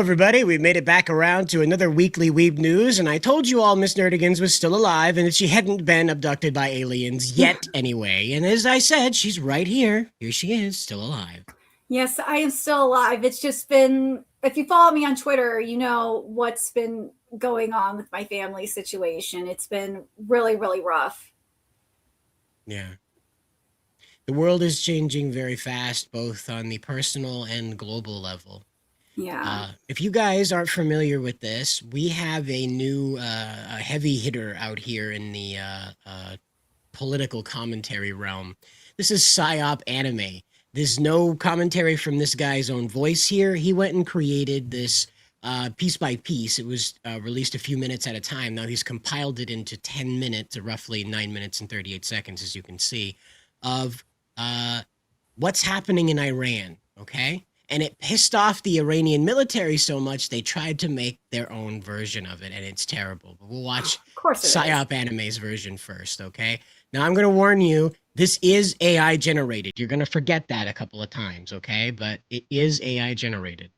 everybody. We made it back around to another weekly Weeb news, and I told you all Miss Nerdigans was still alive and that she hadn't been abducted by aliens yet anyway. And as I said, she's right here. Here she is, still alive. Yes, I am still alive. It's just been, if you follow me on Twitter, you know what's been going on with my family situation. It's been really, really rough. Yeah. The world is changing very fast, both on the personal and global level. Yeah. If you guys aren't familiar with this, we have a new heavy hitter out here in the political commentary realm. This is PsyOp Anime. There's no commentary from this guy's own voice here. He went and created this piece by piece. It was released a few minutes at a time. Now he's compiled it into 10 minutes, or roughly 9 minutes and 38 seconds, as you can see, of what's happening in Iran, okay? And it pissed off the Iranian military so much they tried to make their own version of it, and it's terrible. But we'll watch PsyOp Anime's version first, okay? Now I'm going to warn you, this is AI generated. You're going to forget that a couple of times, okay? But it is AI generated.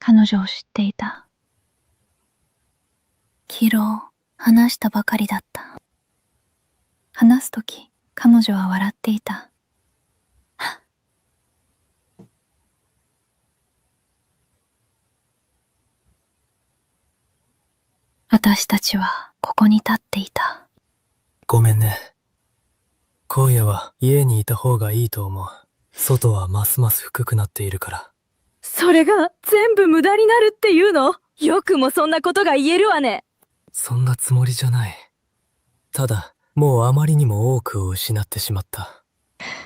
彼女を知っていた。昨日話したばかりだった。話すとき、彼女は笑っていた。私たちはここに立っていた。ごめんね。今夜は家にいた方がいいと思う。外はますます低くなっているから。それが全部無駄になるっていうの？よくもそんなことが言えるわね。そんなつもりじゃない。ただ、もうあまりにも多くを失ってしまった。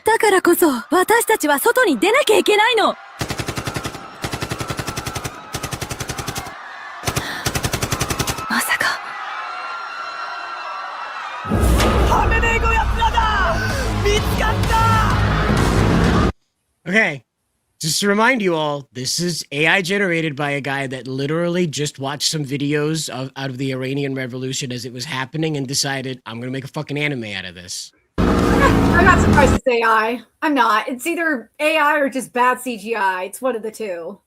だからこそ私たちは外に出なきゃいけないの。まさか。ハメネイゴやつらだ！見つかった！ Okay. Just to remind you all, this is AI generated by a guy that literally just watched some videos out of the Iranian Revolution as it was happening and decided, I'm going to make a fucking anime out of this. I'm not surprised it's AI. I'm not. It's either AI or just bad CGI. It's one of the two.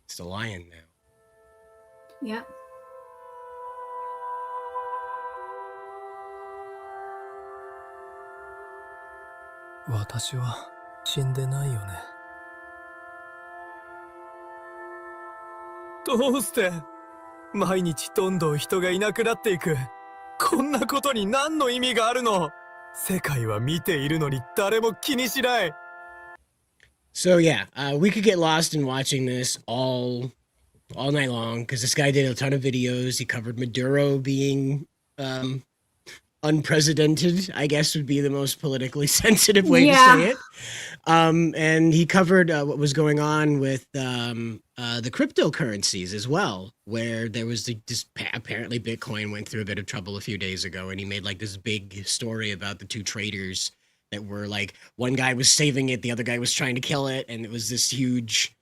It's the lion now. Yeah. 私は死んでないよね。どうして毎日どんどん人がいなくなっていく。こんなことに何の意味があるの？世界は見ているのに誰も気にしない。So yeah, we could get lost in watching this all night long because this guy did a ton of videos. He covered Maduro being unprecedented, I guess would be the most politically sensitive way to say it. And he covered what was going on with the cryptocurrencies as well, where there was apparently Bitcoin went through a bit of trouble a few days ago, and he made like this big story about the two traders that were like, one guy was saving it, the other guy was trying to kill it, and it was this huge.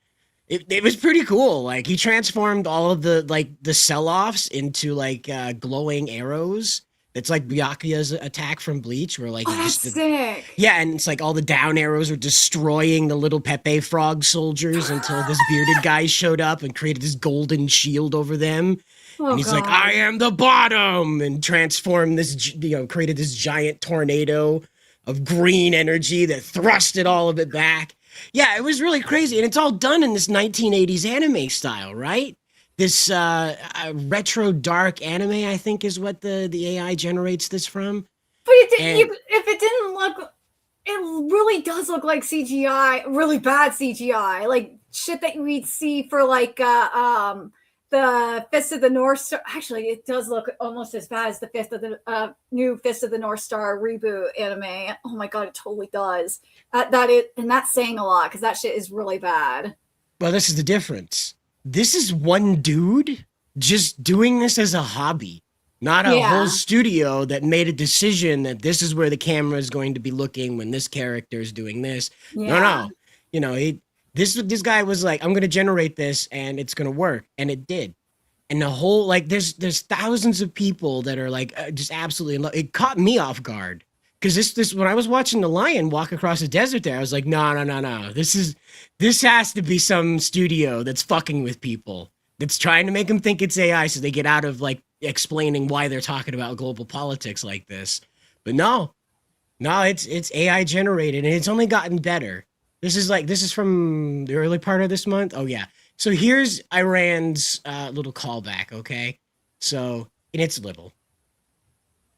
It was pretty cool. Like he transformed all of the sell-offs into like glowing arrows. It's like Byakuya's attack from Bleach, where like Oh, that's sick. yeah, and it's like all the down arrows are destroying the little Pepe Frog soldiers until this bearded guy showed up and created this golden shield over them. Oh, And he's like, God. I am the bottom, and transformed this, created this giant tornado of green energy that thrusted all of it back. Yeah, it was really crazy. And it's all done in this 1980s anime style, right? This retro dark anime, I think, is what the AI generates this from. But And- if it didn't look, it really does look like CGI, really bad CGI, like shit that we'd see for like the Fist of the North Star. Actually, it does look almost as bad as the Fist of the new Fist of the North Star reboot anime. Oh my god, it totally does. And that's saying a lot because that shit is really bad. Well, this is the difference. This is one dude just doing this as a hobby, not a Yeah. whole studio that made a decision that this is where the camera is going to be looking when this character is doing this. Yeah. No. This guy was like, I'm going to generate this and it's going to work. And it did. And the whole, like, there's thousands of people that are like, just absolutely in love. It caught me off guard. Because this when I was watching the lion walk across the desert there, I was like, no. This has to be some studio that's fucking with people. That's trying to make them think it's AI so they get out of like explaining why they're talking about global politics like this. But no, it's AI generated and it's only gotten better. This is from the early part of this month. Oh yeah. So here's Iran's little callback, okay? So, and it's little.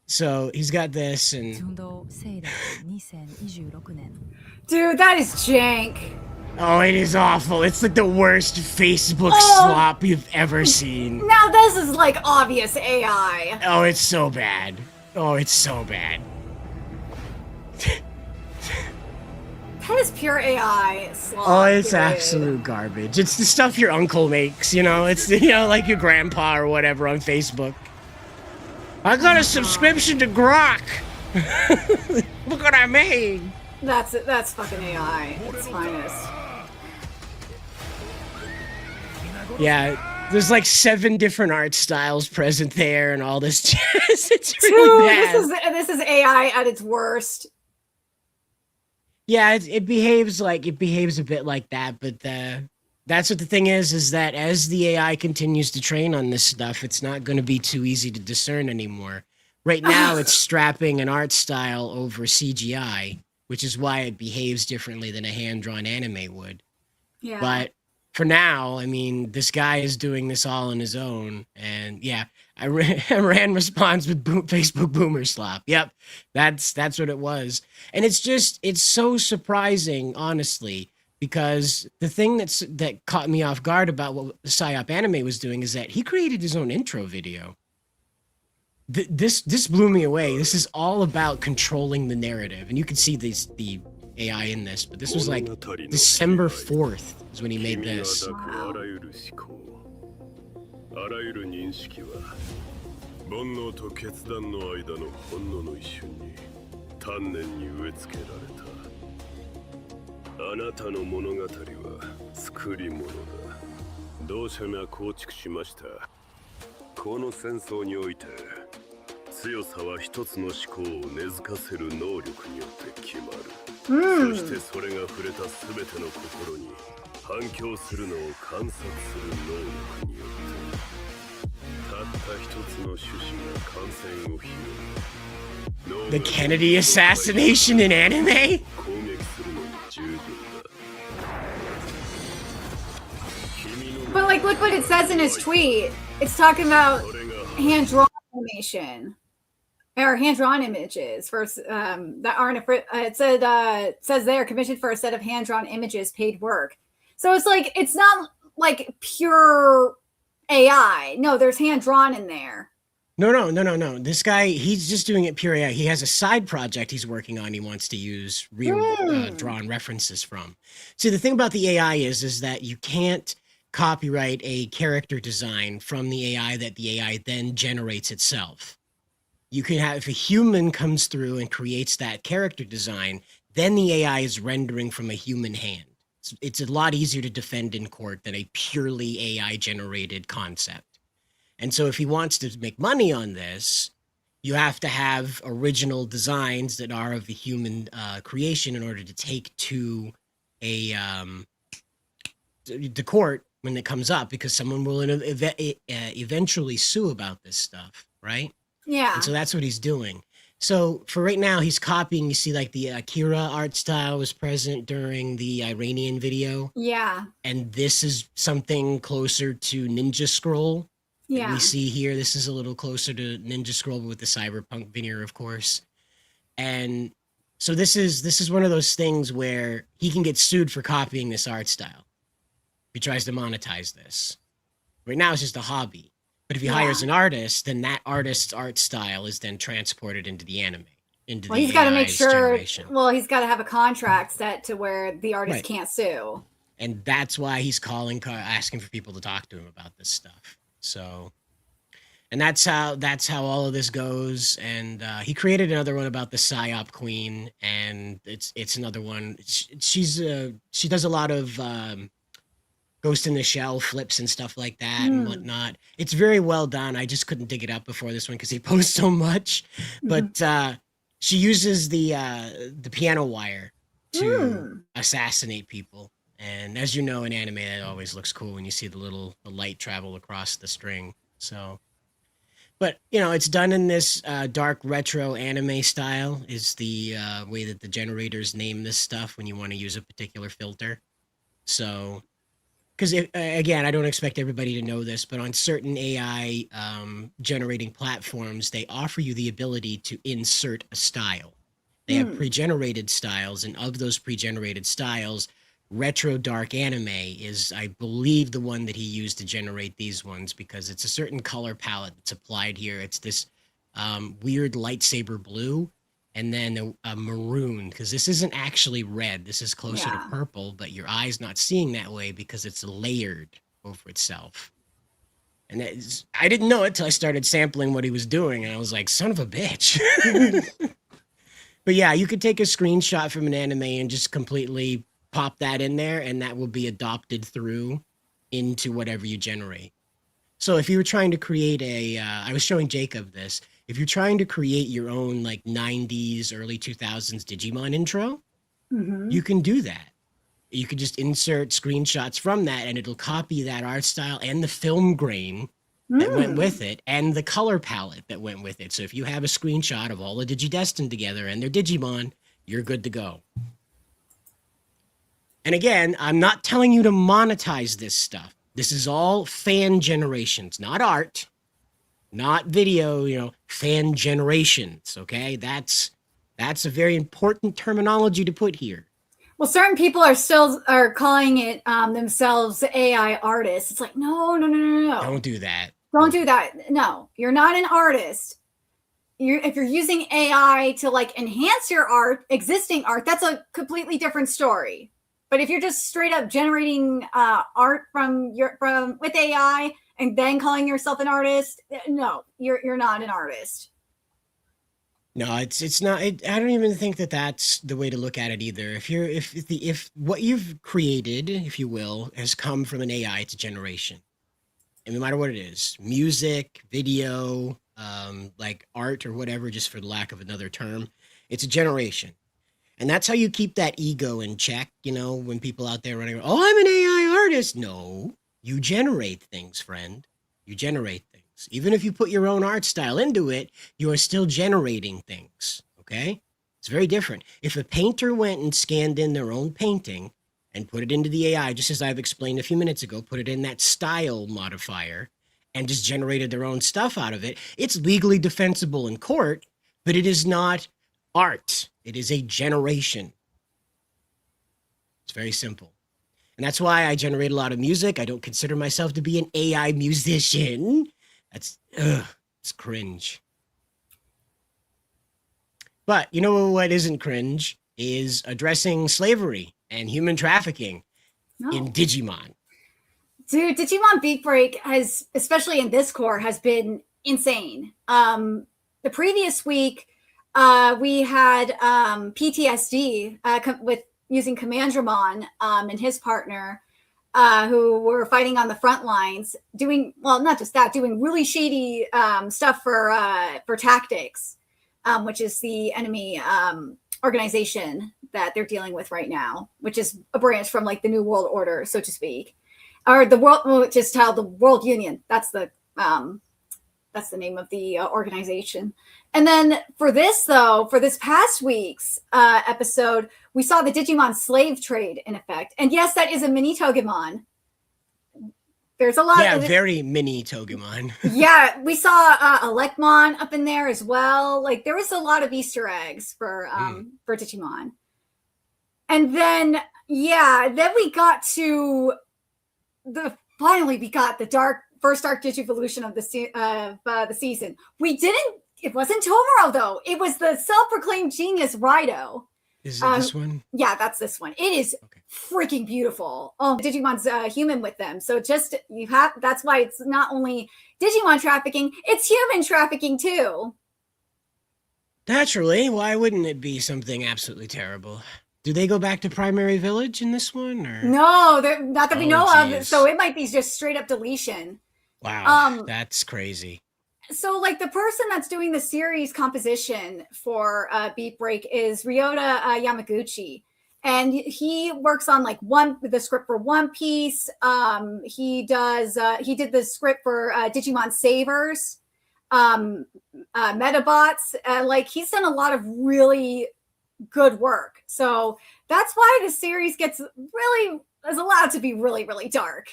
So he's got this and Dude, that is jank. oh, it is awful. It's like the worst Facebook Oh. slop you've ever seen. Now this is like obvious AI. Oh, it's so bad. Oh, it's so bad. That is pure AI slop. Oh, it's dude. absolute garbage. It's the stuff your uncle makes, It's, like your grandpa or whatever on Facebook. I got a subscription to Grok. Look what I made. That's fucking AI. It's finest. Yeah, there's like 7 different art styles present there and all this jazz. It's really Dude, bad. this is AI at its worst. Yeah, it behaves a bit like that, but that's what the thing is that as the AI continues to train on this stuff, it's not going to be too easy to discern anymore. Right now, it's strapping an art style over CGI, which is why it behaves differently than a hand-drawn anime would. Yeah. But for now, I mean, this guy is doing this all on his own, and yeah, Iran responds with Facebook boomer slop. Yep, that's what it was, and it's so surprising, honestly, because the thing that caught me off guard about what PsyOp Anime was doing is that he created his own intro video. This blew me away. This is all about controlling the narrative, and you can see the AI in this, but this was like December 4th is when he made this. あらゆる認識は煩悩と決断の間のほんのの一瞬に丹念に植え付けられた。あなたの物語は作り物だ。同社が構築しました。この戦争において強さは一つの思考を根付かせる能力によって決まる。そしてそれが触れた全ての心に反響するのを観察する能力によって。 The Kennedy assassination in anime? But like, look what it says in his tweet. It's talking about hand-drawn animation or hand-drawn images for that aren't. It says there commissioned for a set of hand-drawn images, paid work. So it's like it's not like pure AI. No, there's hand-drawn in there. No. This guy, he's just doing it pure AI. He has a side project he's working on. He wants to use real drawn references from. See, the thing about the AI is that you can't copyright a character design from the AI that the AI then generates itself. You can have, if a human comes through and creates that character design, then the AI is rendering from a human hand. It's a lot easier to defend in court than a purely AI generated concept. And so if he wants to make money on this, you have to have original designs that are of a human creation in order to take to the court when it comes up, because someone will eventually sue about this stuff, right? Yeah. And so that's what he's doing. So for right now, he's copying. You see, like the Akira art style was present during the Iranian video. Yeah. And this is something closer to Ninja Scroll. Yeah. We see here, this is a little closer to Ninja Scroll with the cyberpunk veneer, of course. And so this is one of those things where he can get sued for copying this art style. He tries to monetize this. Right now, it's just a hobby. But if he hires an artist, then that artist's art style is then transported into the anime. Well, he's got to make sure. Generation. Well, he's got to have a contract set to where the artist can't sue. And that's why he's asking for people to talk to him about this stuff. So, and that's how all of this goes. And he created another one about the PSYOP Queen, and it's another one. She does a lot of Ghost in the Shell flips and stuff like that and whatnot. It's very well done. I just couldn't dig it up before this one because he posts so much. But she uses the piano wire to assassinate people. And as you know, in anime, that always looks cool when you see the light travel across the string. So, but it's done in this dark retro anime style. Is the way that the generators name this stuff when you want to use a particular filter. So. Because, again, I don't expect everybody to know this, but on certain AI generating platforms, they offer you the ability to insert a style. They have pre-generated styles, and of those pre-generated styles, retro dark anime is, I believe, the one that he used to generate these ones, because it's a certain color palette that's applied here. It's this weird lightsaber blue, and then a maroon, because this isn't actually red. This is closer to purple, but your eye's not seeing that way because it's layered over itself. And I didn't know it till I started sampling what he was doing, and I was like, son of a bitch. But yeah, you could take a screenshot from an anime and just completely pop that in there, and that will be adopted through into whatever you generate. So if you were trying to create I was showing Jacob this, if you're trying to create your own like 90s, early 2000s Digimon intro, you can do that. You could just insert screenshots from that, and it'll copy that art style and the film grain that went with it and the color palette that went with it. So if you have a screenshot of all the Digidestined together and their Digimon, you're good to go. And again, I'm not telling you to monetize this stuff. This is all fan generations, not art. Not video, fan generations, okay? That's a very important terminology to put here. Well, certain people are calling it themselves AI artists. It's like, no. Don't do that. Don't do that. No, you're not an artist. If you're using AI to like enhance your existing art, that's a completely different story. But if you're just straight up generating art with AI and then calling yourself an artist, no, you're not an artist. No, it's not. I don't even think that that's the way to look at it either. If what you've created, if you will, has come from an AI, it's a generation, and no matter what it is, music, video, like art or whatever, just for the lack of another term, it's a generation. And that's how you keep that ego in check, when people out there running, oh, I'm an AI artist. No, you generate things, friend. You generate things. Even if you put your own art style into it, you are still generating things, okay? It's very different. If a painter went and scanned in their own painting and put it into the AI, just as I've explained a few minutes ago, put it in that style modifier and just generated their own stuff out of it, it's legally defensible in court, but it is not art. It is a generation. It's very simple. And that's why I generate a lot of music. I don't consider myself to be an AI musician. It's cringe. But you know what isn't cringe is addressing slavery and human trafficking in No. Digimon. Dude, Digimon Beatbreak has, especially in this core, has been insane. The previous week, we had PTSD with using Commandramon and his partner, who were fighting on the front lines, doing, well, not just that, doing really shady stuff for Tactics, which is the enemy organization that they're dealing with right now, which is a branch from like the New World Order, so to speak, or the world, just how the World Union. That's the name of the organization. And then for this, though, for this past week's episode, we saw the Digimon slave trade in effect. And yes, that is a mini Togemon. There's a lot. Yeah, very mini Togemon. Yeah, we saw Elecmon up in there as well. Like there was a lot of Easter eggs for Digimon. And then then we got to finally we got the first dark Digivolution of the season. It wasn't Tomoro though. It was the self-proclaimed genius Rido. Is it this one? Yeah, that's this one. It is freaking beautiful. Oh, Digimon's human with them. So that's why it's not only Digimon trafficking, it's human trafficking too. Naturally, why wouldn't it be something absolutely terrible? Do they go back to Primary Village in this one? Or? No, not that we know of. Geez. So it might be just straight up deletion. Wow, that's crazy. So like the person that's doing the series composition for Beatbreak is Ryota Yamaguchi. And he works on like the script for One Piece. He did the script for Digimon Savers, Metabots. Like he's done a lot of really good work. So that's why the series is allowed to be really, really dark.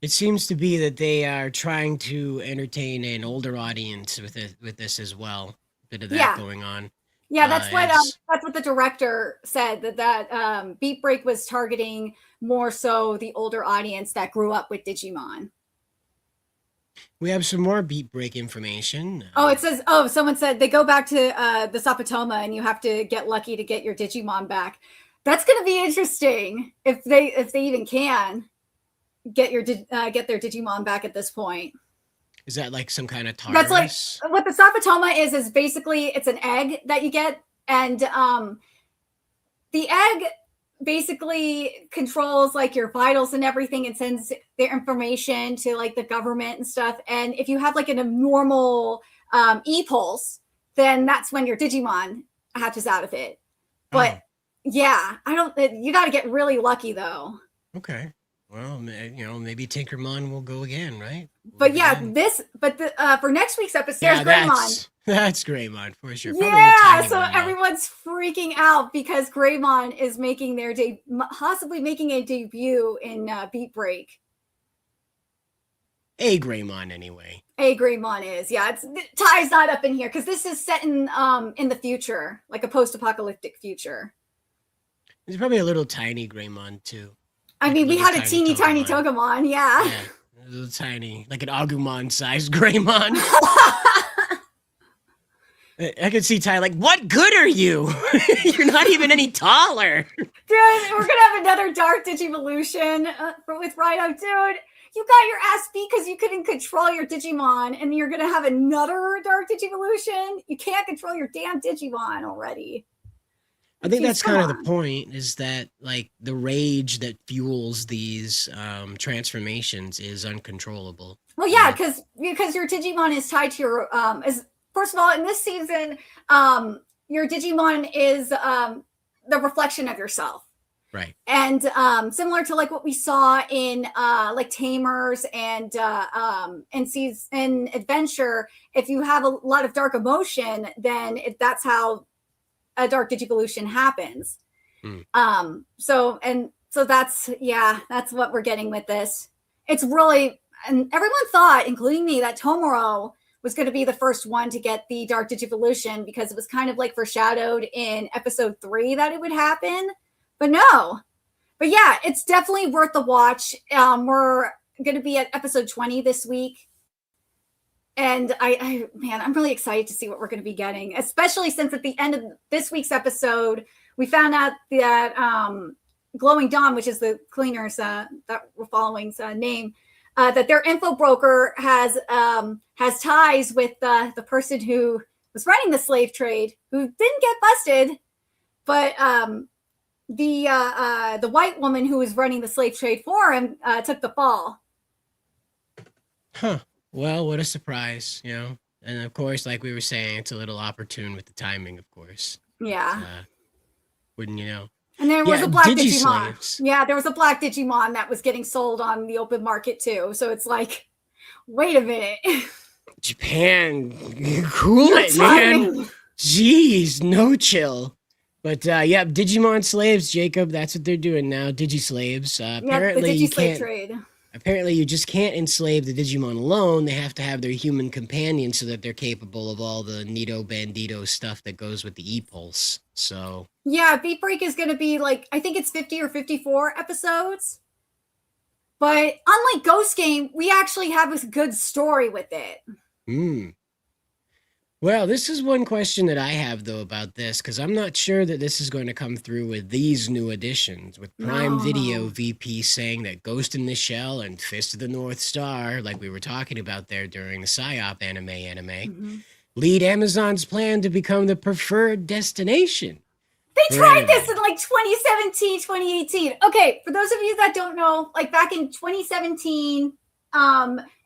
It seems to be that they are trying to entertain an older audience with this as well. A bit of that going on. Yeah, that's what the director said, that Beatbreak was targeting more so the older audience that grew up with Digimon. We have some more Beatbreak information. It says, someone said they go back to the Sapatoma and you have to get lucky to get your Digimon back. That's going to be interesting if they even can get their Digimon back at this point. Is that like some kind of TARDIS? That's like what the Sapatoma is basically it's an egg that you get, and the egg basically controls like your vitals and everything and sends their information to like the government and stuff. And if you have like an abnormal e-pulse, then that's when your Digimon hatches out of it. But you got to get really lucky though. Okay. Well, maybe Tinkermon will go again, right? For next week's episode, there's Greymon. That's Greymon for sure. Everyone's freaking out because Greymon is making possibly making a debut in Beatbreak. A Greymon, anyway. A Greymon is, Ty's not up in here because this is set in the future, like a post-apocalyptic future. There's probably a little tiny Greymon too. I mean, we had a teeny tiny Togemon, yeah. A little tiny, like an Agumon-sized Greymon. I could see Ty like, what good are you? You're not even any taller. Dude, we're going to have another Dark Digivolution with Rido. Dude, you got your ass beat because you couldn't control your Digimon, and you're going to have another Dark Digivolution? You can't control your damn Digimon already. I think that's kind of the point, is that like the rage that fuels these transformations is uncontrollable. Well, yeah, because your Digimon is tied to your first of all, in this season, your Digimon is the reflection of yourself. Right. And similar to like what we saw in like Tamers and in Adventure, if you have a lot of dark emotion, then that's how a dark Digivolution happens. So that's what we're getting with this. It's really, and everyone thought, including me, that Tomoro was going to be the first one to get the dark Digivolution because it was kind of like foreshadowed in episode 3 that it would happen, but no. But yeah, it's definitely worth the watch. We're going to be at episode 20 this week. And man, I'm really excited to see what we're going to be getting, especially since at the end of this week's episode, we found out that Glowing Dawn, which is the cleaners that we're following's name, that their info broker has ties with the person who was running the slave trade, who didn't get busted, but the white woman who was running the slave trade for him took the fall. Huh. Well, what a surprise, And of course, like we were saying, it's a little opportune with the timing, of course. Yeah. Wouldn't you know? And there was a black Digimon. Digislaves. Yeah, there was a black Digimon that was getting sold on the open market too. So it's like, wait a minute. Japan, cool it, man. Jeez, no chill. But yeah, Digimon slaves, Jacob. That's what they're doing now. Digislaves. Apparently, the Digislave trade. Apparently, you just can't enslave the Digimon alone. They have to have their human companion so that they're capable of all the Nito Bandito stuff that goes with the E-Pulse. So yeah, Beatbreak is going to be like, I think it's 50 or 54 episodes. But unlike Ghost Game, we actually have a good story with it. Well, this is one question that I have, though, about this, because I'm not sure that this is going to come through with these new additions, with Prime Video VP saying that Ghost in the Shell and Fist of the North Star, like we were talking about there during the PSYOP anime, lead Amazon's plan to become the preferred destination. They tried this in like 2017, 2018. Okay, for those of you that don't know, like back in 2017,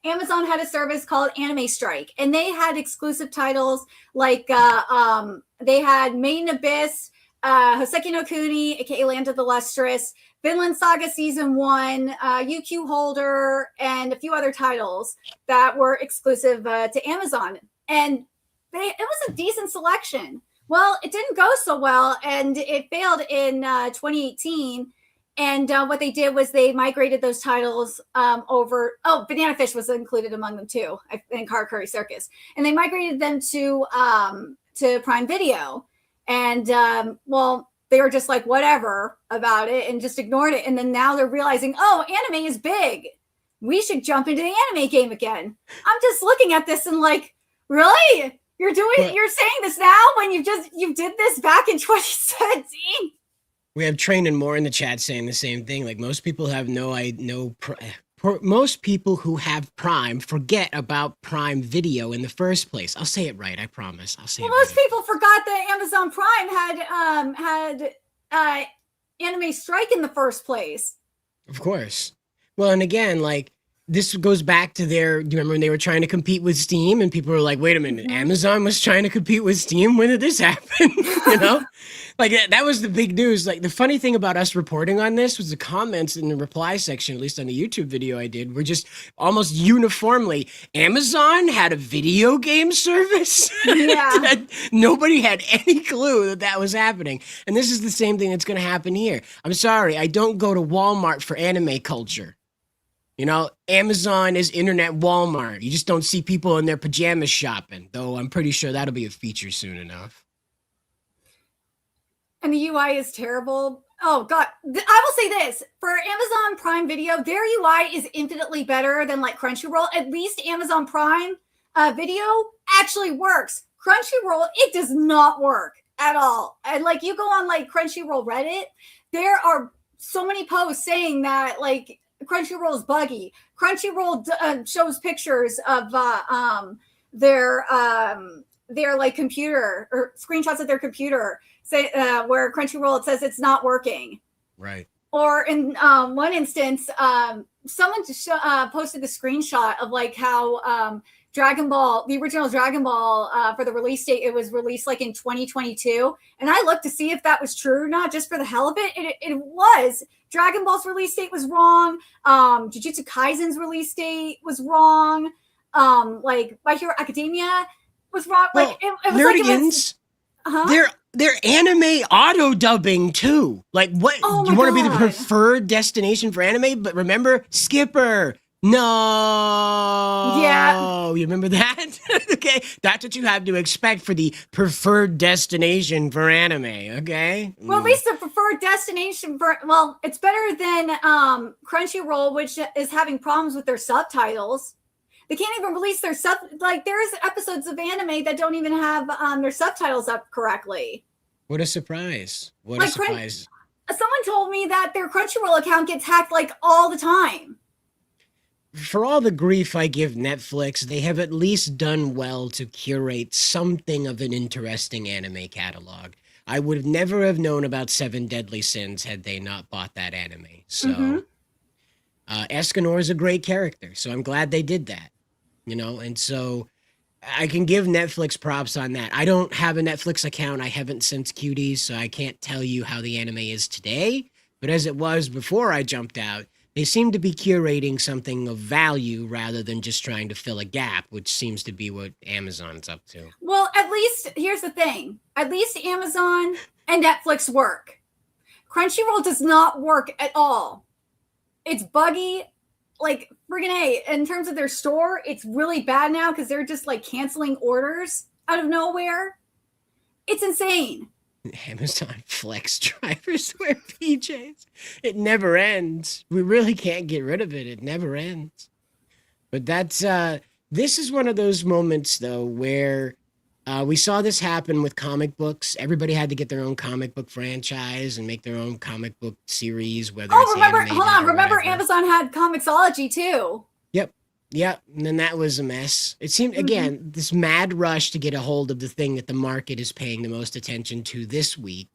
Amazon had a service called Anime Strike, and they had exclusive titles like they had Maiden Abyss, Hoseki no Kuni, aka Land of the Lustrous, Vinland Saga Season 1, UQ Holder, and a few other titles that were exclusive to Amazon. And it was a decent selection. Well, it didn't go so well, and it failed in 2018. And what they did was they migrated those titles over. Oh, Banana Fish was included among them too, and Car Curry Circus. And they migrated them to Prime Video. And well, they were just like whatever about it and just ignored it. And then now they're realizing, oh, anime is big. We should jump into the anime game again. I'm just looking at this and like, really? You're saying this now when you did this back in 2017? We have Train and More in the chat saying the same thing. Like most people have most people who have Prime forget about Prime Video in the first place. I'll say it right, I promise. Most people forgot that Amazon Prime had Anime Strike in the first place. Of course. Well, and again, like this goes back to do you remember when they were trying to compete with Steam and people were like, wait a minute, Amazon was trying to compete with Steam? When did this happen? Like that was the big news. Like the funny thing about us reporting on this was the comments in the reply section, at least on the YouTube video I did, were just almost uniformly, Amazon had a video game service? Yeah. Nobody had any clue that was happening. And this is the same thing that's going to happen here. I'm sorry, I don't go to Walmart for anime culture. Amazon is internet Walmart. You just don't see people in their pajamas shopping, though I'm pretty sure that'll be a feature soon enough. And the UI is terrible. Oh, God. I will say this. For Amazon Prime Video, their UI is infinitely better than like Crunchyroll. At least Amazon Prime Video actually works. Crunchyroll, it does not work at all. And like you go on like Crunchyroll Reddit, there are so many posts saying that like Crunchyroll is buggy. Crunchyroll shows pictures of their like computer or screenshots of their computer say where Crunchyroll, it says it's not working. Right. Or in one instance, someone posted the screenshot of like how Dragon Ball, the original Dragon Ball for the release date, it was released like in 2022. And I looked to see if that was true or not, just for the hell of it. It was. Dragon Ball's release date was wrong. Jujutsu Kaisen's release date was wrong. Like My Hero Academia was wrong. Well, like it was Nerdigans, they're anime auto dubbing too. Like what? Oh you want to be the God. preferred destination for anime, but remember Skipper. No. Yeah. You remember that? Okay. That's what you have to expect for the preferred destination for anime. Okay. Well, at least the preferred destination for, well, it's better than Crunchyroll, which is having problems with their subtitles. They can't even release their like there's episodes of anime that don't even have their subtitles up correctly. What a surprise. What Like, a surprise. Someone told me that their Crunchyroll account gets hacked like all the time. For all the grief I give Netflix, they have at least done well to curate something of an interesting anime catalog. I would never have known about Seven Deadly Sins had they not bought that anime. So, Escanor is a great character, so I'm glad they did that. You know, and so I can give Netflix props on that. I don't have a Netflix account. I haven't since Cuties, so I can't tell you how the anime is today. But as it was before I jumped out, they seem to be curating something of value rather than just trying to fill a gap, which seems to be what Amazon's up to. Well, at least here's the thing. At least Amazon and Netflix work. Crunchyroll does not work at all. It's buggy. Like, friggin' A, in terms of their store, it's really bad now because they're just like canceling orders out of nowhere. It's insane. Amazon Flex drivers wear PJs. It never ends. We really can't get rid of it. It never ends. But that's this is one of those moments though where we saw this happen with comic books. Everybody had to get their own comic book franchise and make their own comic book series, whether it's Remember Amazon had Comixology too. Yep, and then that was a mess. It seemed, again, this mad rush to get a hold of the thing that the market is paying the most attention to this week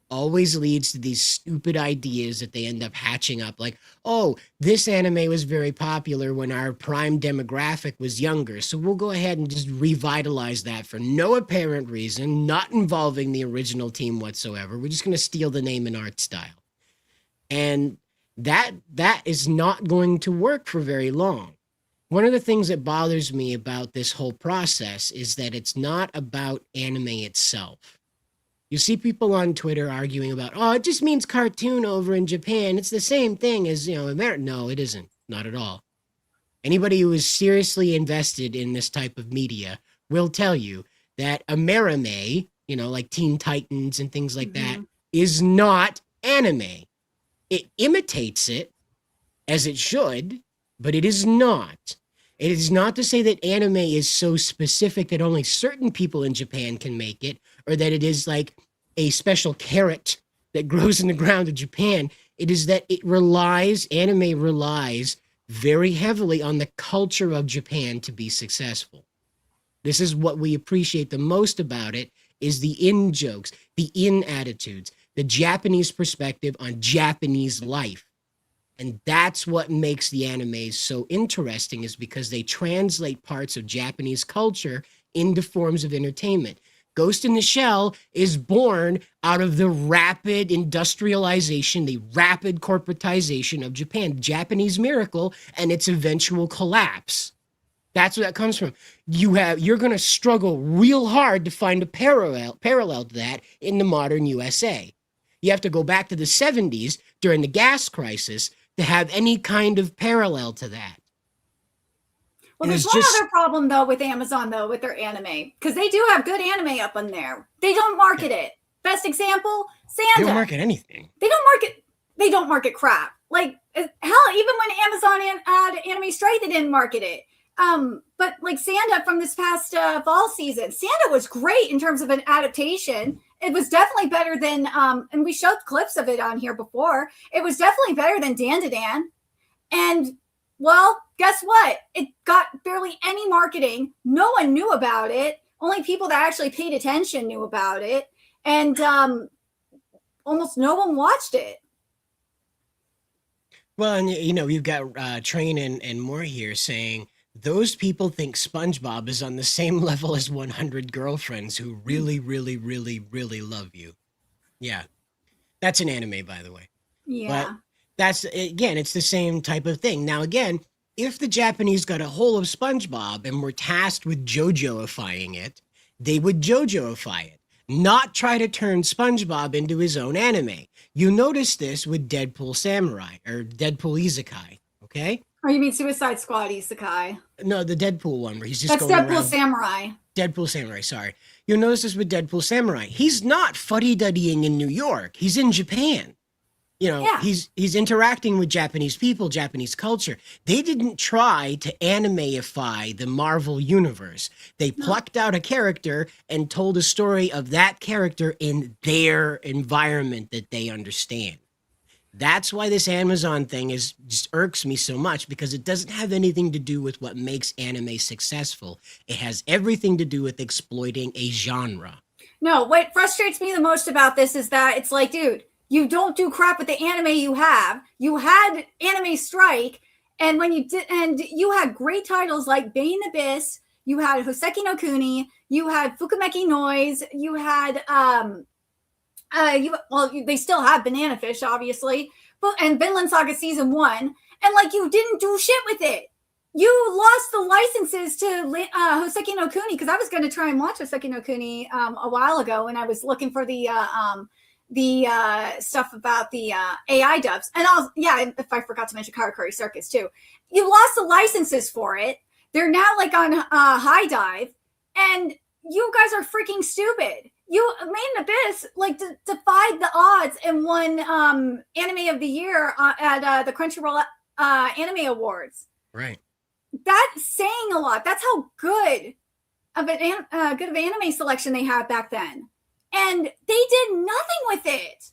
always leads to these stupid ideas that they end up hatching up. Like, oh, this anime was very popular when our prime demographic was younger, so we'll go ahead and just revitalize that for no apparent reason, not involving the original team whatsoever. We're just going to steal the name and art style. And that is not going to work for very long. One of the things that bothers me about this whole process is that it's not about anime itself. You see people on Twitter arguing about, oh, it just means cartoon over in Japan. It's the same thing as, America. No, it isn't. Not at all. Anybody who is seriously invested in this type of media will tell you that Amerime, like Teen Titans and things like that, is not anime. It imitates it, as it should, but it is not. It is not to say that anime is so specific that only certain people in Japan can make it, or that it is like a special carrot that grows in the ground of Japan. It is that anime relies very heavily on the culture of Japan to be successful. This is what we appreciate the most about it, is the in jokes, the in attitudes, the Japanese perspective on Japanese life. And that's what makes the animes so interesting, is because they translate parts of Japanese culture into forms of entertainment. Ghost in the Shell is born out of the rapid industrialization, the rapid corporatization of Japan, Japanese miracle, and its eventual collapse. That's where that comes from. You're going to struggle real hard to find a parallel to that in the modern USA. You have to go back to the 70s during the gas crisis to have any kind of parallel to that. Well, there's one other problem, though, with Amazon, though, with their anime. Because they do have good anime up on there. They don't market it. Best example, Santa. They don't market anything. They don't market crap. Like, hell, even when Amazon had Anime Strike, they didn't market it. But, like, Santa from this past fall season, Santa was great in terms of an adaptation. It was definitely better than, and we showed clips of it on here before. It was definitely better than Dandadan. And, well, guess what? It got barely any marketing. No one knew about it. Only people that actually paid attention knew about it. And almost no one watched it. Well, and you've got Train and more here saying, those people think SpongeBob is on the same level as 100 girlfriends who really, really, really, really love you. Yeah. That's an anime, by the way. Yeah. But that's, again, it's the same type of thing. Now, again, if the Japanese got a hold of SpongeBob and were tasked with JoJoifying it, they would JoJoify it, not try to turn SpongeBob into his own anime. You notice this with Deadpool Samurai, or Deadpool Isekai, okay? Or you mean Suicide Squad Isekai? No, the Deadpool one where he's just That's going Deadpool around. Samurai. Deadpool Samurai, sorry. You'll notice this with Deadpool Samurai. He's not fuddy-duddying in New York. He's in Japan. You know, Yeah. he's interacting with Japanese people, Japanese culture. They didn't try to animeify the Marvel universe. They No. plucked out a character and told a story of that character in their environment that they understand. That's why this Amazon thing is just irks me so much, because it doesn't have anything to do with what makes anime successful. It has everything to do with exploiting a genre. No, what frustrates me the most about this is that it's like, dude, you don't do crap with the anime you have. You had Anime Strike, and when you did, and you had great titles like Bane Abyss, you had Hoseki no Kuni, you had Fukumeki Noise, you had they still have Banana Fish, obviously, but and Vinland Saga season 1, and like you didn't do shit with it. You lost the licenses to Hoseki no Kuni, because I was going to try and watch Hoseki no Kuni a while ago, and I was looking for the stuff about the AI dubs, and if I forgot to mention Karakuri Circus too. You lost the licenses for it. They're now like on High Dive, and you guys are freaking stupid. You made an Abyss like defied the odds and won Anime of the Year at the Crunchyroll Anime Awards. Right. That's saying a lot. That's how good of an anime selection they had back then, and they did nothing with it.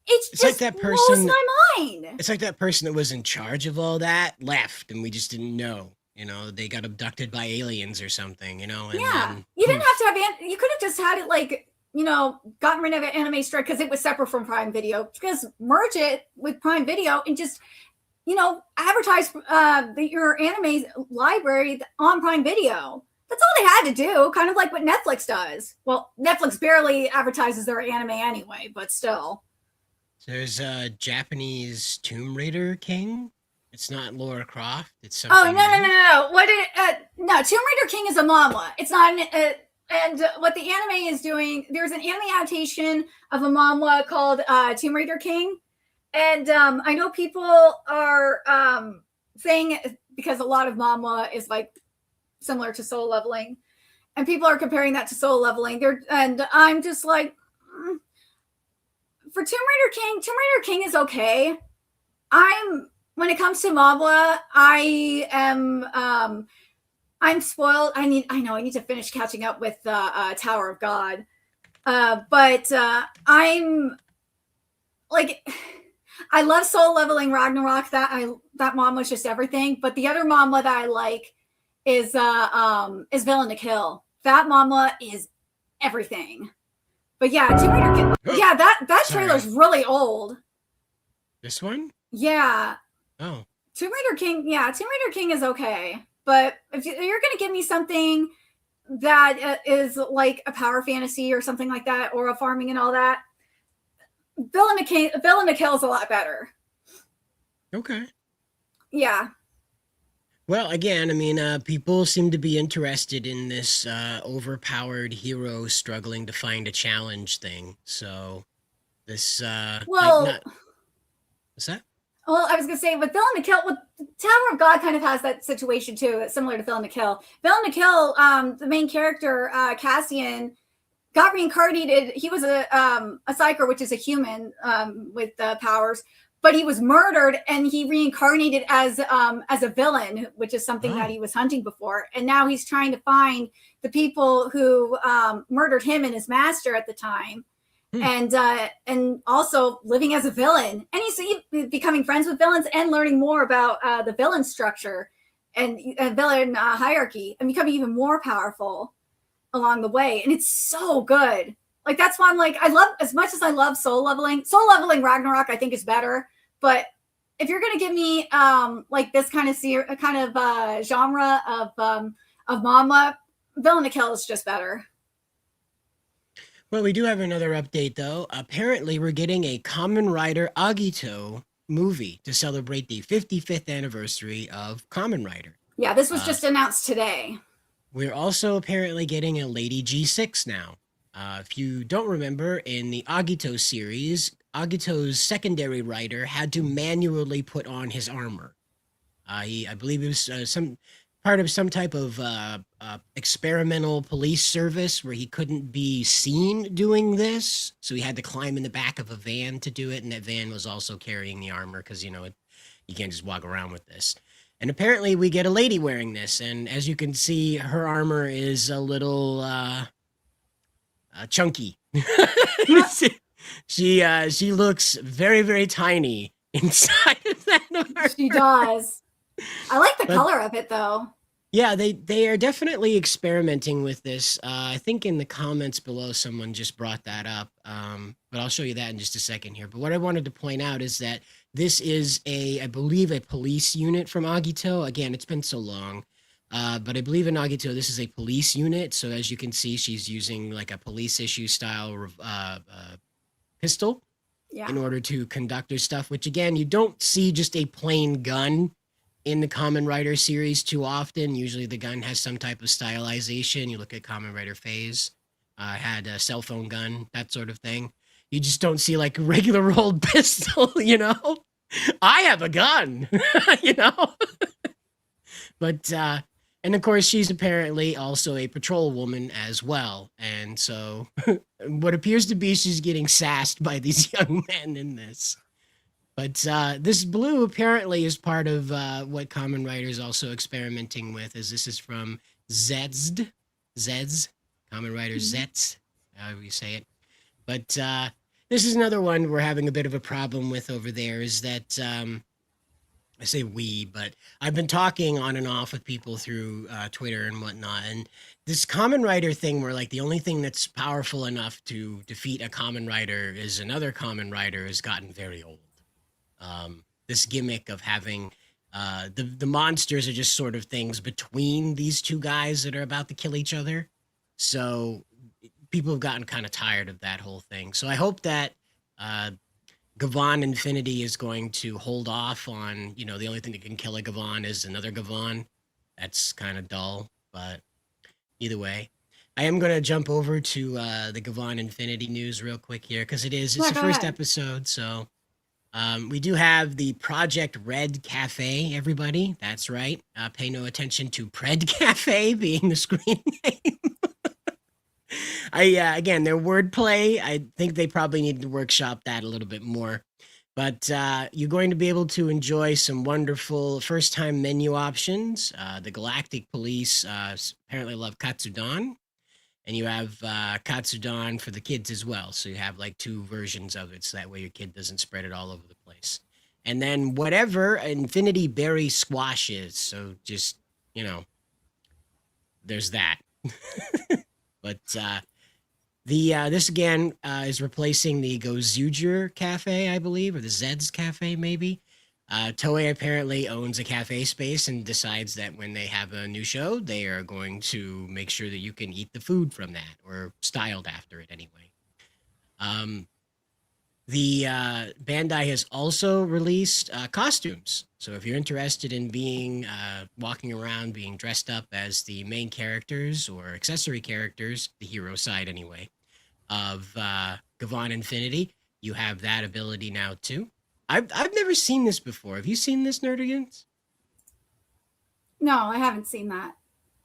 It's just like that blows person- my mind. It's like that person that was in charge of all that left, and we just didn't know. You know, they got abducted by aliens or something, you know? And Yeah, then, you didn't have to have. You could have just had it like, gotten rid of it Anime Strike because it was separate from Prime Video. Just merge it with Prime Video and just, advertise your anime library on Prime Video. That's all they had to do, kind of like what Netflix does. Well, Netflix barely advertises their anime anyway, but still. There's a Japanese Tomb Raider King. It's not Lara Croft. It's Oh, something. no. No, Tomb Raider King is a manhwa. It's not and what the anime is doing, there's an anime adaptation of a manhwa called Tomb Raider King. And I know people are saying, because a lot of manhwa is like similar to Soul Leveling, and people are comparing that to Soul Leveling. And I'm just like, for Tomb Raider King is okay. When it comes to manhwa, I'm spoiled. I need to finish catching up with Tower of God. But I'm like, I love Soul Leveling Ragnarok. That manhwa is just everything. But the other manhwa that I like is Villain to Kill. That manhwa is everything. But yeah, Tomb Raider King. Yeah, that trailer's really old. This one? Yeah. Oh. Tomb Raider King is okay. But if you're going to give me something that is like a power fantasy or something like that, or a farming and all that, Villain to Kill is a lot better. Okay. Yeah. Well, again, I mean, people seem to be interested in this overpowered hero struggling to find a challenge thing. So this, what's that? Well, I was going to say, with Villain to Kill, Tower of God kind of has that situation too, similar to Villain to Kill. Villain to Kill, the main character, Cassian, got reincarnated. He was a psyker, which is a human with powers, but he was murdered and he reincarnated as a villain, which is something that he was hunting before. And now he's trying to find the people who murdered him and his master at the time. And also living as a villain, and he's becoming friends with villains and learning more about the villain structure and villain hierarchy, and becoming even more powerful along the way. And it's so good. Like, that's why I'm like, I love, as much as I love Soul Leveling Ragnarok, I think is better. But if you're gonna give me like this kind of genre of manhwa, Villain to Kill is just better. Well, we do have another update, though. Apparently, we're getting a Kamen Rider Agito movie to celebrate the 55th anniversary of Kamen Rider. Yeah, this was just announced today. We're also apparently getting a Lady G6 now. If you don't remember, in the Agito series, Agito's secondary rider had to manually put on his armor. I believe it was part of some type of experimental police service where he couldn't be seen doing this. So he had to climb in the back of a van to do it. And that van was also carrying the armor because, you can't just walk around with this. And apparently we get a lady wearing this. And as you can see, her armor is a little chunky. She looks very, very tiny inside of that armor. She does. I like the color of it though. Yeah, they are definitely experimenting with this. I think in the comments below someone just brought that up, but I'll show you that in just a second here. But what I wanted to point out is that this is I believe, a police unit from Agito. Again, it's been so long, but I believe in Agito this is a police unit. So as you can see, she's using like a police issue style pistol in order to conduct her stuff. Which again, you don't see just a plain gun in the Kamen Rider series too often. Usually the gun has some type of stylization. You look at Kamen Rider Phase, had a cell phone gun, that sort of thing. You just don't see like a regular old pistol, I have a gun, But, and of course, she's apparently also a patrol woman as well. And so what appears to be she's getting sassed by these young men in this. But this blue apparently is part of what Kamen Rider is also experimenting with, as this is from Zeds, Kamen Rider Zets, however you say it. But this is another one we're having a bit of a problem with over there, is that, I say we, but I've been talking on and off with people through Twitter and whatnot, and this Kamen Rider thing where like the only thing that's powerful enough to defeat a Kamen Rider is another Kamen Rider has gotten very old. This gimmick of having the monsters are just sort of things between these two guys that are about to kill each other. So people have gotten kind of tired of that whole thing. So I hope that Gavan Infinity is going to hold off on, the only thing that can kill a Gavan is another Gavan. That's kind of dull, but either way. I am going to jump over to the Gavan Infinity news real quick here, because it's the first episode, so... we do have the Project Red Cafe, everybody. That's right. Pay no attention to Pred Cafe being the screen name. Again, their wordplay, I think they probably need to workshop that a little bit more. But you're going to be able to enjoy some wonderful first-time menu options. The Galactic Police apparently love Katsudan. And you have Katsudan for the kids as well. So you have like two versions of it, so that way your kid doesn't spread it all over the place. And then whatever Infinity Berry Squash is. So just, there's that. But this again is replacing the Gozuger Cafe, I believe, or the Zeds Cafe maybe. Toei apparently owns a cafe space and decides that when they have a new show, they are going to make sure that you can eat the food from that, or styled after it anyway. The Bandai has also released costumes. So if you're interested in being walking around, being dressed up as the main characters or accessory characters, the hero side anyway, of Gavan Infinity, you have that ability now too. I've never seen this before. Have you seen this, Nerdigans? No, I haven't seen that.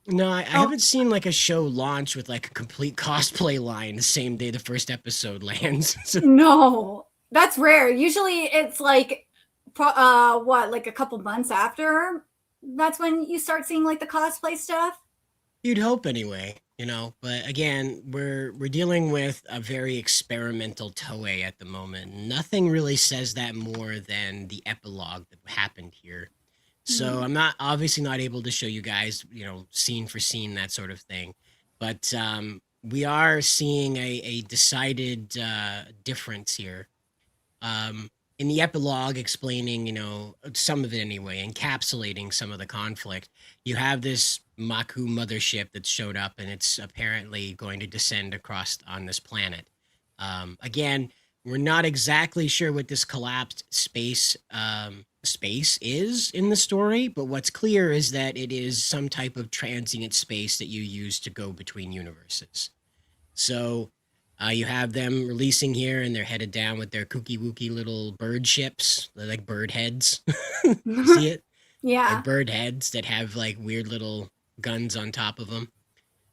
No, I haven't seen like a show launch with like a complete cosplay line the same day the first episode lands. So... No, that's rare. Usually it's like, like a couple months after. That's when you start seeing like the cosplay stuff. You'd hope anyway, but again, we're dealing with a very experimental Toei at the moment. Nothing really says that more than the epilogue that happened here. So I'm obviously not able to show you guys, scene for scene, that sort of thing. But we are seeing a decided difference here. In the epilogue explaining, some of it anyway, encapsulating some of the conflict, you have this Maku mothership that showed up, and it's apparently going to descend across on this planet. Again, we're not exactly sure what this collapsed space is in the story, but what's clear is that it is some type of transient space that you use to go between universes. So you have them releasing here, and they're headed down with their kooky wooky little bird ships. They're like bird heads. You see it? Yeah. They're bird heads that have like weird little guns on top of them.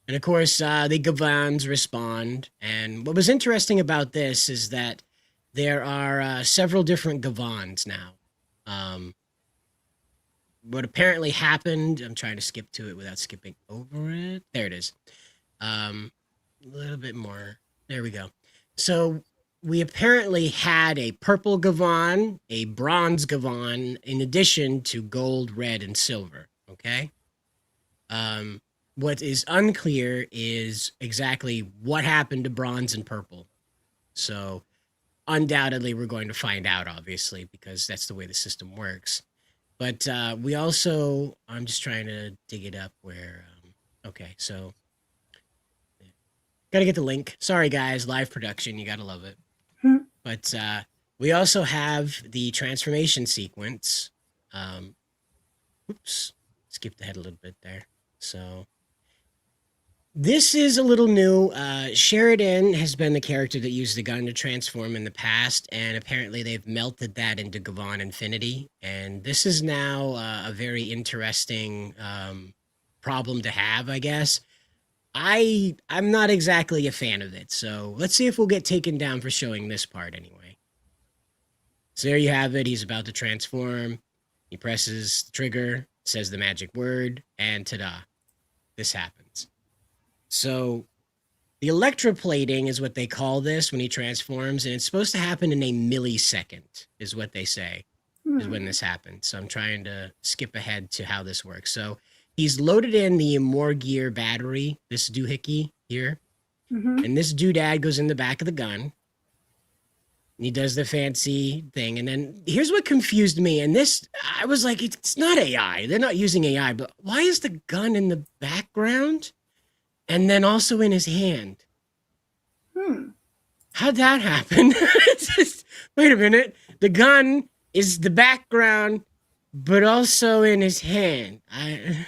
And of course, the Gavans respond. And what was interesting about this is that there are several different Gavans now. What apparently happened, I'm trying to skip to it without skipping over it. There it is. A little bit more. There we go. So we apparently had a purple Gavan, a bronze Gavan, in addition to gold, red, and silver. Okay. What is unclear is exactly what happened to bronze and purple. So undoubtedly we're going to find out, obviously, because that's the way the system works. But we also, I'm just trying to dig it up where, okay, so gotta get the link. Sorry guys, live production, you gotta love it. But we also have the transformation sequence. Oops, skipped ahead a little bit there. So this is a little new. Sheridan has been the character that used the gun to transform in the past, and apparently they've melted that into Gavan Infinity. And this is now a very interesting problem to have, I guess. I'm not exactly a fan of it, so let's see if we'll get taken down for showing this part anyway. So there you have it. He's about to transform. He presses the trigger, says the magic word, and ta-da, this happens. So the electroplating is what they call this when he transforms, and it's supposed to happen in a millisecond, is what they say, is when this happens. So I'm trying to skip ahead to how this works. So he's loaded in the Morgear battery, this doohickey here, and this doodad goes in the back of the gun. And he does the fancy thing, and then here's what confused me, and this, I was like, it's not AI. They're not using AI, but why is the gun in the background? And then also in his hand. How'd that happen? It's just, wait a minute. The gun is the background, but also in his hand. And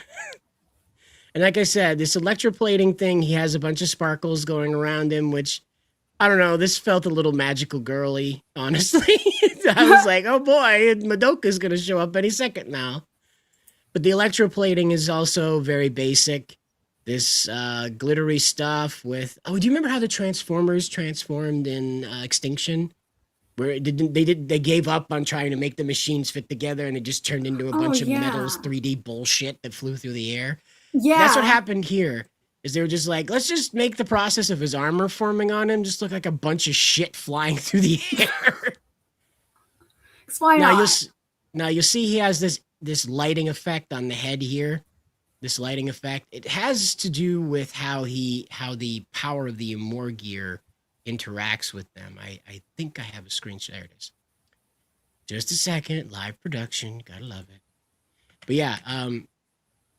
like I said, this electroplating thing, he has a bunch of sparkles going around him, which, I don't know, this felt a little magical girly, honestly. I was like, oh boy, Madoka's going to show up any second now. But the electroplating is also very basic. This glittery stuff with, oh, do you remember how the Transformers transformed in Extinction? Where they gave up on trying to make the machines fit together, and it just turned into a bunch of metals 3D bullshit that flew through the air. Yeah. That's what happened here. Is they were just like, let's just make the process of his armor forming on him just look like a bunch of shit flying through the air. Why not? Now you'll see he has this lighting effect on the head here. This lighting effect. It has to do with how the power of the Morgear interacts with them. I think I have a screenshot. There it is. Just a second. Live production. Gotta love it. But yeah,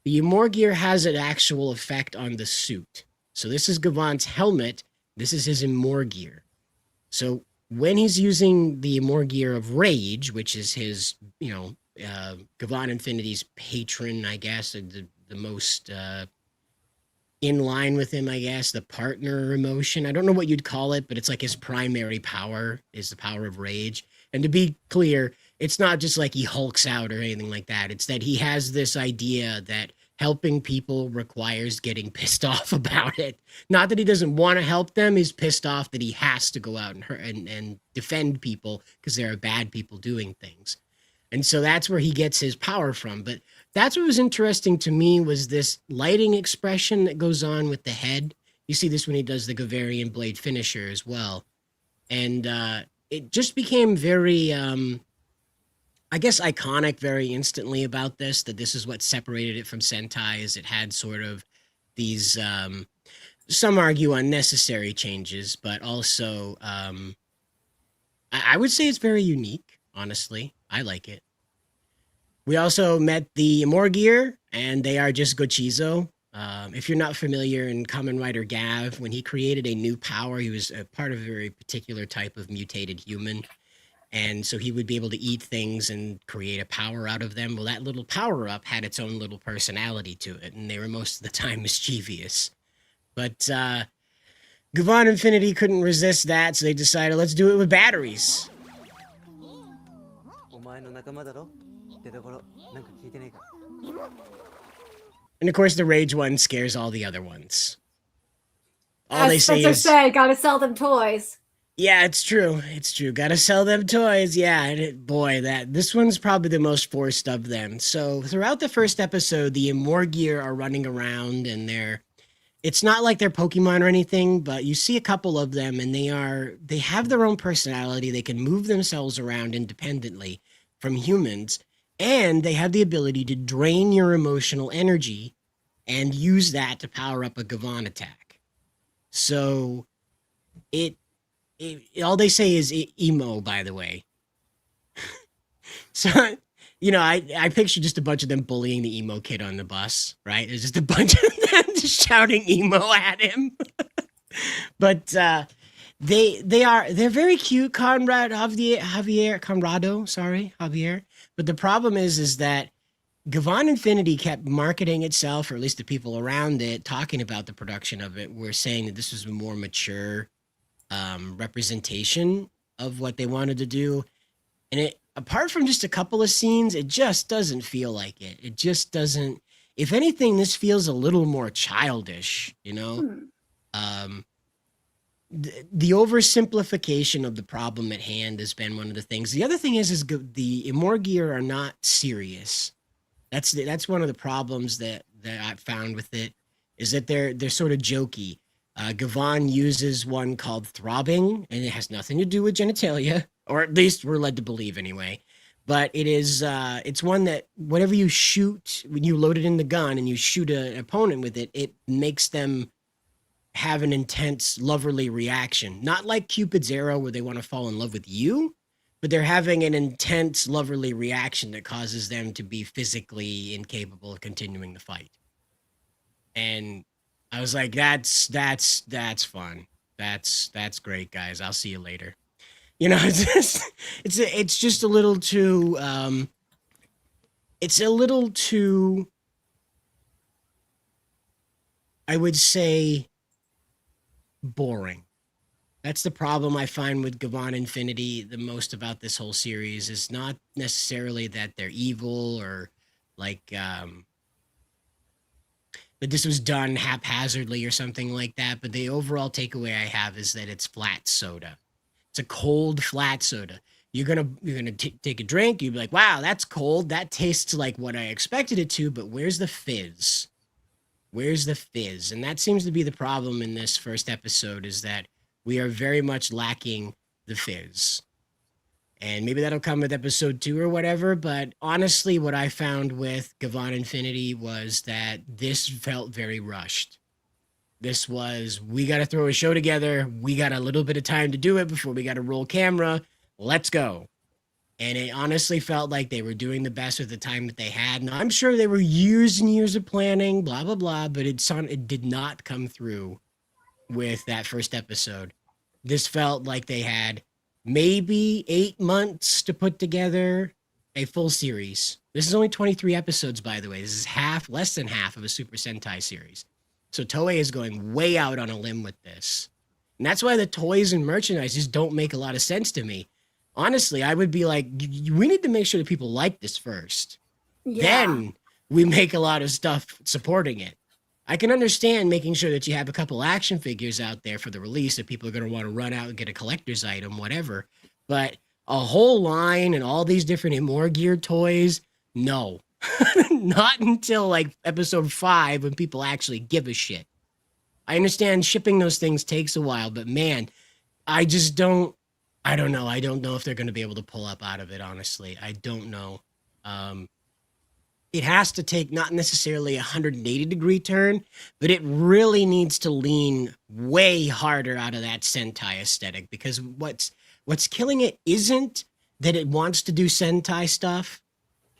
the Morgear has an actual effect on the suit. So this is Gavan's helmet. This is his Morgear. So when he's using the Morgear of Rage, which is his, Gavan Infinity's patron, I guess, the most in line with him, I guess, the partner emotion. I don't know what you'd call it, but it's like his primary power is the power of rage. And to be clear, it's not just like he hulks out or anything like that. It's that he has this idea that helping people requires getting pissed off about it. Not that he doesn't want to help them. He's pissed off that he has to go out and hurt and defend people because there are bad people doing things. And so that's where he gets his power from. But that's what was interesting to me was this lighting expression that goes on with the head. You see this when he does the Gavarian Blade finisher as well. And it just became very, I guess, iconic very instantly about this, that this is what separated it from Sentai, is it had sort of these, some argue unnecessary changes, but also I would say it's very unique, honestly. I like it. We also met the Morgear, and they are just Gochizo. If you're not familiar, in Kamen Rider Gav, when he created a new power, he was a part of a very particular type of mutated human. And so he would be able to eat things and create a power out of them. Well, that little power-up had its own little personality to it, and they were most of the time mischievous. But Gavan Infinity couldn't resist that, so they decided, let's do it with batteries. 前の仲間だろってところなんか聞いてねえか。 And of course, the rage one scares all the other ones. All As they say Spencer is, said, gotta sell them toys. "Yeah, it's true. It's true. Gotta sell them toys." Yeah, and boy, this one's probably the most forced of them. So throughout the first episode, the Immorgear are running around, and it's not like they're Pokemon or anything, but you see a couple of them, and they have their own personality. They can move themselves around independently from humans, and they have the ability to drain your emotional energy and use that to power up a Gavan attack. So all they say is emo, by the way. So, I picture just a bunch of them bullying the emo kid on the bus, right? There's just a bunch of them just shouting emo at him. But they're very cute, Javier. But the problem is that Gavan Infinity kept marketing itself, or at least the people around it, talking about the production of it, were saying that this was a more mature representation of what they wanted to do. And it, apart from just a couple of scenes, it just doesn't feel like it. It just doesn't. If anything, this feels a little more childish, The oversimplification of the problem at hand has been one of the things. The other thing is the Immorgear are not serious. That's one of the problems that I found with it, is that they're sort of jokey. Gavan uses one called Throbbing, and it has nothing to do with genitalia, or at least we're led to believe anyway. But it's one that whatever you shoot, when you load it in the gun and you shoot an opponent with it, it makes them have an intense, loverly reaction. Not like Cupid's arrow where they want to fall in love with you, but they're having an intense, loverly reaction that causes them to be physically incapable of continuing the fight. And I was like, that's fun. That's great, guys. I'll see you later. It's just a little too I would say boring. That's the problem I find with Gavan Infinity the most about this whole series, is not necessarily that they're evil or like that this was done haphazardly or something like that, but the overall takeaway I have is that it's flat soda. It's a cold flat soda. You're gonna take a drink, you'd be like, wow, that's cold. That tastes like what I expected it to, but where's the fizz? Where's the fizz? And that seems to be the problem in this first episode, is that we are very much lacking the fizz. And maybe that'll come with episode 2 or whatever, but honestly, what I found with Gavan Infinity was that this felt very rushed. This was, we got to throw a show together. We got a little bit of time to do it before we got to roll camera. Let's go. And it honestly felt like they were doing the best with the time that they had. Now, I'm sure there were years and years of planning, blah, blah, blah, but it did not come through with that first episode. This felt like they had maybe 8 months to put together a full series. This is only 23 episodes, by the way. This is less than half of a Super Sentai series. So Toei is going way out on a limb with this. And that's why the toys and merchandise just don't make a lot of sense to me. Honestly, I would be like, we need to make sure that people like this first. Yeah. Then we make a lot of stuff supporting it. I can understand making sure that you have a couple action figures out there for the release that people are going to want to run out and get a collector's item, whatever. But a whole line and all these different Immorgear toys, no. Not until like episode 5 when people actually give a shit. I understand shipping those things takes a while, but man, I don't know. I don't know if they're going to be able to pull up out of it, honestly. I don't know. It has to take not necessarily a 180-degree turn, but it really needs to lean way harder out of that Sentai aesthetic, because what's killing it isn't that it wants to do Sentai stuff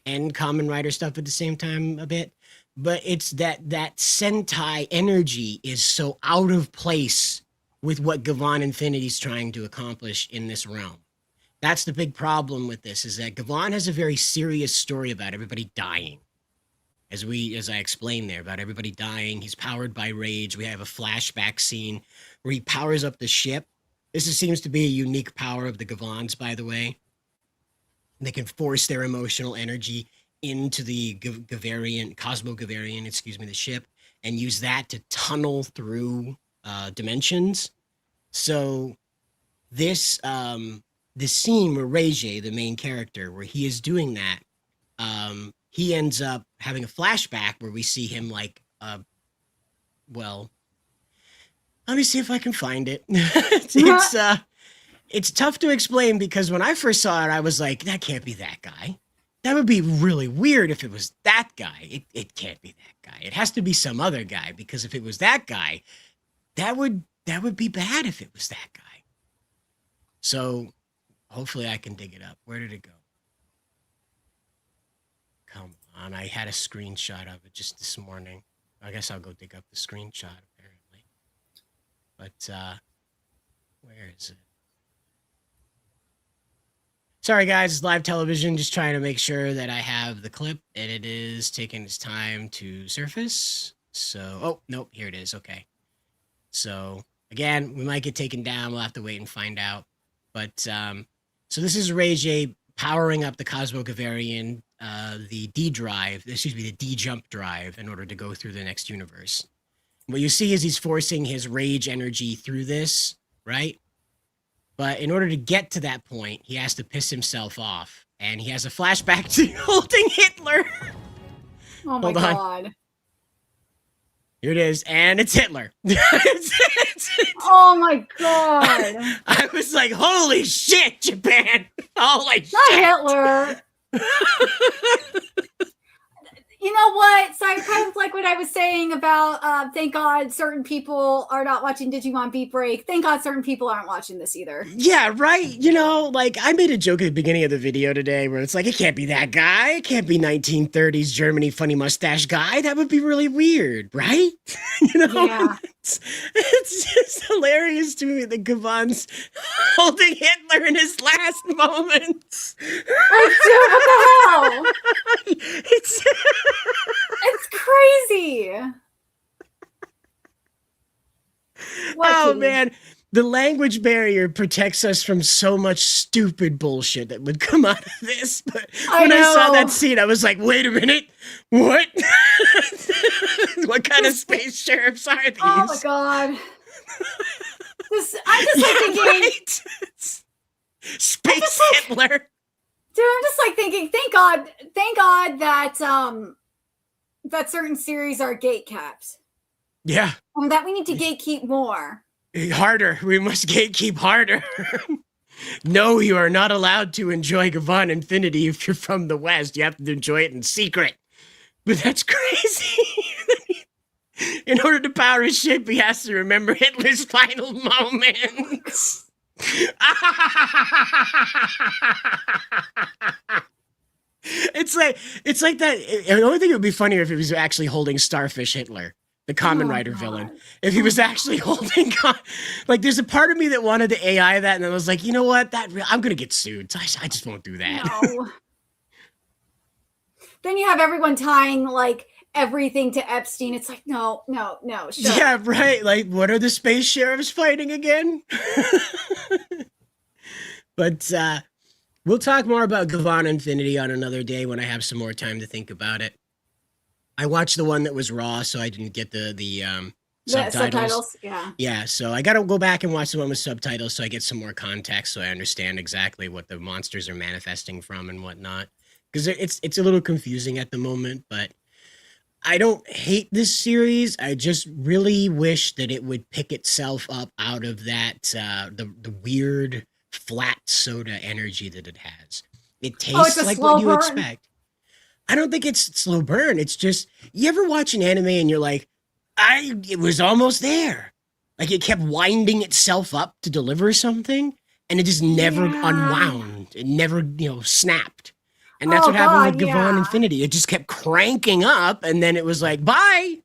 and Kamen Rider stuff at the same time a bit, but it's that Sentai energy is so out of place with what Gavan Infinity's trying to accomplish in this realm. That's the big problem with this, is that Gavan has a very serious story about everybody dying. As I explained there, about everybody dying. He's powered by rage. We have a flashback scene where he powers up the ship. This seems to be a unique power of the Gavans, by the way. They can force their emotional energy into the Cosmo-Gavarian, excuse me, the ship, and use that to tunnel through dimensions. So this scene where Reiji, the main character, where he is doing that, he ends up having a flashback where we see him like, well, let me see if I can find it. It's tough to explain because when I first saw it, I was like, that can't be that guy. That would be really weird if it was that guy. It can't be that guy. It has to be some other guy, because if it was that guy, that would be bad if it was that guy. So hopefully I can dig it up. Where did it go? Come on, I had a screenshot of it just this morning. I guess I'll go dig up the screenshot apparently. But where is it? Sorry guys, it's live television, just trying to make sure that I have the clip, and it is taking its time to surface. So, oh, nope, here it is, okay. So, again, we might get taken down, we'll have to wait and find out. But, so this is Reiji powering up the Cosmo-Gavarian, the the D-jump drive in order to go through the next universe. What you see is he's forcing his rage energy through this, right? But in order to get to that point, he has to piss himself off. And he has a flashback to holding Hitler. Oh my god. Here it is, and it's Hitler. Oh my god. I was like, holy shit, Japan. Holy shit. Not Hitler. You know what? So I kind of like what I was saying about thank God certain people are not watching Digimon Beatbreak. Thank God certain people aren't watching this either. Yeah, right. You know, like I made a joke at the beginning of the video today where it's like, it can't be that guy. It can't be 1930s Germany funny mustache guy. That would be really weird, right? You know? Yeah. It's just hilarious to me that Gavan's holding Hitler in his last moments. Like, dude, what the hell? It's crazy. Oh man, the language barrier protects us from so much stupid bullshit that would come out of this. But when I saw that scene, I was like, wait a minute, what? What kind of space sheriffs are these? Oh my god. I'm just like thinking, right? Space Hitler. Dude, I'm just like thinking, thank God that that certain series are gate capped. Yeah. That we need to gatekeep more. Harder. We must gatekeep harder. No, you are not allowed to enjoy Gavan Infinity if you're from the West. You have to enjoy it in secret. But that's crazy. In order to power his ship, he has to remember Hitler's final moments. It's like that. The only thing it would be funnier if he was actually holding Starfish Hitler, the Kamen Rider villain. If he was actually holding, like, there's a part of me that wanted to AI that, and I was like, you know what? I'm gonna get sued. So I just won't do that. No. Then you have everyone tying like everything to Epstein. It's like, no. Yeah, right. Like, what are the space sheriffs fighting again? But we'll talk more about Gavan Infinity on another day when I have some more time to think about it. I watched the one that was raw, so I didn't get the subtitles. Yeah, so I got to go back and watch the one with subtitles so I get some more context, so I understand exactly what the monsters are manifesting from and whatnot. Because it's a little confusing at the moment, but I don't hate this series. I just really wish that it would pick itself up out of that the weird flat soda energy that it has. It tastes like what you expect. I don't think it's slow burn. It's just, you ever watch an anime and you're like, it was almost there. Like it kept winding itself up to deliver something, and it just never unwound. It never, snapped. And that's what happened with Gavan Infinity. It just kept cranking up, and then it was like, bye.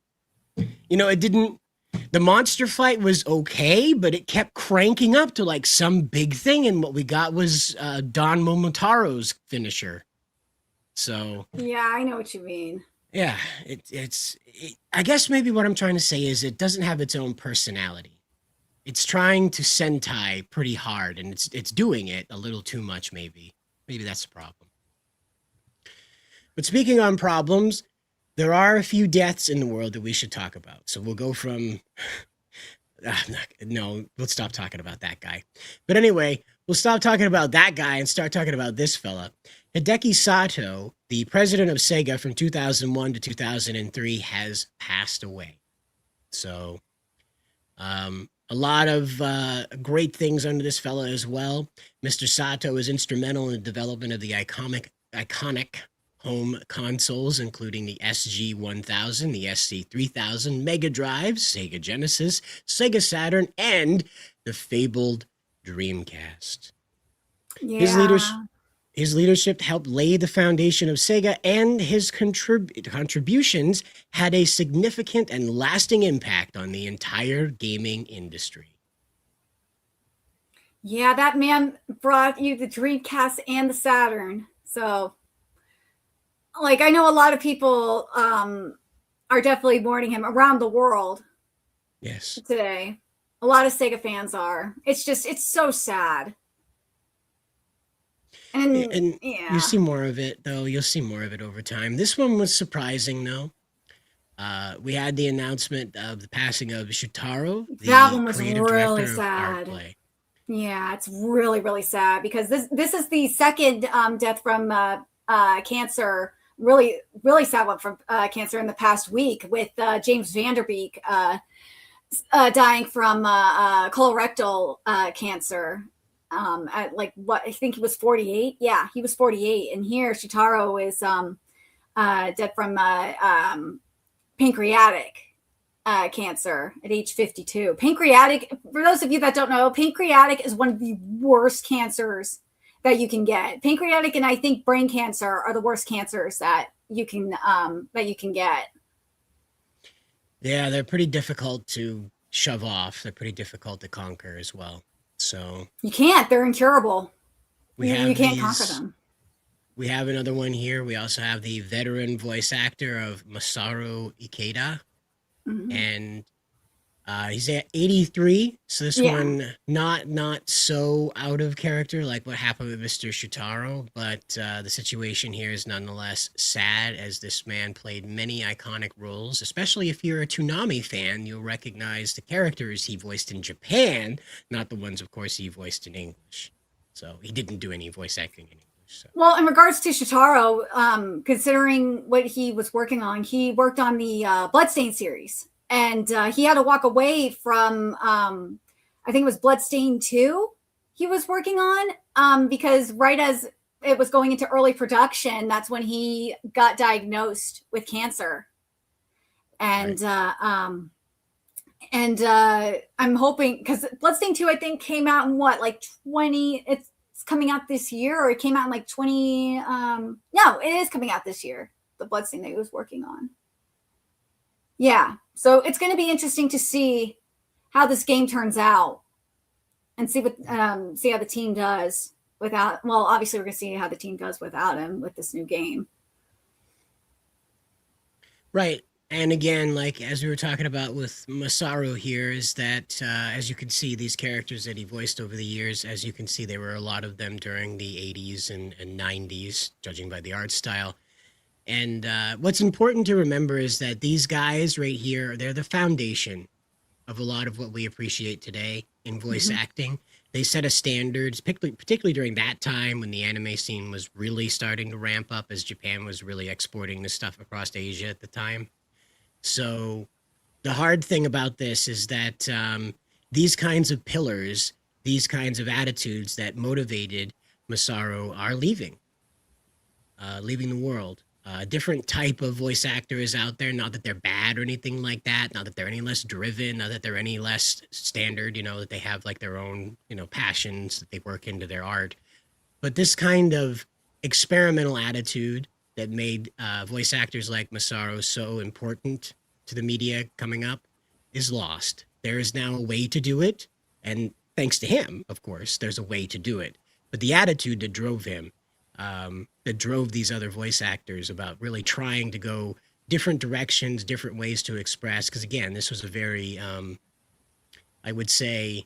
It didn't, the monster fight was okay, but it kept cranking up to like some big thing, and what we got was Don Momotaro's finisher. So yeah, I know what you mean. Yeah, I guess maybe what I'm trying to say is it doesn't have its own personality. It's trying to Sentai pretty hard, and it's doing it a little too much, maybe. Maybe that's the problem. But speaking on problems, there are a few deaths in the world that we should talk about. So we'll go from no, we'll stop talking about that guy. But anyway, we'll stop talking about that guy and start talking about this fella. Hideki Sato, the president of Sega from 2001 to 2003, has passed away. So, a lot of great things under this fella as well. Mr. Sato is instrumental in the development of the iconic home consoles, including the SG-1000, the SC-3000, Mega Drive, Sega Genesis, Sega Saturn, and the fabled Dreamcast. Yeah. His leadership helped lay the foundation of Sega, and his contributions had a significant and lasting impact on the entire gaming industry. Yeah, that man brought you the Dreamcast and the Saturn. So, like, I know a lot of people are definitely mourning him around the world. Yes. Today. A lot of Sega fans are. It's so sad. And yeah. You see more of it, though. You'll see more of it over time. This one was surprising, though. We had the announcement of the passing of Shutaro. That one was really sad. Yeah, it's really, really sad because this is the second death from cancer. Really, really sad one from cancer in the past week, with James Vanderbeek dying from colorectal cancer. At like what I think he was 48. Yeah, he was 48. And here Shitaro is dead from pancreatic cancer at age 52. Pancreatic, for those of you that don't know, pancreatic is one of the worst cancers that you can get. Pancreatic and I think brain cancer are the worst cancers that you can get. Yeah, they're pretty difficult to shove off. They're pretty difficult to conquer as well. So you can't. They're incurable. You can't conquer them. We have another one here. We also have the veteran voice actor of Masaru Ikeda. Mm-hmm. And he's at 83. So this one, not so out of character like what happened with Mr. Shutaro. But the situation here is nonetheless sad, as this man played many iconic roles. Especially if you're a Toonami fan, you'll recognize the characters he voiced in Japan, not the ones, of course, he voiced in English. So he didn't do any voice acting in English. So. Well, in regards to Shitaro, considering what he was working on, he worked on the Bloodstained series. And he had to walk away from, I think it was Bloodstained 2 he was working on, because right as it was going into early production, that's when he got diagnosed with cancer. And right. I'm hoping, because Bloodstained 2, I think, came out in what, like 20, it's coming out this year, or it came out in like 20, no, it is coming out this year, the Bloodstained that he was working on. Yeah, so it's going to be interesting to see how this game turns out, and see how the team does without. Well, obviously, we're going to see how the team does without him with this new game. Right, and again, like as we were talking about with Masaru here, is that as you can see, these characters that he voiced over the years, as you can see, there were a lot of them during the 80s and 90s, judging by the art style. And what's important to remember is that these guys right here, they're the foundation of a lot of what we appreciate today in voice acting. They set a standard, particularly during that time when the anime scene was really starting to ramp up, as Japan was really exporting this stuff across Asia at the time. So the hard thing about this is that these kinds of pillars, these kinds of attitudes that motivated Masaru are leaving the world. Different type of voice actor is out there. Not that they're bad or anything like that. Not that they're any less driven. Not that they're any less standard. That they have like their own, passions that they work into their art. But this kind of experimental attitude that made voice actors like Masaru so important to the media coming up is lost. There is now a way to do it, and thanks to him, of course, there's a way to do it. But the attitude that drove him. That drove these other voice actors about really trying to go different directions, different ways to express. Because again, this was a very, I would say,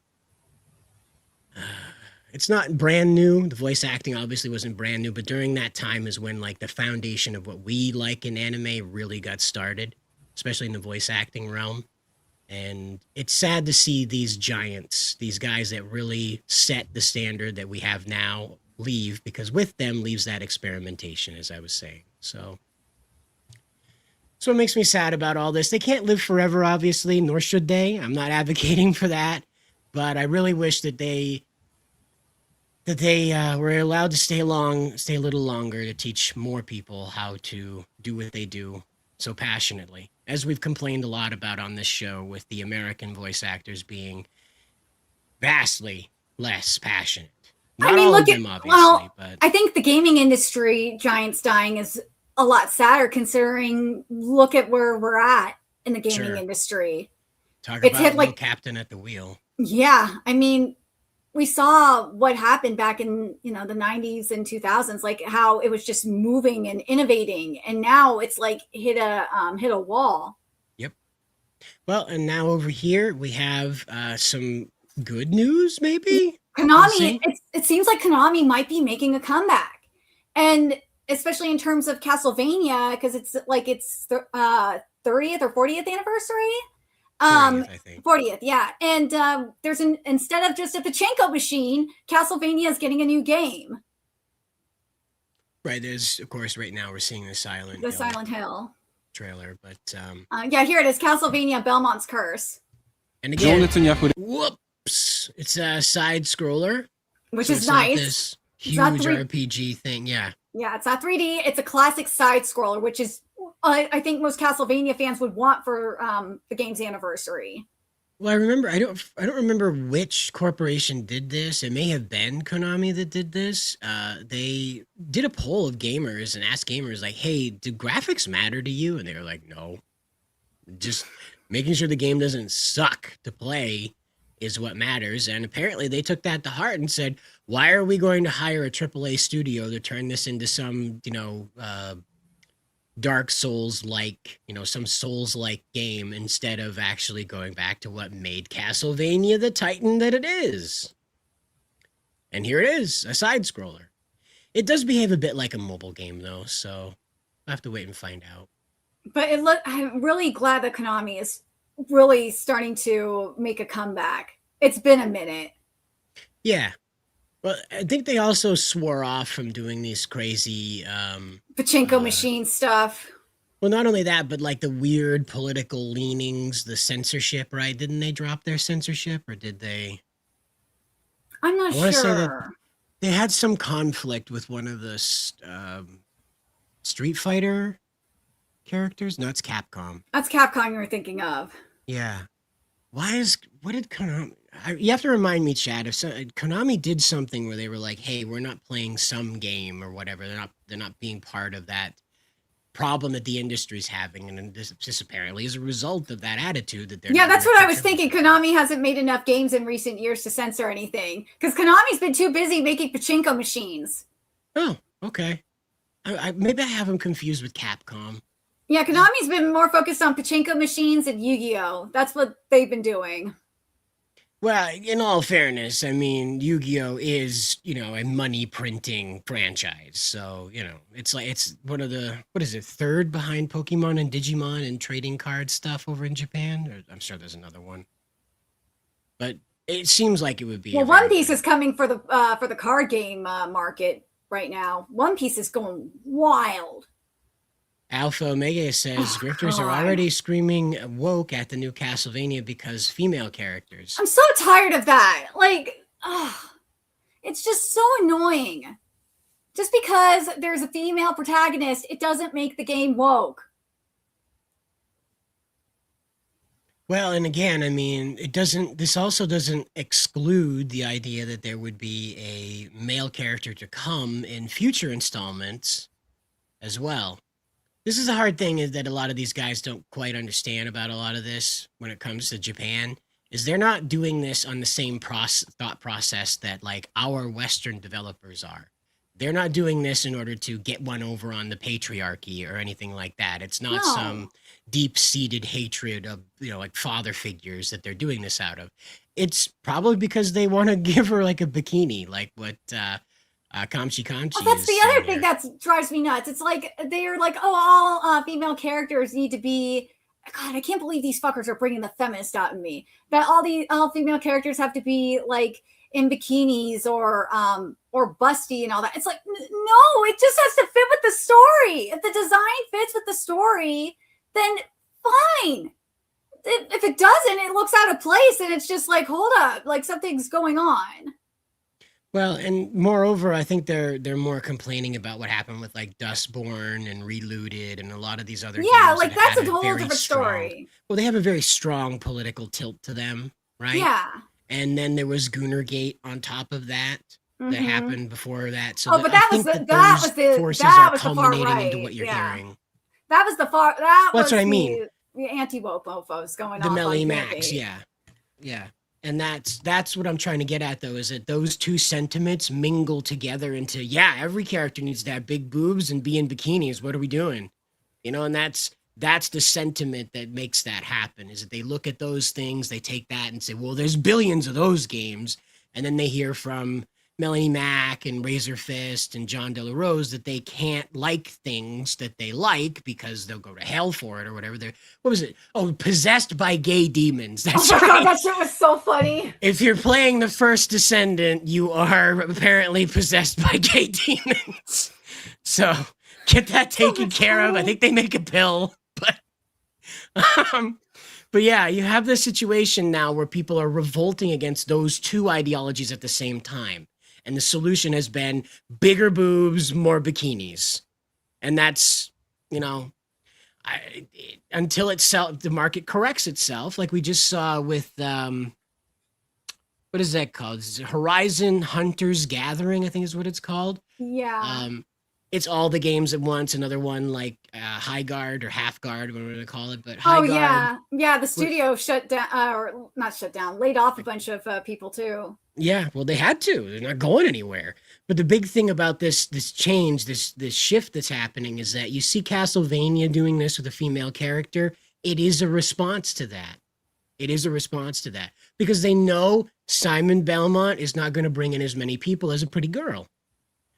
it's not brand new. The voice acting obviously wasn't brand new, but during that time is when like the foundation of what we like in anime really got started, especially in the voice acting realm. And it's sad to see these giants, these guys that really set the standard that we have now, leave, because with them leaves that experimentation, as I was saying. So what makes me sad about all this. They can't live forever, obviously, nor should they. I'm not advocating for that, but I really wish that they were allowed to stay a little longer to teach more people how to do what they do so passionately, as we've complained a lot about on this show, with the American voice actors being vastly less passionate. Not I mean, all look of at them, obviously, well, but I think the gaming industry giants dying is a lot sadder considering look at where we're at in the gaming Sure. industry. talk It's about hit no like captain at the wheel. yeah, I mean, we saw what happened back in the 90s and 2000s, like how it was just moving and innovating, and now it's like hit a wall. Yep. Well, and now over here we have some good news, maybe? We'll Konami, see. it seems like Konami might be making a comeback, and especially in terms of Castlevania, because it's like its 30th or 40th anniversary. 40th, I think. 40th, yeah. And there's instead of just a pachinko machine, Castlevania is getting a new game, Right, there's, of course, right now we're seeing the the Silent Hill. trailer, but Yeah, here it is, Castlevania Belmont's Curse, and again, whoops, it's a side scroller, which so is it's not nice. this not huge 3 RPG thing. Yeah. Yeah, it's not 3D. It's a classic side scroller, which is I think most Castlevania fans would want for the game's anniversary. Well, I don't remember which corporation did this. It may have been Konami that did this. They did a poll of gamers and asked gamers like, "Hey, do graphics matter to you?" And they were like, "No. Just making sure the game doesn't suck to play is what matters." And apparently they took that to heart and said, "Why are we going to hire a AAA studio to turn this into some, Dark Souls like, some Souls like game instead of actually going back to what made Castlevania the titan that it is?" And here it is, a side scroller. It does behave a bit like a mobile game though, so I'll have to wait and find out. But I'm really glad that Konami is really starting to make a comeback. It's been a minute. Yeah. Well, I think they also swore off from doing these crazy Pachinko machine stuff. well, not only that, but like the weird political leanings, the censorship, right? Didn't they drop their censorship, or did they? I'm not I wanna say that- sure. They had some conflict with one of the Street Fighter characters. No, it's Capcom. That's Capcom you were thinking of. Yeah. What did Konami? You have to remind me, Chad. If Konami did something where they were like, "Hey, we're not playing some game or whatever. They're not being part of that problem that the industry's having," and this just apparently is a result of that attitude that they're. Yeah, not that's gonna what I was contribute. thinking. Konami hasn't made enough games in recent years to censor anything because Konami's been too busy making pachinko machines. Oh, okay. Maybe I have them confused with Capcom. Yeah, Konami's been more focused on pachinko machines and Yu-Gi-Oh. That's what they've been doing. Well, in all fairness, I mean, Yu-Gi-Oh is, a money printing franchise. So, it's like, it's one of the, what is it, third behind Pokemon and Digimon and trading card stuff over in Japan? Or, I'm sure there's another one. But it seems like it would be. Well, One Piece is coming for the card game market right now. One Piece is going wild. Alpha Omega says grifters are God. already screaming woke at the new Castlevania because female characters. I'm so tired of that. Like, it's just so annoying. Just because there's a female protagonist, it doesn't make the game woke. Well, and again, I mean, this also doesn't exclude the idea that there would be a male character to come in future installments as well. This is a hard thing is that a lot of these guys don't quite understand about a lot of this when it comes to Japan, is they're not doing this on the same thought process that like our Western developers are. They're not doing this in order to get one over on the patriarchy or anything like that. It's not No. some deep-seated hatred of, like father figures that they're doing this out of. It's probably because they want to give her like a bikini, like what Kamchi Kamchi Oh, that's is the other saying thing there. that drives me nuts. It's like they're like, oh, all female characters need to be. God, I can't believe these fuckers are bringing the feminist out in me. That all female characters have to be like in bikinis or busty and all that. It's like, no, it just has to fit with the story. If the design fits with the story, then fine. If it doesn't, it looks out of place, and it's just like, hold up, like something's going on. Well, and moreover, I think they're more complaining about what happened with like Dustborn and Relooted and a lot of these other Yeah, games like that that's had a whole very different strong. story. Well, they have a very strong political tilt to them, right? Yeah. And then there was Goonergate on top of that that Mhm. happened before that. So Oh, but I that was think the those forces that are was the far culminating into right. what you're Yeah. hearing. That was the far that Well, was that's what I mean. the anti-woke mofos going The off Melee on Max, Goonergate. yeah. And that's what I'm trying to get at, though, is that those two sentiments mingle together into, every character needs to have big boobs and be in bikinis. What are we doing? And that's the sentiment that makes that happen, is that they look at those things, they take that and say, well, there's billions of those games. And then they hear from Melanie Mack and Razor Fist and John De La Rose that they can't like things that they like because they'll go to hell for it or whatever. What was it? Oh, possessed by gay demons. That's Oh my right. god, that shit was so funny. If you're playing the first Descendant, you are apparently possessed by gay demons. So get that taken care of. I think they make a pill, but yeah, you have this situation now where people are revolting against those two ideologies at the same time. And the solution has been bigger boobs, more bikinis. And that's, until the market corrects itself, like we just saw with, what is that called? Horizon Hunters Gathering, I think is what it's called. Yeah. It's all the games at once. Another one like High Guard or Half Guard, whatever they call it. But High Guard, yeah. The studio shut down, or not shut down, laid off a bunch of people too. yeah, well, they had to. They're not going anywhere. But the big thing about this change, this shift that's happening, is that you see Castlevania doing this with a female character. It is a response to that. It is a response to that because they know Simon Belmont is not going to bring in as many people as a pretty girl.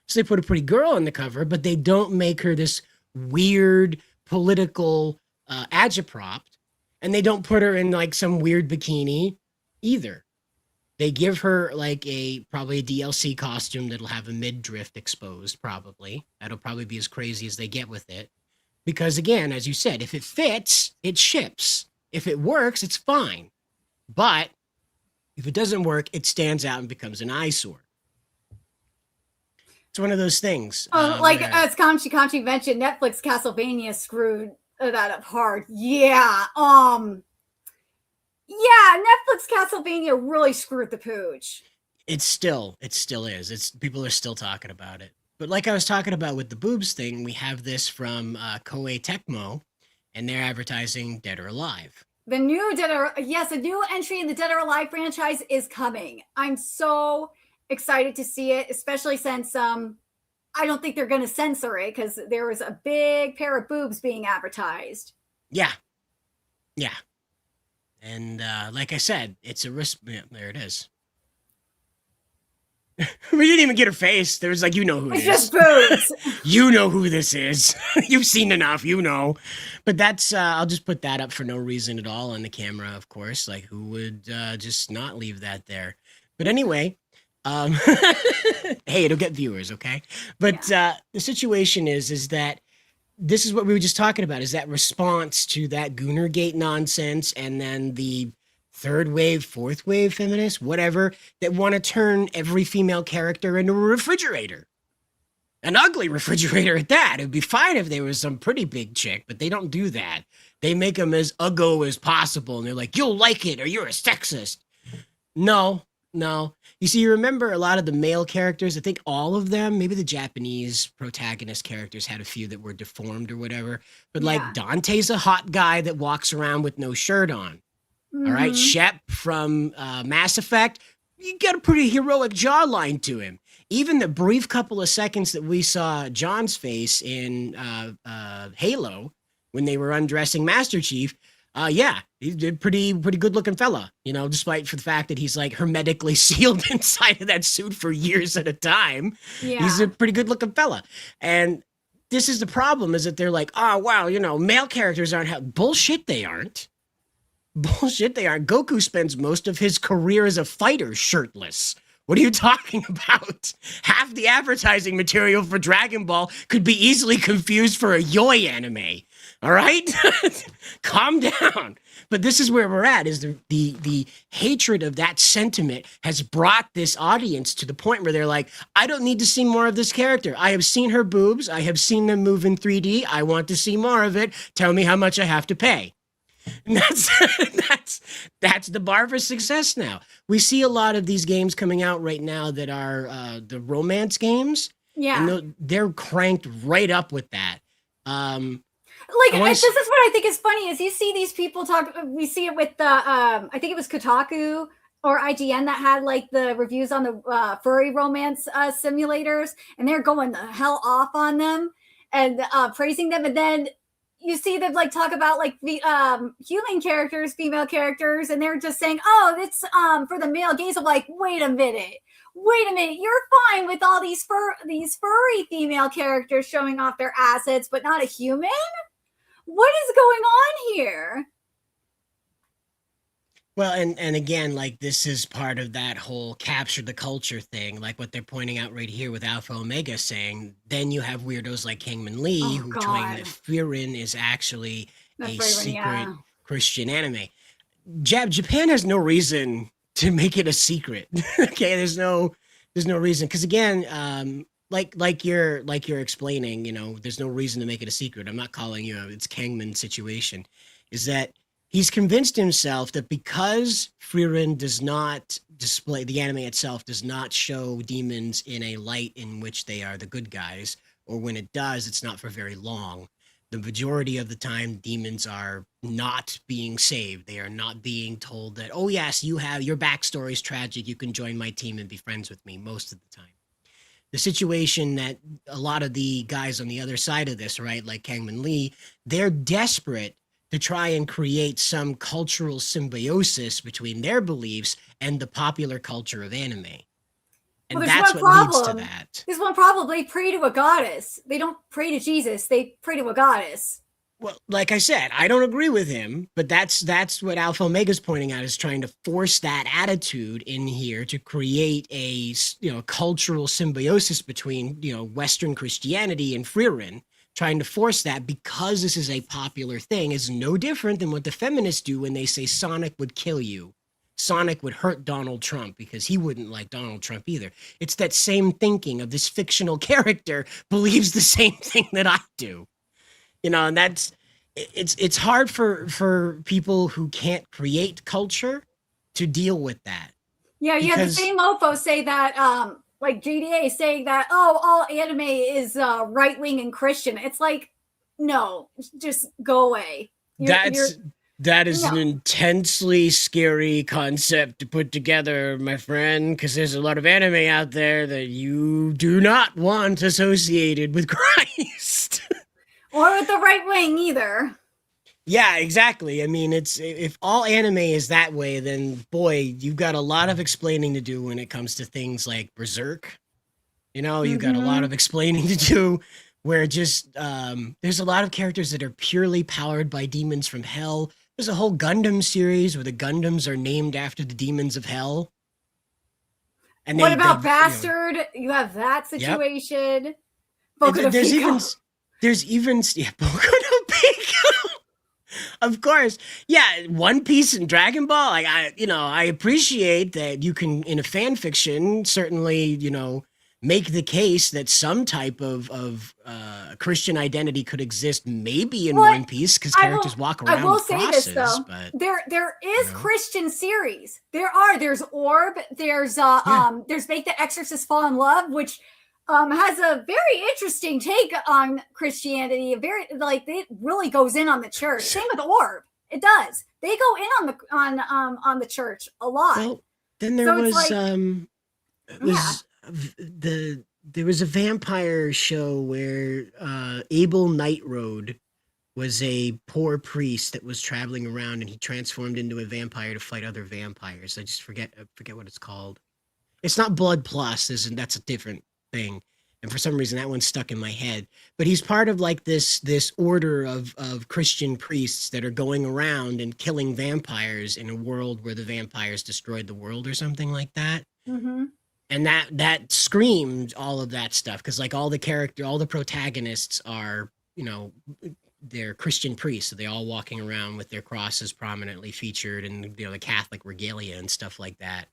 So they put a pretty girl on the cover, but they don't make her this weird political agitprop, and they don't put her in like some weird bikini either. They give her like probably a DLC costume that'll have a midriff exposed, probably. That'll probably be as crazy as they get with it. Because again, as you said, if it fits, it ships. If it works, it's fine. But if it doesn't work, it stands out and becomes an eyesore. It's one of those things. Like as Kamchi mentioned, Netflix Castlevania screwed that up hard. Yeah. Yeah, Netflix Castlevania really screwed the pooch. It still is. People are still talking about it. But like I was talking about with the boobs thing, we have this from Koei Tecmo, and they're advertising Dead or Alive. The new a new entry in the Dead or Alive franchise is coming. I'm so excited to see it, especially since I don't think they're going to censor it because there was a big pair of boobs being advertised. Yeah. And like I said, it's a risk. Yeah, there it is. We didn't even get her face. There was like, who It's it just is. boobs. You know who this is. You've seen enough, But that's, I'll just put that up for no reason at all on the camera, of course. Like, who would just not leave that there? But anyway, hey, it'll get viewers, okay? But the situation is that this is what we were just talking about, is that response to that Goonergate nonsense, and then the third wave, fourth wave feminists, whatever, that want to turn every female character into a refrigerator. An ugly refrigerator at that. It'd be fine if they was some pretty big chick, but they don't do that. They make them as uggo as possible, and they're like, you'll like it, or you're a sexist. No. You see, you remember a lot of the male characters, I think all of them, maybe the Japanese protagonist characters had a few that were deformed or whatever, but like Dante's a hot guy that walks around with no shirt on. Mm-hmm. All right, Shep from Mass Effect, you got a pretty heroic jawline to him. Even the brief couple of seconds that we saw John's face in Halo when they were undressing Master Chief, yeah, he's a pretty good looking fella, you know, despite for the fact that he's like hermetically sealed inside of that suit for years at a time. Yeah. He's a pretty good looking fella. And this is the problem, is that they're like, oh, wow, you know, male characters aren't bullshit, they aren't. Bullshit, they aren't. Goku spends most of his career as a fighter shirtless. What are you talking about? Half the advertising material for Dragon Ball could be easily confused for a yoi anime. All right? Calm down. But this is where we're at, is the hatred of that sentiment has brought this audience to the point where they're like, I don't need to see more of this character. I have seen her boobs. I have seen them move in 3D. I want to see more of it. Tell me how much I have to pay. And that's the bar for success now. We see a lot of these games coming out right now that are the romance games. Yeah. And they're cranked right up with that. This is what I think is funny is you see these people talk. We see it with the I think it was Kotaku or IGN that had like the reviews on the furry romance simulators, and they're going the hell off on them and praising them, and then you see them like talk about like the human characters, female characters, and they're just saying, "Oh, it's for the male gaze." I'm like, wait a minute, you're fine with all these furry female characters showing off their assets, but not a human? What is going on here? Well, and again, like this is part of that whole capture the culture thing, like what they're pointing out right here with Alpha Omega saying, then you have weirdos like Kingman Lee who claim that Frieren is actually secret Christian anime. Japan has no reason to make it a secret. Okay, there's no reason, because again, like you're explaining, you know, there's no reason to make it a secret. I'm not calling you it's Kangman's situation. Is that he's convinced himself that because Frieren does not display, the anime itself does not show demons in a light in which they are the good guys, or when it does, it's not for very long. The majority of the time, demons are not being saved. They are not being told that, oh yes, you have, your backstory is tragic, you can join my team and be friends with me, most of the time. The situation that a lot of the guys on the other side of this, right, like Kangman Lee, they're desperate to try and create some cultural symbiosis between their beliefs and the popular culture of anime. And that's what leads to that. There's one problem. They pray to a goddess. They don't pray to Jesus. They pray to a goddess. Well, like I said, I don't agree with him, but that's what Alpha Omega's pointing out, is trying to force that attitude in here to create a, you know, cultural symbiosis between, you know, Western Christianity and Frieren. Trying to force that because this is a popular thing is no different than what the feminists do when they say Sonic would kill you. Sonic would hurt Donald Trump because he wouldn't like Donald Trump either. It's that same thinking of this fictional character believes the same thing that I do. You know, and it's hard for people who can't create culture to deal with that. Yeah, you have the same mofo say that like JDA saying that, oh, all anime is right-wing and Christian. It's like, no, just go away. That is an intensely scary concept to put together, my friend, because there's a lot of anime out there that you do not want associated with Christ. Or with the right wing either. Yeah, exactly. I mean, if all anime is that way, then boy, you've got a lot of explaining to do when it comes to things like Berserk. You know, you've got a lot of explaining to do where just there's a lot of characters that are purely powered by demons from hell. There's a whole Gundam series where the Gundams are named after the demons of hell. And what about Bastard? You have that situation. Yep. There's even Boku no Pico. Of course. Yeah, One Piece and Dragon Ball. Like I appreciate that you can, in a fan fiction, certainly, you know, make the case that some type of Christian identity could exist, maybe in One Piece, because characters walk around with crosses. Say this, though. But there is Christian series. There's Orb. There's Make the Exorcist Fall in Love, which has a very interesting take on Christianity. It really goes in on the church. Same with Orb. It does. They go in on the church a lot. Then there So it's was like, it yeah. was there was a vampire show where Abel Nightroad was a poor priest that was traveling around and he transformed into a vampire to fight other vampires. I forget what it's called. It's not Blood Plus, that's a different thing. And for some reason that one's stuck in my head. But he's part of like this order of Christian priests that are going around and killing vampires in a world where the vampires destroyed the world or something like that. Mm-hmm. And that screamed all of that stuff because like all the protagonists are, they're Christian priests, so they all walking around with their crosses prominently featured and the Catholic regalia and stuff like that.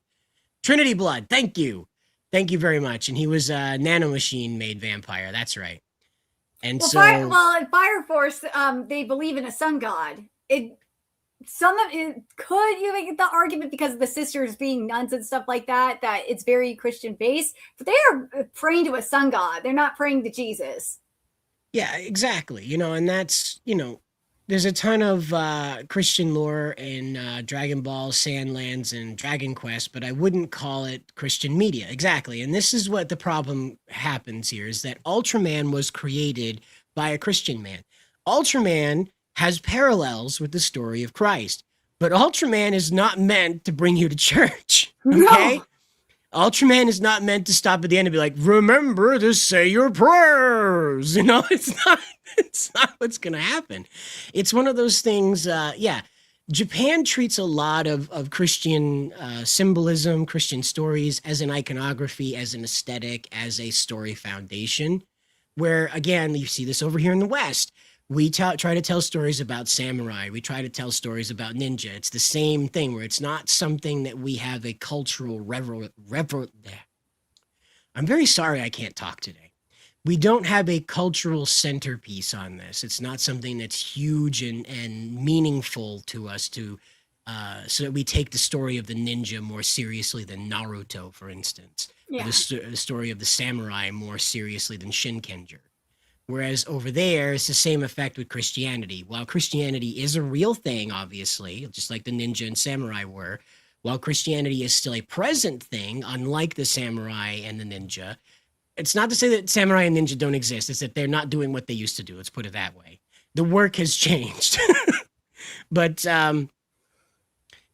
Trinity Blood, thank you. Thank you very much. And he was a nanomachine made vampire. That's right. And Well, so in Fire Force, they believe in a sun god. Some of it could you make the argument because of the sisters being nuns and stuff like that it's very Christian based, but they are praying to a sun god. They're not praying to Jesus. yeah, exactly. And that's, there's a ton of Christian lore in Dragon Ball, Sandlands, and Dragon Quest, but I wouldn't call it Christian media. Exactly. And this is what the problem happens here is that Ultraman was created by a Christian man. Ultraman has parallels with the story of Christ, but Ultraman is not meant to bring you to church. Okay? No. Ultraman is not meant to stop at the end and be like, remember to say your prayers. It's not what's going to happen. It's one of those things. Japan treats a lot of Christian symbolism, Christian stories as an iconography, as an aesthetic, as a story foundation, where, again, you see this over here in the West. We try to tell stories about samurai. We try to tell stories about ninja. It's the same thing where it's not something that we have a cultural I'm very sorry I can't talk today. We don't have a cultural centerpiece on this. It's not something that's huge and meaningful to us so that we take the story of the ninja more seriously than Naruto, for instance. Yeah. Or the story of the samurai more seriously than Shinkenger. Whereas over there, it's the same effect with Christianity. While Christianity is a real thing, obviously, just like the ninja and samurai were, while Christianity is still a present thing, unlike the samurai and the ninja, it's not to say that samurai and ninja don't exist. It's that they're not doing what they used to do. Let's put it that way. The work has changed. But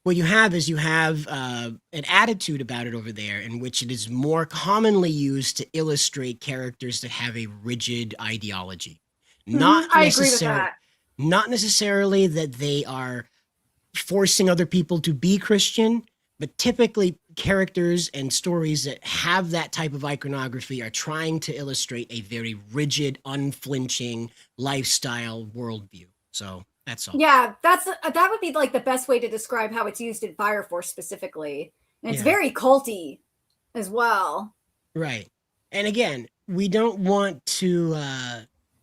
what you have is an attitude about it over there in which it is more commonly used to illustrate characters that have a rigid ideology. I agree with that. Not necessarily that they are forcing other people to be Christian, but typically characters and stories that have that type of iconography are trying to illustrate a very rigid, unflinching lifestyle worldview. So that's all. Yeah, that would be like the best way to describe how it's used in Fire Force specifically. And it's very culty as well. Right. And again, we don't want to,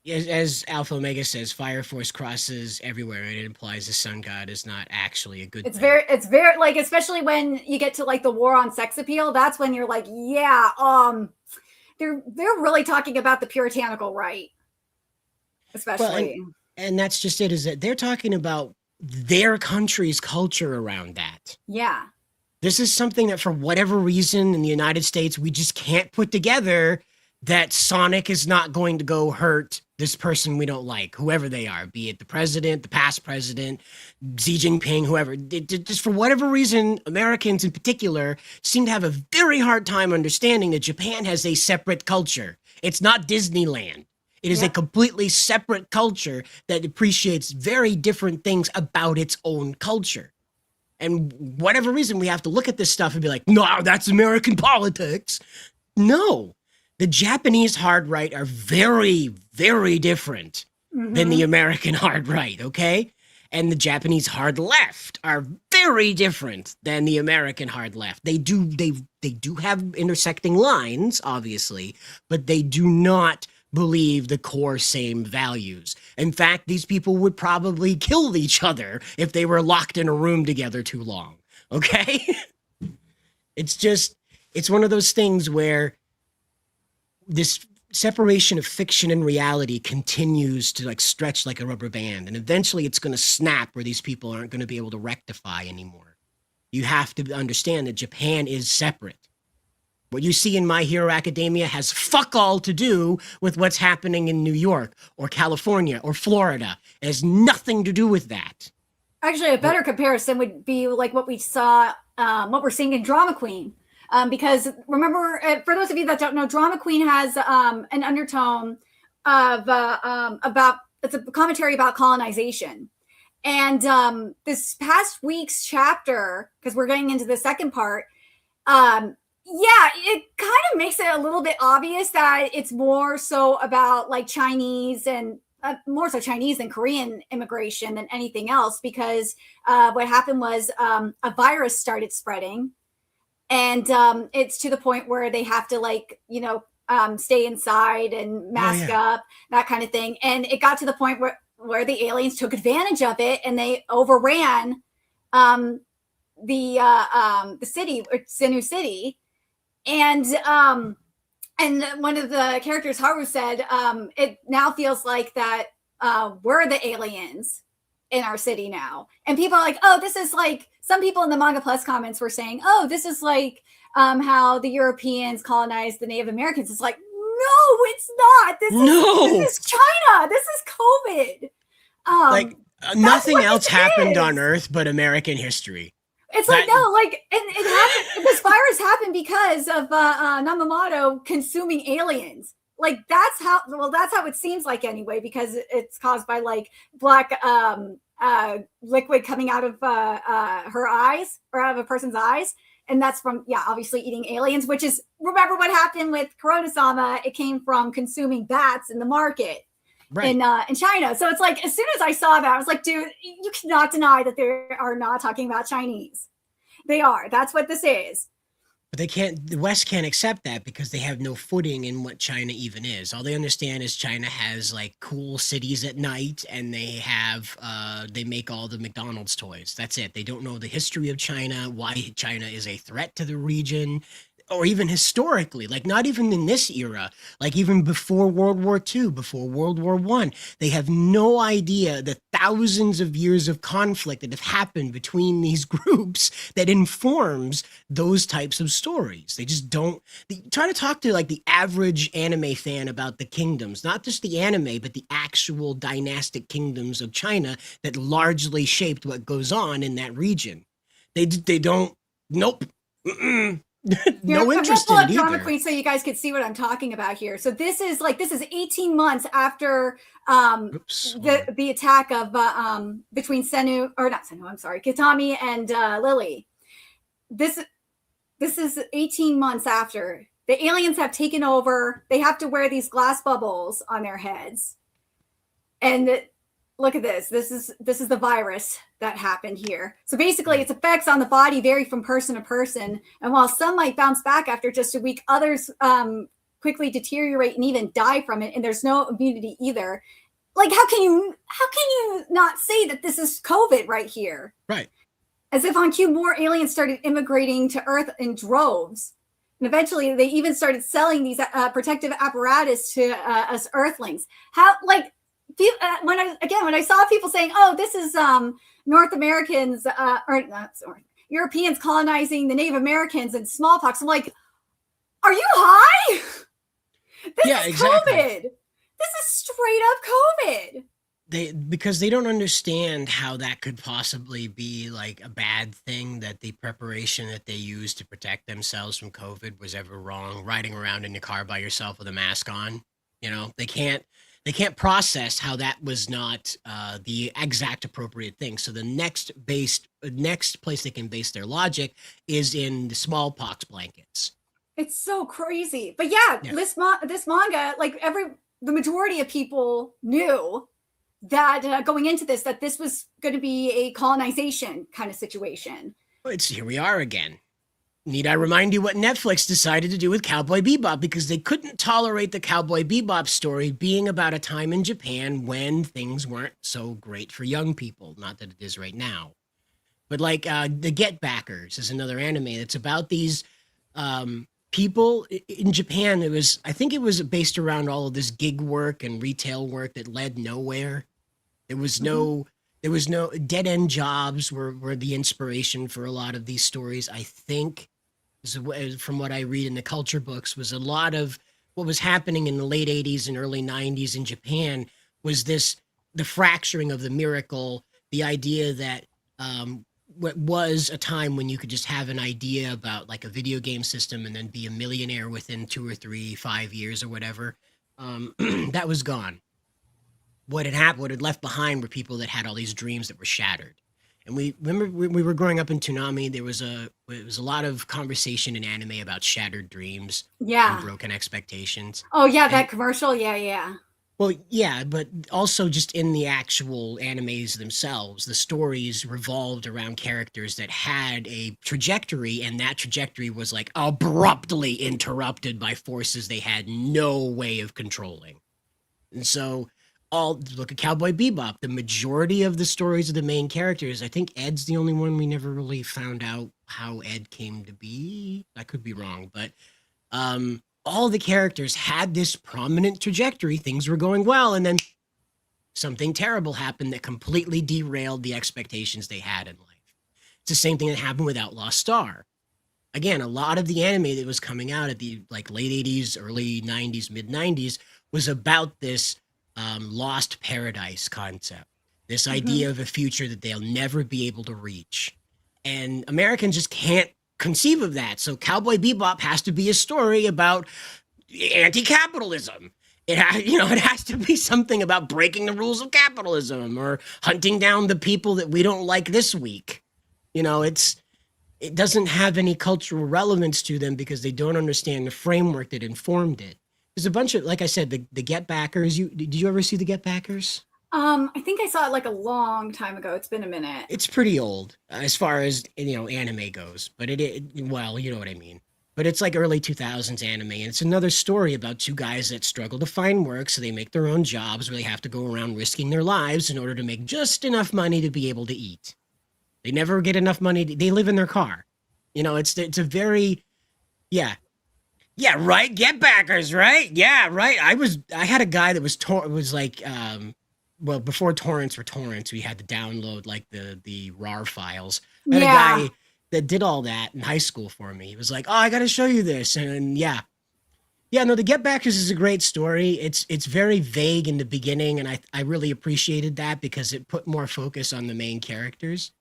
as Alpha Omega says, Fire Force crosses everywhere, and it implies the sun god is not actually a good thing. It's very like, especially when you get to like the war on sex appeal, that's when you're like, yeah, they're really talking about the puritanical right. Especially. Well, and that's just it, is that they're talking about their country's culture around that. Yeah. This is something that for whatever reason in the United States, we just can't put together, that Sonic is not going to go hurt this person we don't like, whoever they are, be it the president, the past president, Xi Jinping, whoever. Just for whatever reason, Americans in particular seem to have a very hard time understanding that Japan has a separate culture. It's not Disneyland. It is a completely separate culture that appreciates very different things about its own culture. And whatever reason, we have to look at this stuff and be like, no, that's American politics. No, the Japanese hard right are very, very different than the American hard right, okay? And the Japanese hard left are very different than the American hard left. They do have intersecting lines, obviously, but they do not believe the core same values. In fact, these people would probably kill each other if they were locked in a room together too long. Okay? It's one of those things where this separation of fiction and reality continues to like stretch like a rubber band, and eventually it's going to snap where these people aren't going to be able to rectify anymore. You have to understand that Japan is separate. What you see in My Hero Academia has fuck all to do with what's happening in New York or California or Florida. It has nothing to do with that. Actually, a better comparison would be like what we saw, what we're seeing in Drama Queen. Because remember, for those of you that don't know, Drama Queen has an undertone of about, it's a commentary about colonization. And this past week's chapter, because we're getting into the second part, yeah, it kind of makes it a little bit obvious that it's more so about like Chinese and more so Chinese than Korean immigration than anything else, because what happened was a virus started spreading, and it's to the point where they have to like, stay inside and mask up, that kind of thing. And it got to the point where the aliens took advantage of it and they overran the city, or Sinu City. And one of the characters, Haru, said, it now feels like that we're the aliens in our city now. And people are like, oh, this is like, some people in the Manga Plus comments were saying, oh, this is like how the Europeans colonized the Native Americans. It's like, no, it's not. This is China. This is COVID. Nothing else happened on Earth but American history. It's like, no, like, and it happened, this virus happened because of Namamoto consuming aliens. Like, that's how it seems like anyway, because it's caused by like black liquid coming out of her eyes, or out of a person's eyes. And that's from, obviously eating aliens, which is, remember what happened with Corona-sama? It came from consuming bats in the market. Right. In China. So it's like, as soon as I saw that, I was like, dude, you cannot deny that they are not talking about Chinese. They are. That's what this is. But the West can't accept that because they have no footing in what China even is. All they understand is China has like cool cities at night, and they make all the McDonald's toys. That's it. They don't know the history of China, why China is a threat to the region, or even historically, like not even in this era, like even before World War II, before World War I, they have no idea the thousands of years of conflict that have happened between these groups that informs those types of stories. They just don't. Try to talk to like the average anime fan about the kingdoms, not just the anime, but the actual dynastic kingdoms of China that largely shaped what goes on in that region. They don't. Nope. No interest in it either. Drama Queen, so you guys could see what I'm talking about here. So this is 18 months after the attack of between Kitami and Lily. This is 18 months after. The aliens have taken over. They have to wear these glass bubbles on their heads. And look at this. This is the virus that happened here. So basically, its effects on the body vary from person to person. And while some might bounce back after just a week, others quickly deteriorate and even die from it. And there's no immunity either. Like, how can you not say that this is COVID right here? Right. As if on cue, more aliens started immigrating to Earth in droves. And eventually, they even started selling these protective apparatus to us Earthlings. How, like, when I saw people saying, "Oh, this is North Americans Europeans colonizing the Native Americans and smallpox," I'm like, "Are you high? This is exactly. COVID. This is straight up COVID." Because they don't understand how that could possibly be like a bad thing, that the preparation that they used to protect themselves from COVID was ever wrong. Riding around in your car by yourself with a mask on, they can't process how that was not the exact appropriate thing. So the next place they can base their logic is in the smallpox blankets. It's so crazy. But this manga, like the majority of people knew that going into this, that this was going to be a colonization kind of situation. Here we are again. Need I remind you what Netflix decided to do with Cowboy Bebop, because they couldn't tolerate the Cowboy Bebop story being about a time in Japan when things weren't so great for young people. Not that it is right now. But like The Get Backers is another anime that's about these people in Japan. I think it was based around all of this gig work and retail work that led nowhere. There was no There was no dead end jobs were the inspiration for a lot of these stories. I think, from what I read in the culture books, was a lot of what was happening in the late 80s and early 90s in Japan was the fracturing of the miracle, the idea that what was a time when you could just have an idea about like a video game system and then be a millionaire within 2 or 3, 5 years or whatever. That was gone. What had happened, what had left behind were people that had all these dreams that were shattered. And we remember we were growing up in Toonami. It was a lot of conversation in anime about shattered dreams Yeah. and broken expectations. Oh yeah, that commercial. Yeah. Well, yeah, but also just in the actual animes themselves, the stories revolved around characters that had a trajectory, and that trajectory was like abruptly interrupted by forces they had no way of controlling. And so, look at Cowboy Bebop. The majority of the stories of the main characters, I think Ed's the only one we never really found out how Ed came to be. I could be wrong, but all the characters had this prominent trajectory. Things were going well, and then something terrible happened that completely derailed the expectations they had in life. It's the same thing that happened with Outlaw Star. Again, a lot of the anime that was coming out at the like late 80s, early 90s, mid 90s was about this lost paradise concept, this idea of a future that they'll never be able to reach. And Americans just can't conceive of that. So Cowboy Bebop has to be a story about anti-capitalism. It has to be something about breaking the rules of capitalism or hunting down the people that we don't like this week. It doesn't have any cultural relevance to them because they don't understand the framework that informed it. There's a bunch of, like I said, the Get Backers. Did you ever see the Get Backers? I think I saw it like a long time ago. It's been a minute. It's pretty old as far as anime goes, but well, you know what I mean. But it's like early 2000s anime, and it's another story about two guys that struggle to find work, so they make their own jobs where they have to go around risking their lives in order to make just enough money to be able to eat. They never get enough money. They live in their car. It's a very, yeah, right. Get Backers, right? Yeah, right. I had a guy that was like, well, before torrents were torrents, we had to download like the RAR files. I had a guy that did all that in high school for me. He was like, "Oh, I got to show you this," and yeah, no, the Get Backers is a great story. It's very vague in the beginning, and I really appreciated that because it put more focus on the main characters.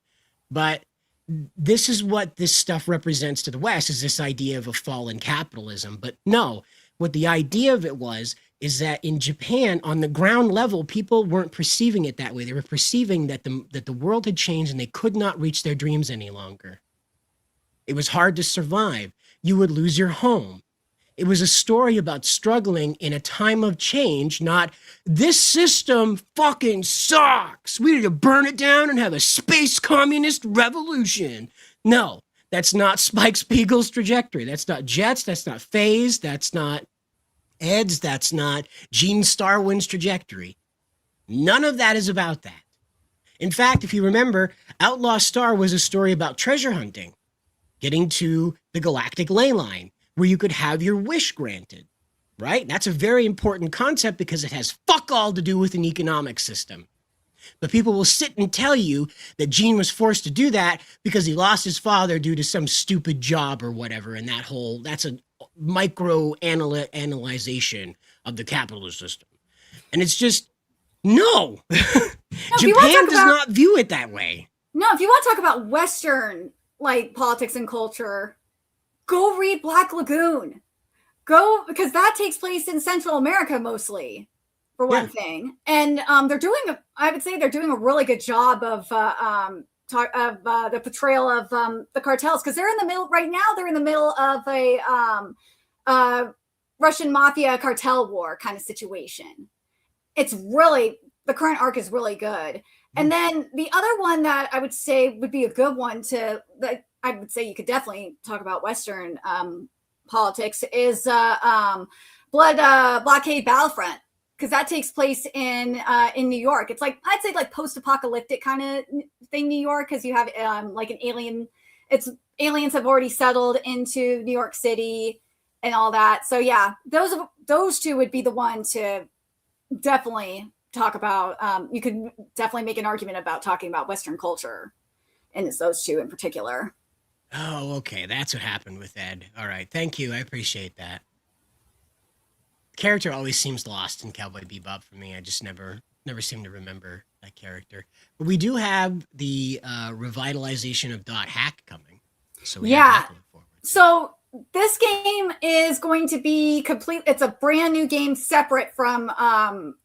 But this is what this stuff represents to the West, is this idea of a fallen capitalism. But no, what the idea of it is that in Japan, on the ground level, people weren't perceiving it that way. They were perceiving that the world had changed and they could not reach their dreams any longer. It was hard to survive. You would lose your home. It was a story about struggling in a time of change, not this system fucking sucks. We need to burn it down and have a space communist revolution. No, that's not Spike Spiegel's trajectory. That's not Jet's. That's not Faye's. That's not Ed's. That's not Gene Starwin's trajectory. None of that is about that. In fact, if you remember, Outlaw Star was a story about treasure hunting, getting to the galactic ley line, where you could have your wish granted, right? That's a very important concept because it has fuck all to do with an economic system. But people will sit and tell you that Gene was forced to do that because he lost his father due to some stupid job or whatever. And that's a micro analyzation of the capitalist system. And it's just, no. Japan does not view it that way. No, if you want to talk about Western like politics and culture, go read Black Lagoon. Go, because that takes place in Central America mostly, for one thing. And I would say they're doing a really good job of the portrayal of the cartels, because they're in the middle right now. They're in the middle of a Russian mafia cartel war kind of situation. It's really, the current arc is really good. And then the other one that I would say would be a good one that I would say you could definitely talk about Western politics is Blood Blockade Battlefront, because that takes place in New York. It's like, I'd say like post-apocalyptic kind of thing, New York, because you have like an alien. Aliens have already settled into New York City and all that. So yeah, those two would be the one to definitely talk about. You could definitely make an argument about talking about Western culture, and it's those two in particular. Oh, okay. That's what happened with Ed. All right. Thank you. I appreciate that. Character always seems lost in Cowboy Bebop for me. I just never seem to remember that character. But we do have the revitalization of Dot Hack coming. So we have that to look forward to. So this game is going to be complete. It's a brand new game separate from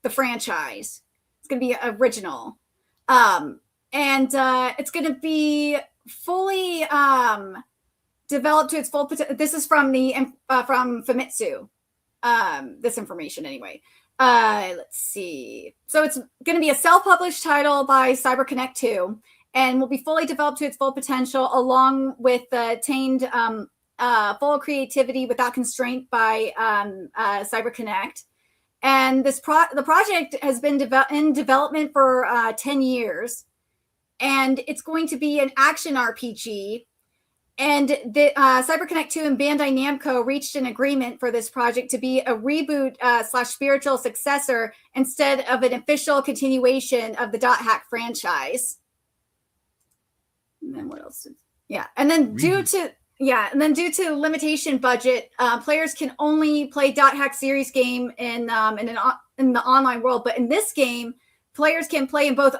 the franchise. It's going to be original. And it's going to be fully developed to its full potential. This is from from Famitsu. This information anyway. Let's see. So it's going to be a self-published title by CyberConnect 2 and will be fully developed to its full potential along with attained full creativity without constraint by CyberConnect. And the project has been in development for 10 years. And it's going to be an action RPG. And the CyberConnect 2 and Bandai Namco reached an agreement for this project to be a reboot / spiritual successor instead of an official continuation of the Dot Hack franchise. And then what else? And then due to limitation budget, players can only play Dot Hack series game in the online world. But in this game, players can play in both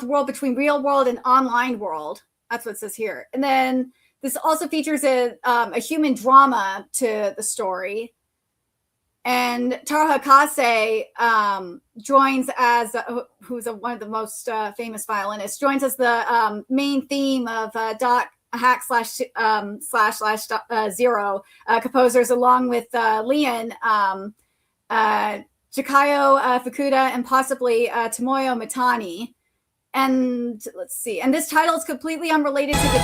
world between real world and online world. That's what it says here. And then this also features a human drama to the story. And Taro Hakase joins as who's one of the most famous violinists, joins as the main theme of Dot Hack / Zero composers, along with Leon, Chikayo Fukuda, and possibly Tomoyo Mitani. And let's see. And this title is completely unrelated to the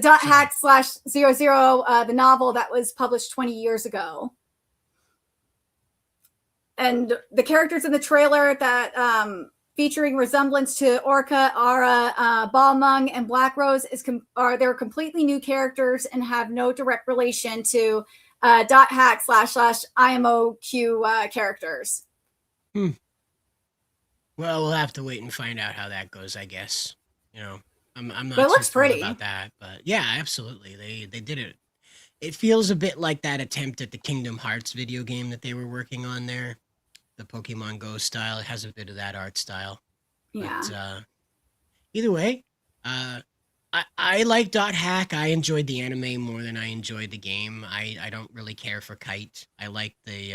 Dot Hack / 00, the novel that was published 20 years ago. And the characters in the trailer that featuring resemblance to Orca, Ara, Balmung, and Black Rose they're completely new characters and have no direct relation to Dot Hack / IMOQ characters. Well, we'll have to wait and find out how that goes, I guess. You know, I'm not But it looks thrilled pretty about that, but yeah, absolutely. They did it. It feels a bit like that attempt at the Kingdom Hearts video game that they were working on there. The Pokemon Go style. It has a bit of that art style. Yeah. But either way, I like Dot Hack. I enjoyed the anime more than I enjoyed the game. I don't really care for Kite. I like the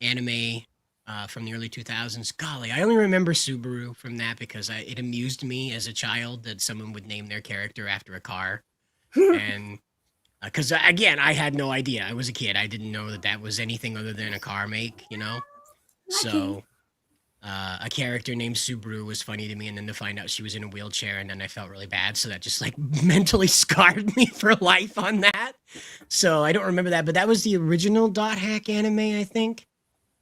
anime from the early 2000s. Golly, I only remember Subaru from that because it amused me as a child that someone would name their character after a car. And because, again, I had no idea. I was a kid. I didn't know that was anything other than a car make, you know? So a character named Subaru was funny to me, and then to find out she was in a wheelchair, and then I felt really bad. So that just, like, mentally scarred me for life on that. So I don't remember that. But that was the original Dot Hack anime, I think.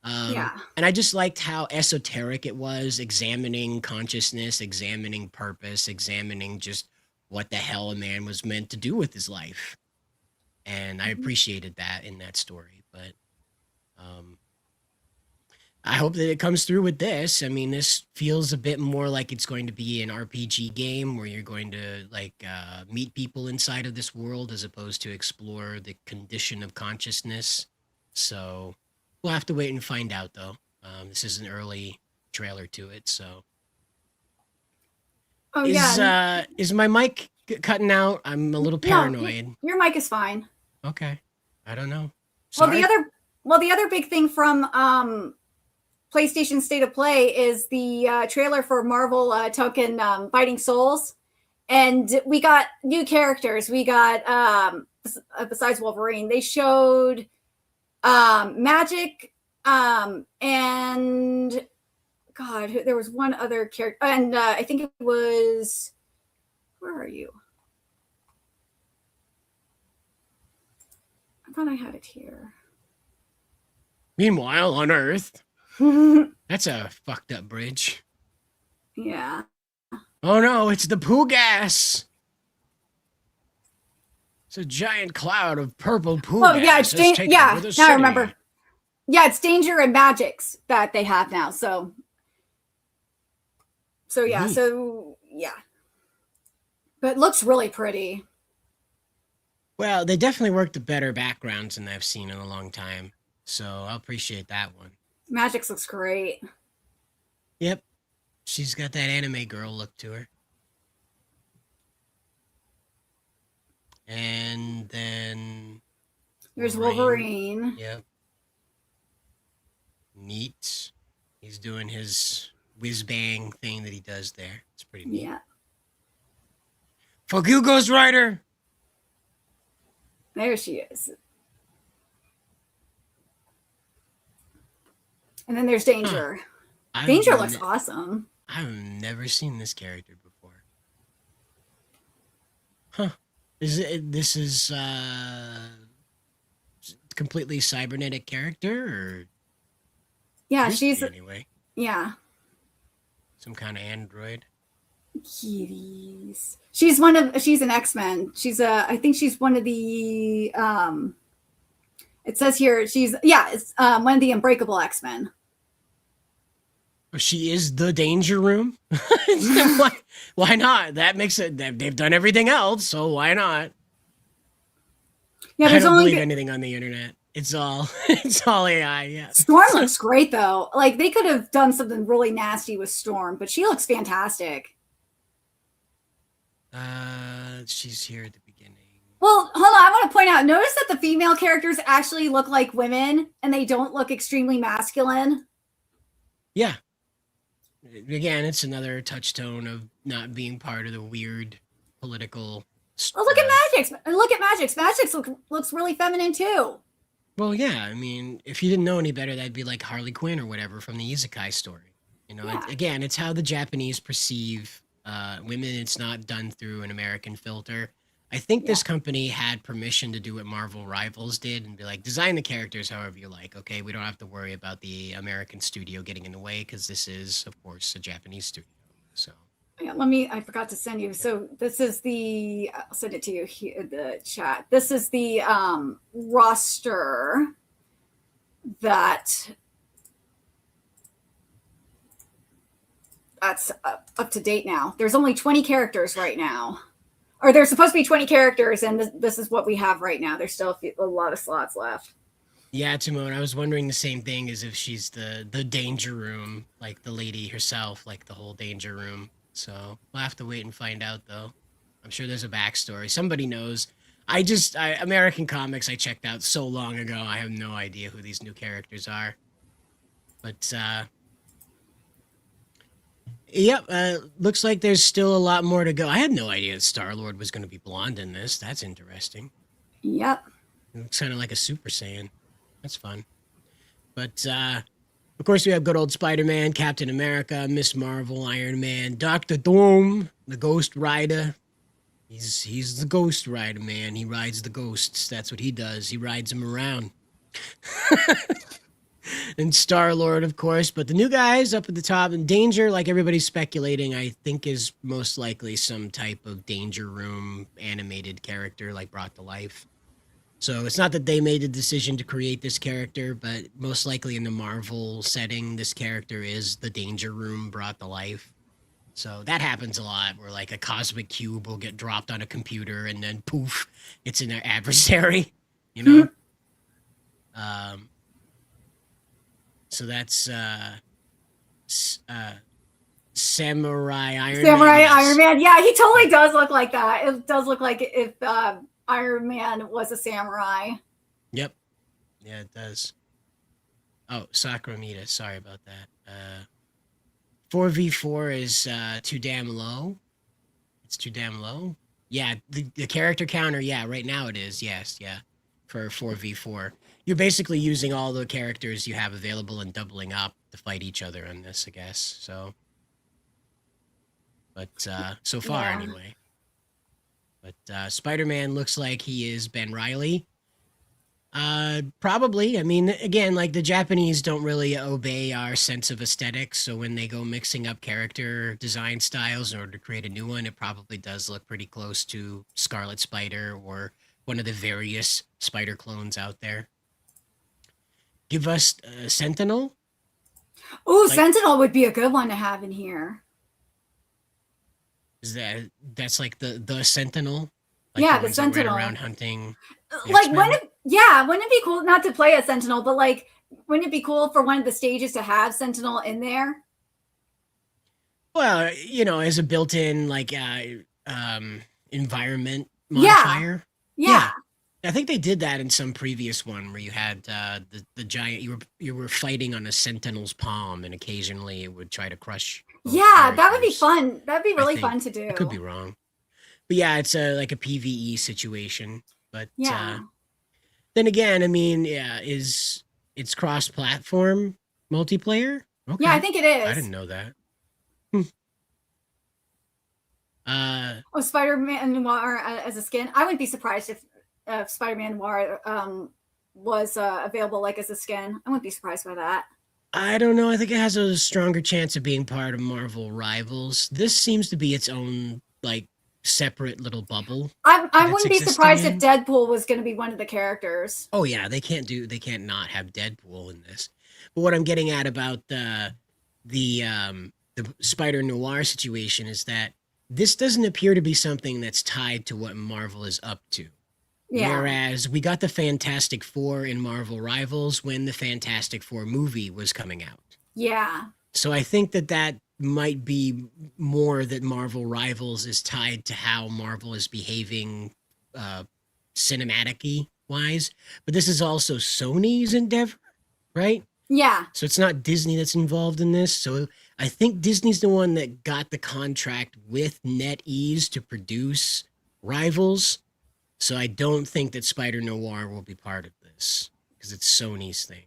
And I just liked how esoteric it was, examining consciousness, examining purpose, examining just what the hell a man was meant to do with his life. And I appreciated that in that story. But I hope that it comes through with this. I mean, this feels a bit more like it's going to be an RPG game where you're going to meet people inside of this world as opposed to explore the condition of consciousness. So we'll have to wait and find out, though. This is an early trailer to it, so. Is my mic cutting out? I'm a little paranoid. No, your mic is fine. Okay. I don't know. Sorry. Well, the other big thing from PlayStation State of Play is the trailer for Marvel Token Fighting Souls. And we got new characters. We got, besides Wolverine, they showed Magic, and God, there was one other character, and I think it was, where are you? I thought I had it here. Meanwhile, on Earth, that's a fucked up bridge. Yeah. Oh no, it's the poo gas. It's a giant cloud of purple poo gas. Oh yeah, now I remember. Yeah, it's Danger and Magics that they have now. So yeah, Neat. so yeah. But it looks really pretty. Well, they definitely worked the better backgrounds than I've seen in a long time. So I'll appreciate that one. Magics looks great. Yep. She's got that anime girl look to her. And then There's Wolverine. Yep. Neat. He's doing his whiz bang thing that he does there. It's pretty neat. Yeah. Fuck you, Ghost Rider! There she is. And then there's Danger. Danger looks awesome. I've never seen this character before. Huh. This is completely cybernetic character, or Yeah, used to she's be anyway, yeah. some kind of android. Kitties. She's an X-Men. I think she's one of the it says here it's one of the Unbreakable X-Men. She is the Danger Room. Why not? That makes it. They've done everything else, so why not? Yeah, I there's don't only believe anything on the internet. It's all it's all AI. Yeah. Storm looks great though. Like they could have done something really nasty with Storm, but she looks fantastic. She's here at the beginning. Well, hold on. I want to point out. Notice that the female characters actually look like women, and they don't look extremely masculine. Yeah. Again, it's another touchstone of not being part of the weird political. Well, look at Magix. Look at Magix. Magix looks really feminine too. Well, yeah. I mean, if you didn't know any better, that'd be like Harley Quinn or whatever from the Isekai story. You know, Yeah. again, it's how the Japanese perceive women. It's not done through an American filter. I think this company had permission to do what Marvel Rivals did and be like, design the characters however you like. Okay, we don't have to worry about the American studio getting in the way because this is, of course, a Japanese studio. So Yeah, I forgot to send you. So this is I'll send it to you here, the chat. This is the roster that's up to date now. There's only 20 characters right now. Or there's supposed to be 20 characters, and this is what we have right now. There's still a lot of slots left. yeah, Timon, I was wondering the same thing as if she's the Danger Room, like the lady herself, like the whole Danger Room. So we'll have to wait and find out, though. I'm sure there's a backstory. Somebody knows. American comics I checked out so long ago. I have no idea who these new characters are. But yep, looks like there's still a lot more to go. I had no idea Star-Lord was going to be blonde in this. That's interesting. Yep. It looks kind of like a Super Saiyan. That's fun. But of course, we have good old Spider-Man, Captain America, Miss Marvel, Iron Man, Dr. Doom, the Ghost Rider. He's the Ghost Rider, man. He rides the ghosts. That's what he does. He rides them around. And Star-Lord, of course. But the new guys up at the top, and Danger, like everybody's speculating, I think is most likely some type of Danger Room animated character, like brought to life. So it's not that they made the decision to create this character, but most likely in the Marvel setting, this character is the Danger Room brought to life. So that happens a lot, where like a cosmic cube will get dropped on a computer and then poof, it's an adversary, you know? So that's Samurai Iron Man. Iron Man. Yeah, he totally does look like that. It does look like if Iron Man was a samurai. Yep. Yeah, it does. Oh, Sakramita. Sorry about that. 4v4 is too damn low. It's too damn low. Yeah, the character counter, yeah, right now it is. Yes, yeah. For 4v4. You're basically using all the characters you have available and doubling up to fight each other on this, I guess. So but so far anyway. But Spider-Man looks like he is Ben Reilly. Probably. I mean, again, like the Japanese don't really obey our sense of aesthetics, so when they go mixing up character design styles in order to create a new one, it probably does look pretty close to Scarlet Spider or one of the various spider clones out there. give us Sentinel. Ooh, Like- Sentinel would be a good one to have in here. Is that's like the Sentinel? Like Yeah, the the ones that went Sentinel. around hunting. the Like, X-Men? wouldn't it be cool not to play a Sentinel, but like, wouldn't it be cool for one of the stages to have Sentinel in there? Well, as a built-in like environment Yeah. modifier. Yeah. I think they did that in some previous one where you had the giant. You were fighting on a Sentinel's palm, and occasionally it would try to crush. both Yeah, that would be characters. fun. That'd be really think. fun to do. I could be wrong, but yeah, it's like a PVE situation. But Yeah. then again, I mean, it's cross-platform multiplayer? Okay. Yeah, I think it is. I didn't know that. Oh, Spider-Man Noir as a skin. I wouldn't be surprised if Spider-Man Noir was available like as a skin. I wouldn't be surprised by that. I don't know. I think it has a stronger chance of being part of Marvel Rivals. This seems to be its own like separate little bubble. I it's wouldn't be existing surprised in. if Deadpool was going to be one of the characters. Oh yeah, they can't not have Deadpool in this. But what I'm getting at about the Spider Noir situation is that this doesn't appear to be something that's tied to what Marvel is up to. Yeah. Whereas we got the Fantastic Four in Marvel Rivals when the Fantastic Four movie was coming out. Yeah. So I think that might be more that Marvel Rivals is tied to how Marvel is behaving cinematic-y wise. But this is also Sony's endeavor, right? Yeah. So it's not Disney that's involved in this. So I think Disney's the one that got the contract with NetEase to produce Rivals. So I don't think that Spider Noir will be part of this because it's Sony's thing.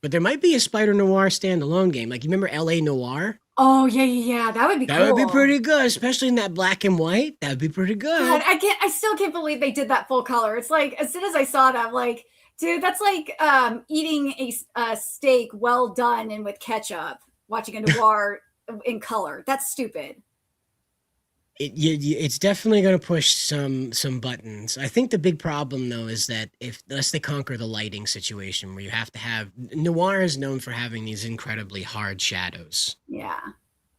But there might be a Spider Noir standalone game. Like, you remember LA Noir? Oh yeah. That would be That cool. would be pretty good, especially in that black and white. That would be pretty good. God, I still can't believe they did that full color. It's like, as soon as I saw that, I'm like, dude, that's like eating a steak well done and with ketchup, watching a noir in color. That's stupid. It's definitely going to push some buttons. I think the big problem though is that unless they conquer the lighting situation, where you have to have noir is known for having these incredibly hard shadows, Yeah.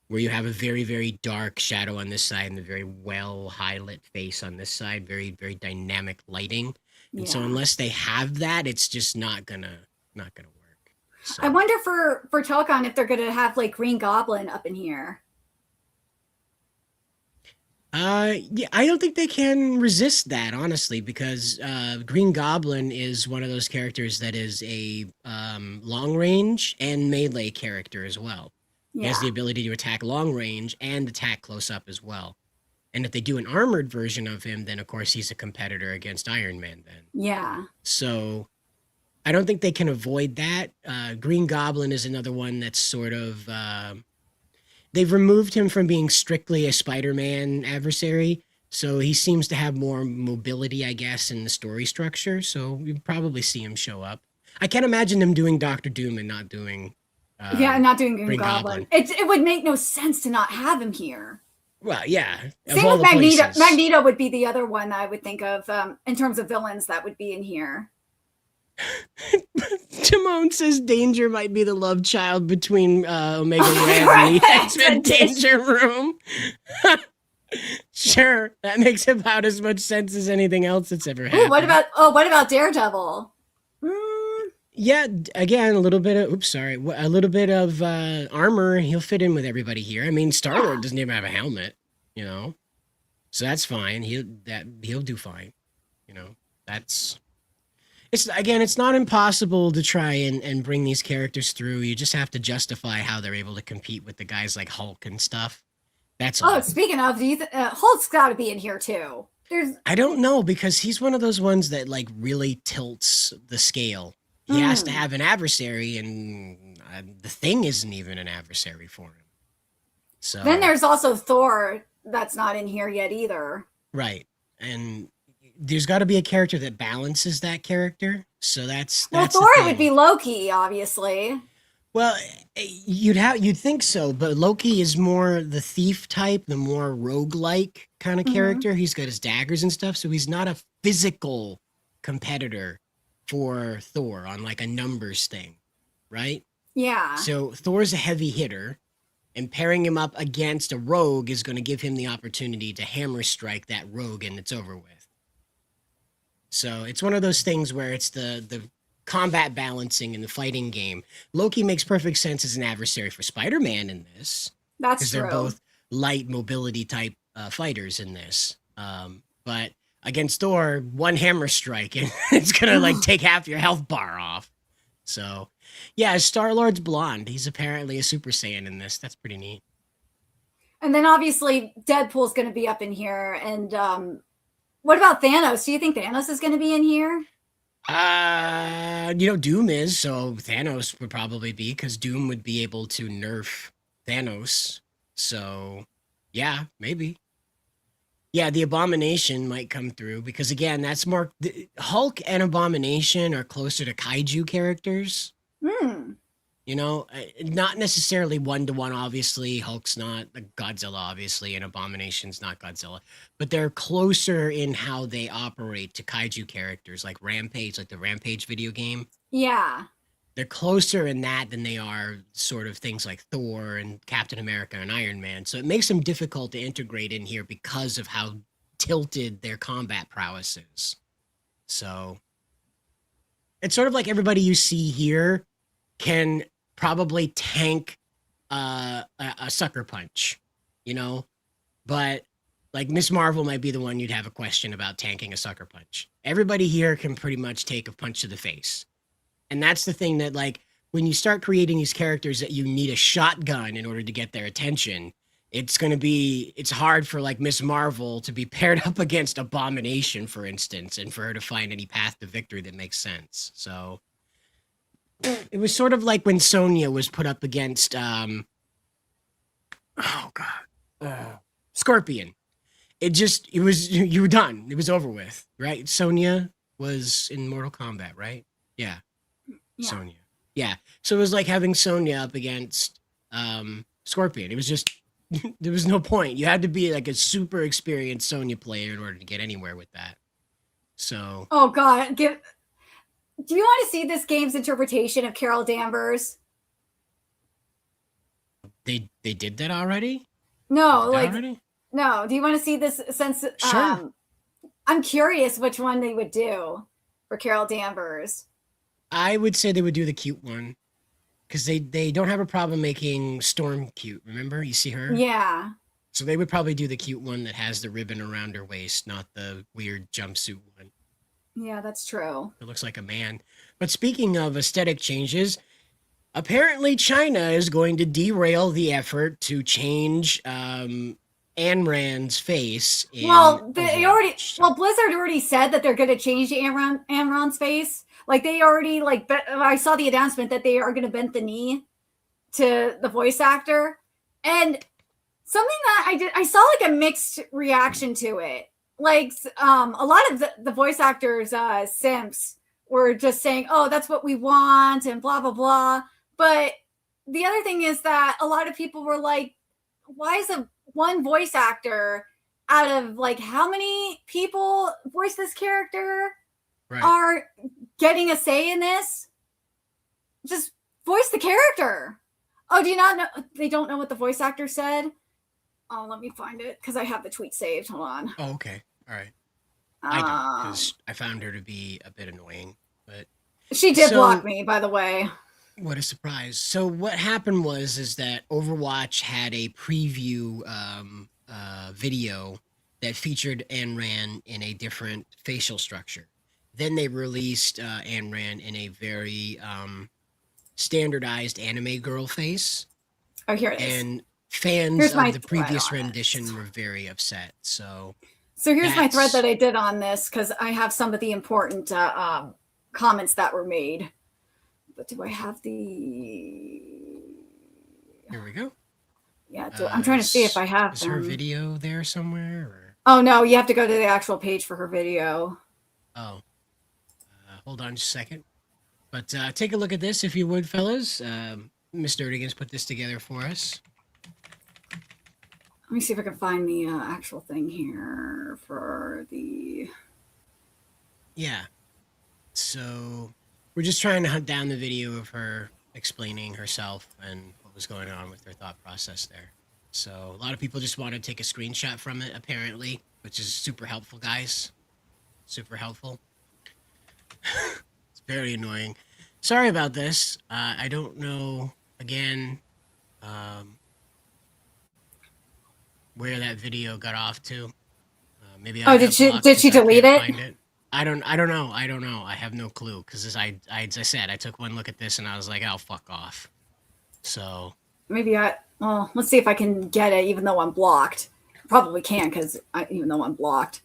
where you have a very very dark shadow on this side and a very well high lit face on this side, very very dynamic lighting. And so Yeah. unless they have that, it's just not gonna work. So. I wonder for Telecon if they're gonna have like Green Goblin up in here. Yeah, I don't think they can resist that, honestly, because Green Goblin is one of those characters that is a long range and melee character as well. He Yeah. has the ability to attack long range and attack close up as well. And if they do an armored version of him, then of course he's a competitor against Iron Man then. Yeah. So I don't think they can avoid that. Green Goblin is another one that's sort of they've removed him from being strictly a Spider-Man adversary, so he seems to have more mobility, I guess, in the story structure. So you'd probably see him show up. I can't imagine them doing Doctor Doom and not doing. Yeah, not doing Green Green Goblin. Goblin. It would make no sense to not have him here. Well, yeah. of Same all with the Magneto. places. Magneto would be the other one that I would think of in terms of villains that would be in here. Timon says Danger might be the love child between Omega Red Right. and the X-Men Danger Room. Sure, that makes about as much sense as anything else that's ever happened. Ooh, what about Daredevil? Yeah, again, a little bit of a little bit of armor. He'll fit in with everybody here. I mean, Star-Lord doesn't even have a helmet, so that's fine. He'll do fine. It's not impossible to try and bring these characters through. You just have to justify how they're able to compete with the guys like Hulk and stuff. That's all. Oh, speaking of, do you Hulk's got to be in here too. I don't know, because he's one of those ones that like really tilts the scale. He has to have an adversary, and the Thing isn't even an adversary for him. So Then there's also Thor that's not in here yet either. right, and there's got to be a character that balances that character. So that's Well, the Thor thing. would be Loki, obviously. Well, you'd think so, but Loki is more the thief type, the more roguelike kind of character. He's got his daggers and stuff, so he's not a physical competitor for Thor on like a numbers thing. right? Yeah. So Thor's a heavy hitter, and pairing him up against a rogue is going to give him the opportunity to hammer strike that rogue, and it's over with. So it's one of those things where it's the combat balancing in the fighting game. Loki makes perfect sense as an adversary for Spider-Man in this, That's because true. they're both light mobility type fighters in this. But against Thor, one hammer strike and it's gonna like take half your health bar off. So, yeah, Star-Lord's blonde. He's apparently a Super Saiyan in this. That's pretty neat. And then obviously Deadpool's going to be up in here. And what about Thanos? Do you think Thanos is going to be in here? Doom is, so Thanos would probably be, because Doom would be able to nerf Thanos. So, yeah, maybe. Yeah, the Abomination might come through, because again, that's more Hulk and Abomination are closer to kaiju characters. You know, not necessarily one-to-one, obviously. Hulk's not Godzilla, obviously, and Abomination's not Godzilla. But they're closer in how they operate to kaiju characters, like Rampage, like the Rampage video game. Yeah. They're closer in that than they are sort of things like Thor and Captain America and Iron Man. So it makes them difficult to integrate in here because of how tilted their combat prowess is. So it's sort of like everybody you see here can probably tank a sucker punch, you know? But like Miss Marvel might be the one you'd have a question about tanking a sucker punch. Everybody here can pretty much take a punch to the face. And that's the thing that, like, when you start creating these characters that you need a shotgun in order to get their attention, it's hard for, like, Miss Marvel to be paired up against Abomination, for instance, and for her to find any path to victory that makes sense. So it was sort of like when Sonya was put up against, Scorpion. You were done. It was over with, right? Sonya was in Mortal Kombat, right? Yeah. Sonya. Yeah. So it was like having Sonya up against Scorpion. It was just there was no point. You had to be like a super experienced Sonya player in order to get anywhere with that. So Oh God. Do you want to see this game's interpretation of Carol Danvers? they did that already? No, Did that like already? no. Do you want to see this since Sure. I'm curious which one they would do for Carol Danvers. I would say they would do the cute one. Because they don't have a problem making Storm cute. Remember? You see her? Yeah. So they would probably do the cute one that has the ribbon around her waist, not the weird jumpsuit one. Yeah, that's true. It looks like a man. But speaking of aesthetic changes, apparently China is going to derail the effort to change Ayn Rand's face. Well, Overwatch. Blizzard already said that they're going to change Amron's face. Like they already I saw the announcement that they are going to bend the knee to the voice actor, and something that I saw like a mixed reaction to it. Like a lot of the voice actors simps were just saying, "Oh, that's what we want," and blah blah blah. But the other thing is that a lot of people were like, "Why is one voice actor out of like how many people voice this character?" Right. Are getting a say in this? Just voice the character. Oh, do you not know? They don't know what the voice actor said? Oh, let me find it because I have the tweet saved. Hold on. Oh, okay. All right. I don't, because I found her to be a bit annoying. But she did block me, by the way. What a surprise. So what happened is that Overwatch had a preview video that featured Ayn Rand in a different facial structure. Then they released Ayn Rand in a very standardized anime girl face. Oh, here it is. And fans of the previous rendition were very upset. So here's my thread that I did on this because I have some of the important comments that were made. But do I have the... Here we go. Yeah, I'm trying to see if I have her video there somewhere? Or? Oh, no, you have to go to the actual page for her video. Oh. Hold on just a second. But take a look at this, if you would, fellas. Mr. Erdogan's put this together for us. Let me see if I can find the actual thing here for the... Yeah. So we're just trying to hunt down the video of her explaining herself and what was going on with her thought process there. So a lot of people just want to take a screenshot from it, apparently, which is super helpful, guys. Super helpful. It's very annoying. Sorry about this. I don't know, again, where that video got off to. Maybe I did she delete it? Find it. I don't know. I have no clue because as I said, I took one look at this and I was like, "Oh, fuck off." So Maybe well, let's see if I can get it, even though I'm blocked. Probably can because even though I'm blocked.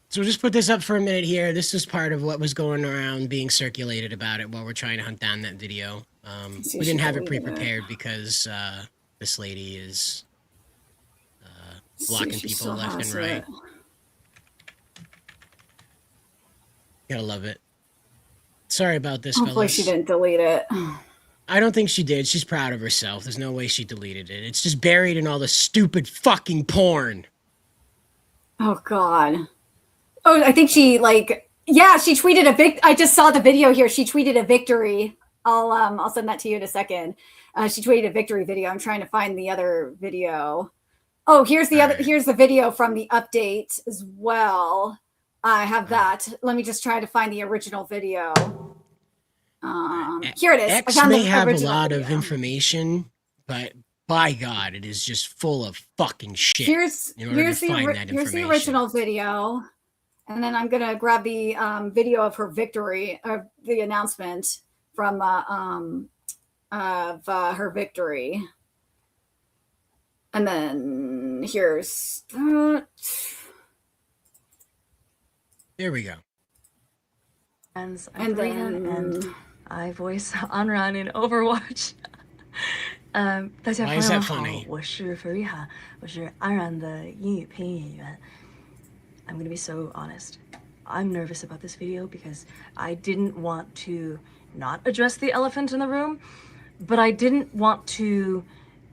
So we'll just put this up for a minute here. This is part of what was going around being circulated about it while we're trying to hunt down that video. We didn't have it pre-prepared because this lady is blocking people left and right. Gotta love it. Sorry about this, Hopefully fellas. she didn't delete it. I don't think she did. She's proud of herself. There's no way she deleted it. It's just buried in all the stupid fucking porn. Oh God. Oh, I think she she tweeted a I just saw the video here. She tweeted a victory. I'll send that to you in a second. She tweeted a victory video. I'm trying to find the other video. Oh, here's the video from the update as well. I have that. Let me just try to find the original video. Here it is. X may have a lot of information, but by God, it is just full of fucking shit. Here's the original video. And then I'm gonna grab the video of her victory, of the announcement from her victory. And then here's that. There we go. I'm Karina, and I voice Anran in Overwatch. 大家朋友们好，我是 Fariha， 我是安然的英语配音演员。I'm gonna be so honest. I'm nervous about this video because I didn't want to not address the elephant in the room, but I didn't want to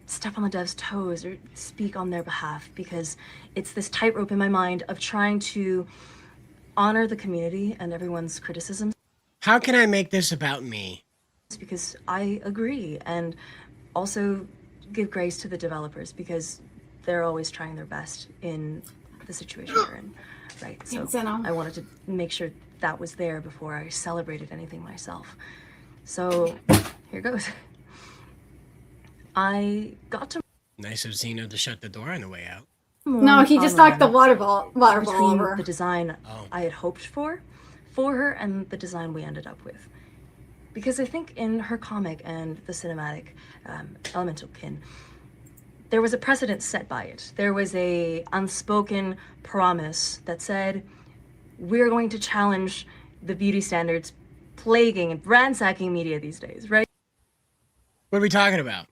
step on the devs' toes or speak on their behalf because it's this tightrope in my mind of trying to honor the community and everyone's criticisms. How can I make this about me? Because I agree, and also give grace to the developers because they're always trying their best in the situation we're in, right? So I wanted to make sure that was there before I celebrated anything myself. So here goes. I got to. Nice of Zeno to shut the door on the way out. No, he just knocked the water ball over. The design I had hoped for her and the design we ended up with. Because I think in her comic and the cinematic Elemental Kin, there was a precedent set by it. There was a unspoken promise that said, we're going to challenge the beauty standards plaguing and ransacking media these days, right? What are we talking about?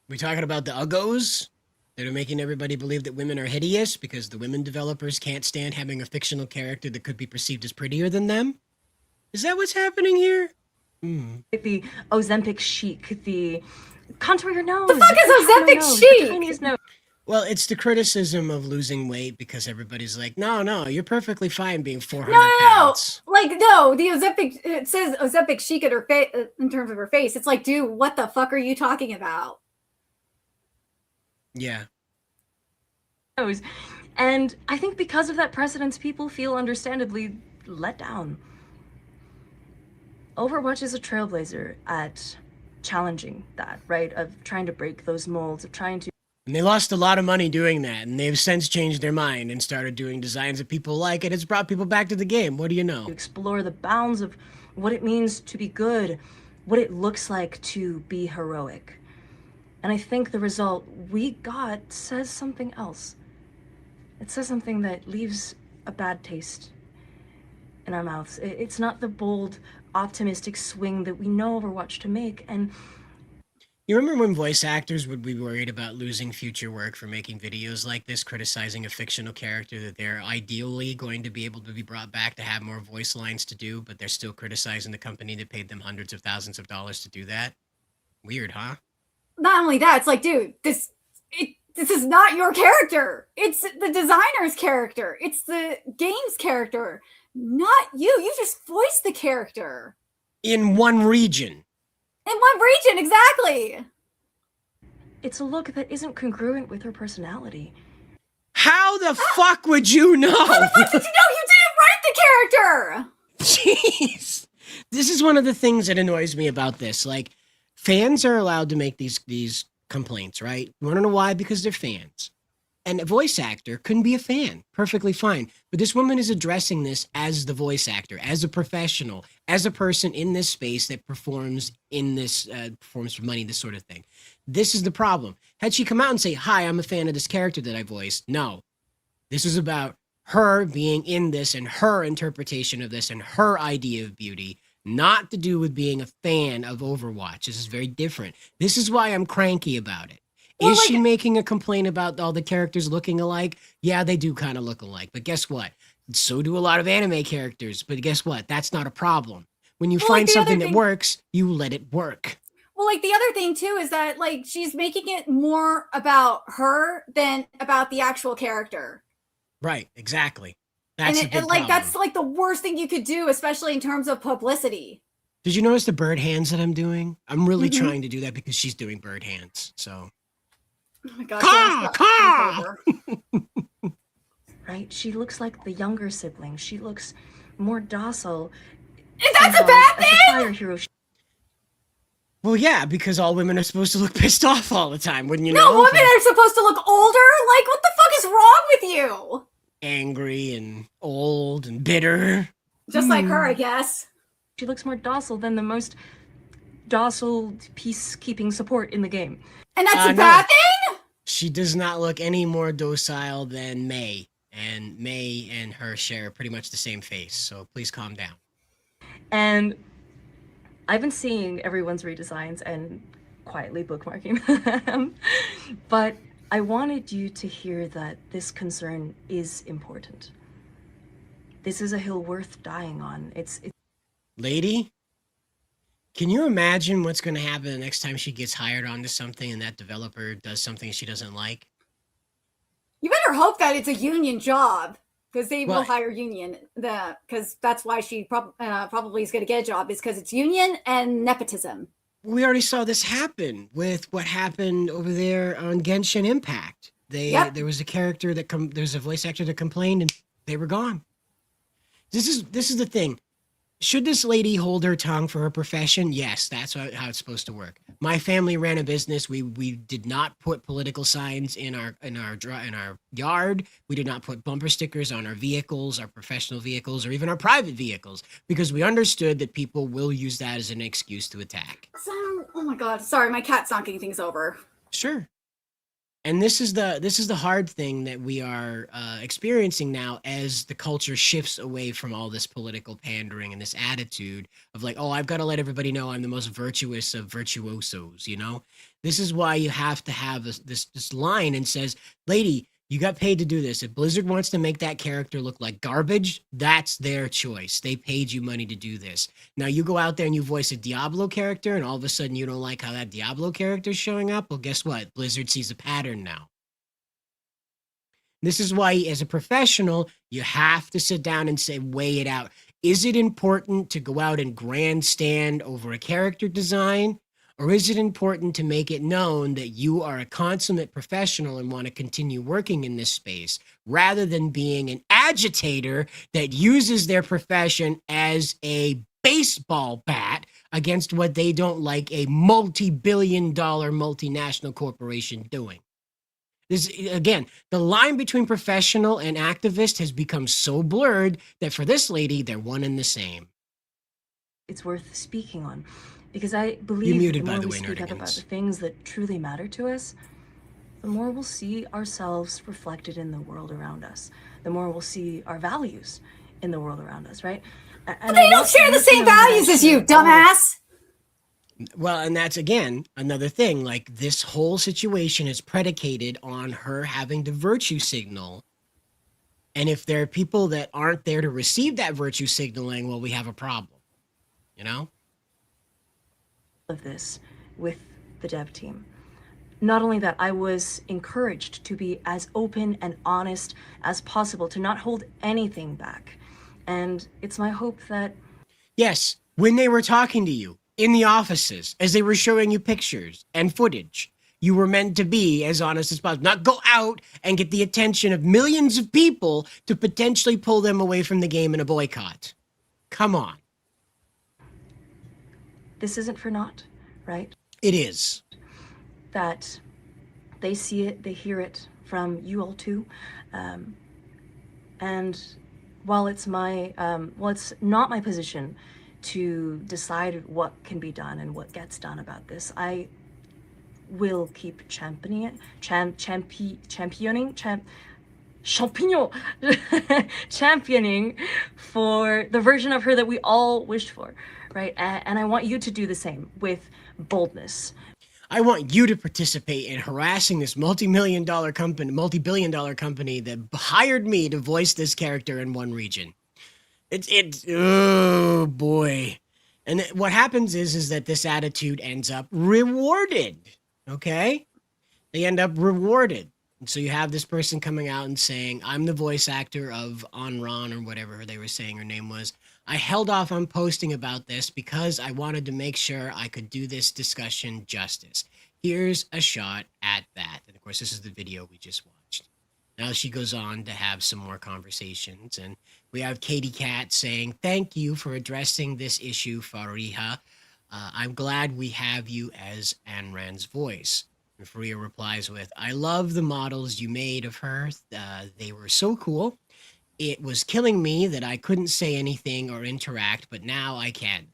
We talking about the uggos that are making everybody believe that women are hideous because the women developers can't stand having a fictional character that could be perceived as prettier than them? Is that what's happening here? The Ozempic chic, the contour your nose. The fuck is Ozempic chic? Well, it's the criticism of losing weight because everybody's like, no, you're perfectly fine being 400 pounds. No, the Ozempic, it says Ozempic chic at her face in terms of her face. It's like, dude, what the fuck are you talking about? Yeah. And I think because of that precedence, people feel understandably let down. Overwatch is a trailblazer at challenging that, right? Of trying to break those molds, of trying to. And they lost a lot of money doing that, and they've since changed their mind and started doing designs that people like, and it's brought people back to the game. What do you know? To explore the bounds of what it means to be good, what it looks like to be heroic. And I think the result we got says something else. It says something that leaves a bad taste in our mouths. It's not the bold, optimistic swing that we know Overwatch to make. And you remember when voice actors would be worried about losing future work for making videos like this, criticizing a fictional character that they're ideally going to be able to be brought back to have more voice lines to do, but they're still criticizing the company that paid them hundreds of thousands of dollars to do that? Weird, huh? Not only that, it's like, dude, this is not your character. It's the designer's character. It's the game's character, not you. You just voice the character. In one region. In one region, exactly. It's a look that isn't congruent with her personality. How the fuck would you know? How the fuck did you know? You didn't write the character! Jeez. This is one of the things that annoys me about this. Like, fans are allowed to make these complaints, right? You want to know why? Because they're fans. And a voice actor couldn't be a fan. Perfectly fine. But this woman is addressing this as the voice actor, as a professional, as a person in this space that performs in this, performs for money, this sort of thing. This is the problem. Had she come out and say, hi, I'm a fan of this character that I voiced. No. This is about her being in this and her interpretation of this and her idea of beauty, not to do with being a fan of Overwatch. This is very different. This is why I'm cranky about it. Well, is she making a complaint about all the characters looking alike? Yeah, they do kind of look alike. But guess what? So do a lot of anime characters. But guess what? That's not a problem. When you find something that works, you let it work. Well, like the other thing too is that like she's making it more about her than about the actual character. Right, exactly. That's and like that's like the worst thing you could do, especially in terms of publicity. Did you notice the bird hands that I'm doing? I'm really trying to do that because she's doing bird hands. So oh my god. Right? She looks like the younger sibling. She looks more docile. And that's a bad thing? Fire hero. Well, yeah, because all women are supposed to look pissed off all the time, wouldn't you know? No, women are supposed to look older? Like, what the fuck is wrong with you? Angry and old and bitter. Just like her, I guess. She looks more docile than the most docile peacekeeping support in the game. And that's a bad thing? She does not look any more docile than May. And May and her share pretty much the same face, so please calm down. And I've been seeing everyone's redesigns and quietly bookmarking them, but I wanted you to hear that this concern is important. This is a hill worth dying on. It's Lady, can you imagine what's going to happen the next time she gets hired onto something and that developer does something she doesn't like? You better hope that it's a union job, because they will hire union. Because that's why she probably is going to get a job, is because it's union and nepotism. We already saw this happen with what happened over there on Genshin Impact. There was a character that there's a voice actor that complained and they were gone. This is the thing. Should this lady hold her tongue for her profession? Yes, that's how it's supposed to work. My family ran a business. We did not put political signs in our yard. We did not put bumper stickers on our vehicles, our professional vehicles, or even our private vehicles, because we understood that people will use that as an excuse to attack. So, oh my god, sorry, my cat's knocking things over. Sure. And this is the hard thing that we are experiencing now as the culture shifts away from all this political pandering and this attitude of like, oh, I've got to let everybody know I'm the most virtuous of virtuosos, you know? This is why you have to have this line and says, lady, you got paid to do this. If Blizzard wants to make that character look like garbage, that's their choice. They paid you money to do this. Now you go out there and you voice a Diablo character and all of a sudden you don't like how that Diablo character is showing up. Well, guess what? Blizzard sees a pattern now. This is why as a professional, you have to sit down and say, weigh it out. Is it important to go out and grandstand over a character design? Or is it important to make it known that you are a consummate professional and want to continue working in this space rather than being an agitator that uses their profession as a baseball bat against what they don't like a multi-billion-dollar multinational corporation doing? This, again, the line between professional and activist has become so blurred that for this lady, they're one and the same. It's worth speaking on. Because I believe muted, the more by the we way, speak up Nerdigans. about the things that truly matter to us, the more we'll see ourselves reflected in the world around us. The more we'll see our values in the world around us, right? And they don't share the same values as you, dumbass! Well, and that's, again, another thing. Like, this whole situation is predicated on her having to virtue signal. And if there are people that aren't there to receive that virtue signaling, well, we have a problem. You know? Of this with the dev team. Not only that, I was encouraged to be as open and honest as possible, to not hold anything back. And it's my hope that... Yes, When they were talking to you in the offices, as they were showing you pictures and footage, you were meant to be as honest as possible. Not go out and get the attention of millions of people to potentially pull them away from the game in a boycott. Come on. This isn't for naught, right? It is. That they see it, they hear it from you all too. And while it's it's not my position to decide what can be done and what gets done about this, I will keep championing it, championing for the version of her that we all wished for, right? And I want you to do the same with boldness. I want you to participate in harassing this multi-billion dollar company that hired me to voice this character in one region. Oh boy. And what happens is that this attitude ends up rewarded. Okay? They end up rewarded. And so you have this person coming out and saying, I'm the voice actor of Onron, or whatever they were saying her name was. I held off on posting about this because I wanted to make sure I could do this discussion justice. Here's a shot at that. And of course, this is the video we just watched. Now she goes on to have some more conversations. And we have Katie Cat saying, thank you for addressing this issue, Fariha. I'm glad we have you as Anran's voice. And Faria replies with, I love the models you made of her. They were so cool. It was killing me that I couldn't say anything or interact, but now I can.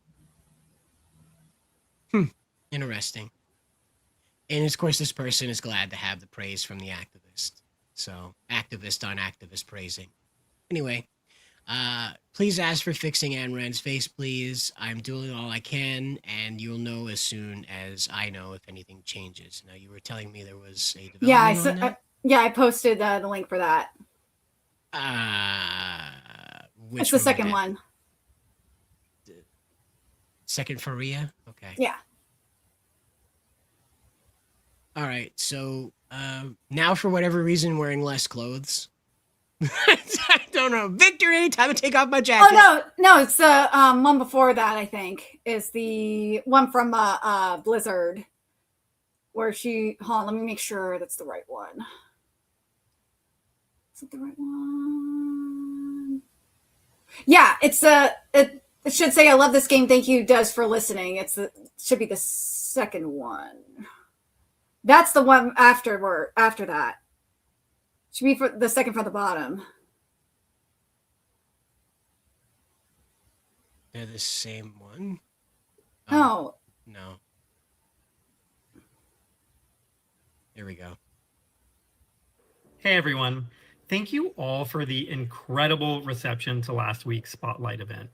Interesting. And of course, this person is glad to have the praise from the activist. So, activist on activist praising. Anyway, please ask for fixing Anran's face, please. I'm doing all I can, and you'll know as soon as I know if anything changes. Now, you were telling me there was a development on that? I posted the link for that. It's the second one. Second Faria? Okay. Yeah. All right, so now for whatever reason, wearing less clothes. I don't know. Victory! Time to take off my jacket. Oh, no, it's the one before that, I think, is the one from Blizzard, where she, hold on, let me make sure that's the right one. Is it the right one? Yeah, it's it should say, I love this game, thank you, Des, for listening. It should be the second one. That's the one after that. Should be for the second from the bottom. They're the same one? No. No. Here we go. Hey everyone. Thank you all for the incredible reception to last week's Spotlight event.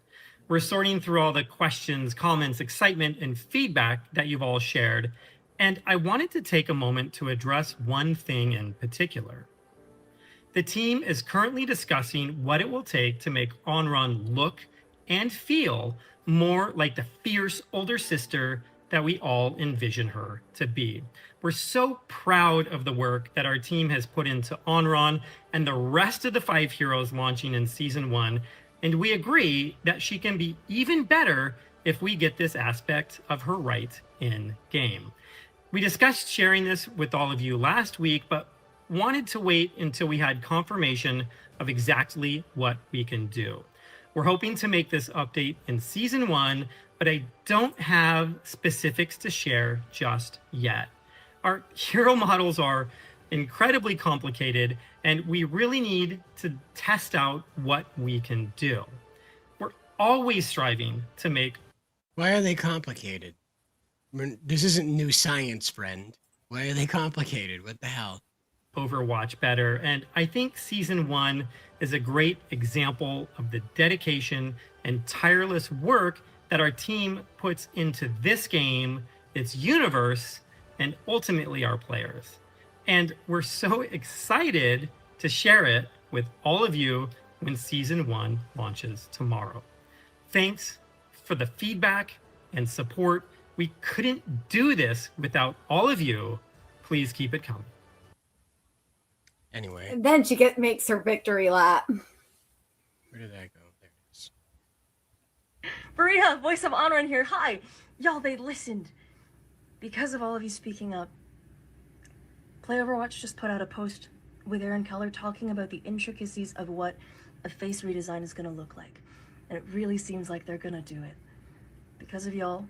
We're sorting through all the questions, comments, excitement, and feedback that you've all shared, and I wanted to take a moment to address one thing in particular. The team is currently discussing what it will take to make Onron look and feel more like the fierce older sister that we all envision her to be. We're so proud of the work that our team has put into Onron and the rest of the 5 heroes launching in Season 1, and we agree that she can be even better if we get this aspect of her right in-game. We discussed sharing this with all of you last week, but wanted to wait until we had confirmation of exactly what we can do. We're hoping to make this update in Season 1, but I don't have specifics to share just yet. Our hero models are incredibly complicated, and we really need to test out what we can do. We're always striving to make... Why are they complicated? I mean, this isn't new science, friend. Why are they complicated? What the hell? Overwatch better, and I think Season 1 is a great example of the dedication and tireless work that our team puts into this game, its universe, and ultimately our players. And we're so excited to share it with all of you when Season 1 launches tomorrow. Thanks for the feedback and support. We couldn't do this without all of you. Please keep it coming. Anyway. And then she makes her victory lap. Where did that go? There it is. Farida, voice of Anran here. Hi. Y'all, they listened. Because of all of you speaking up, Play Overwatch just put out a post with Aaron Keller talking about the intricacies of what a face redesign is going to look like. And it really seems like they're going to do it. Because of y'all,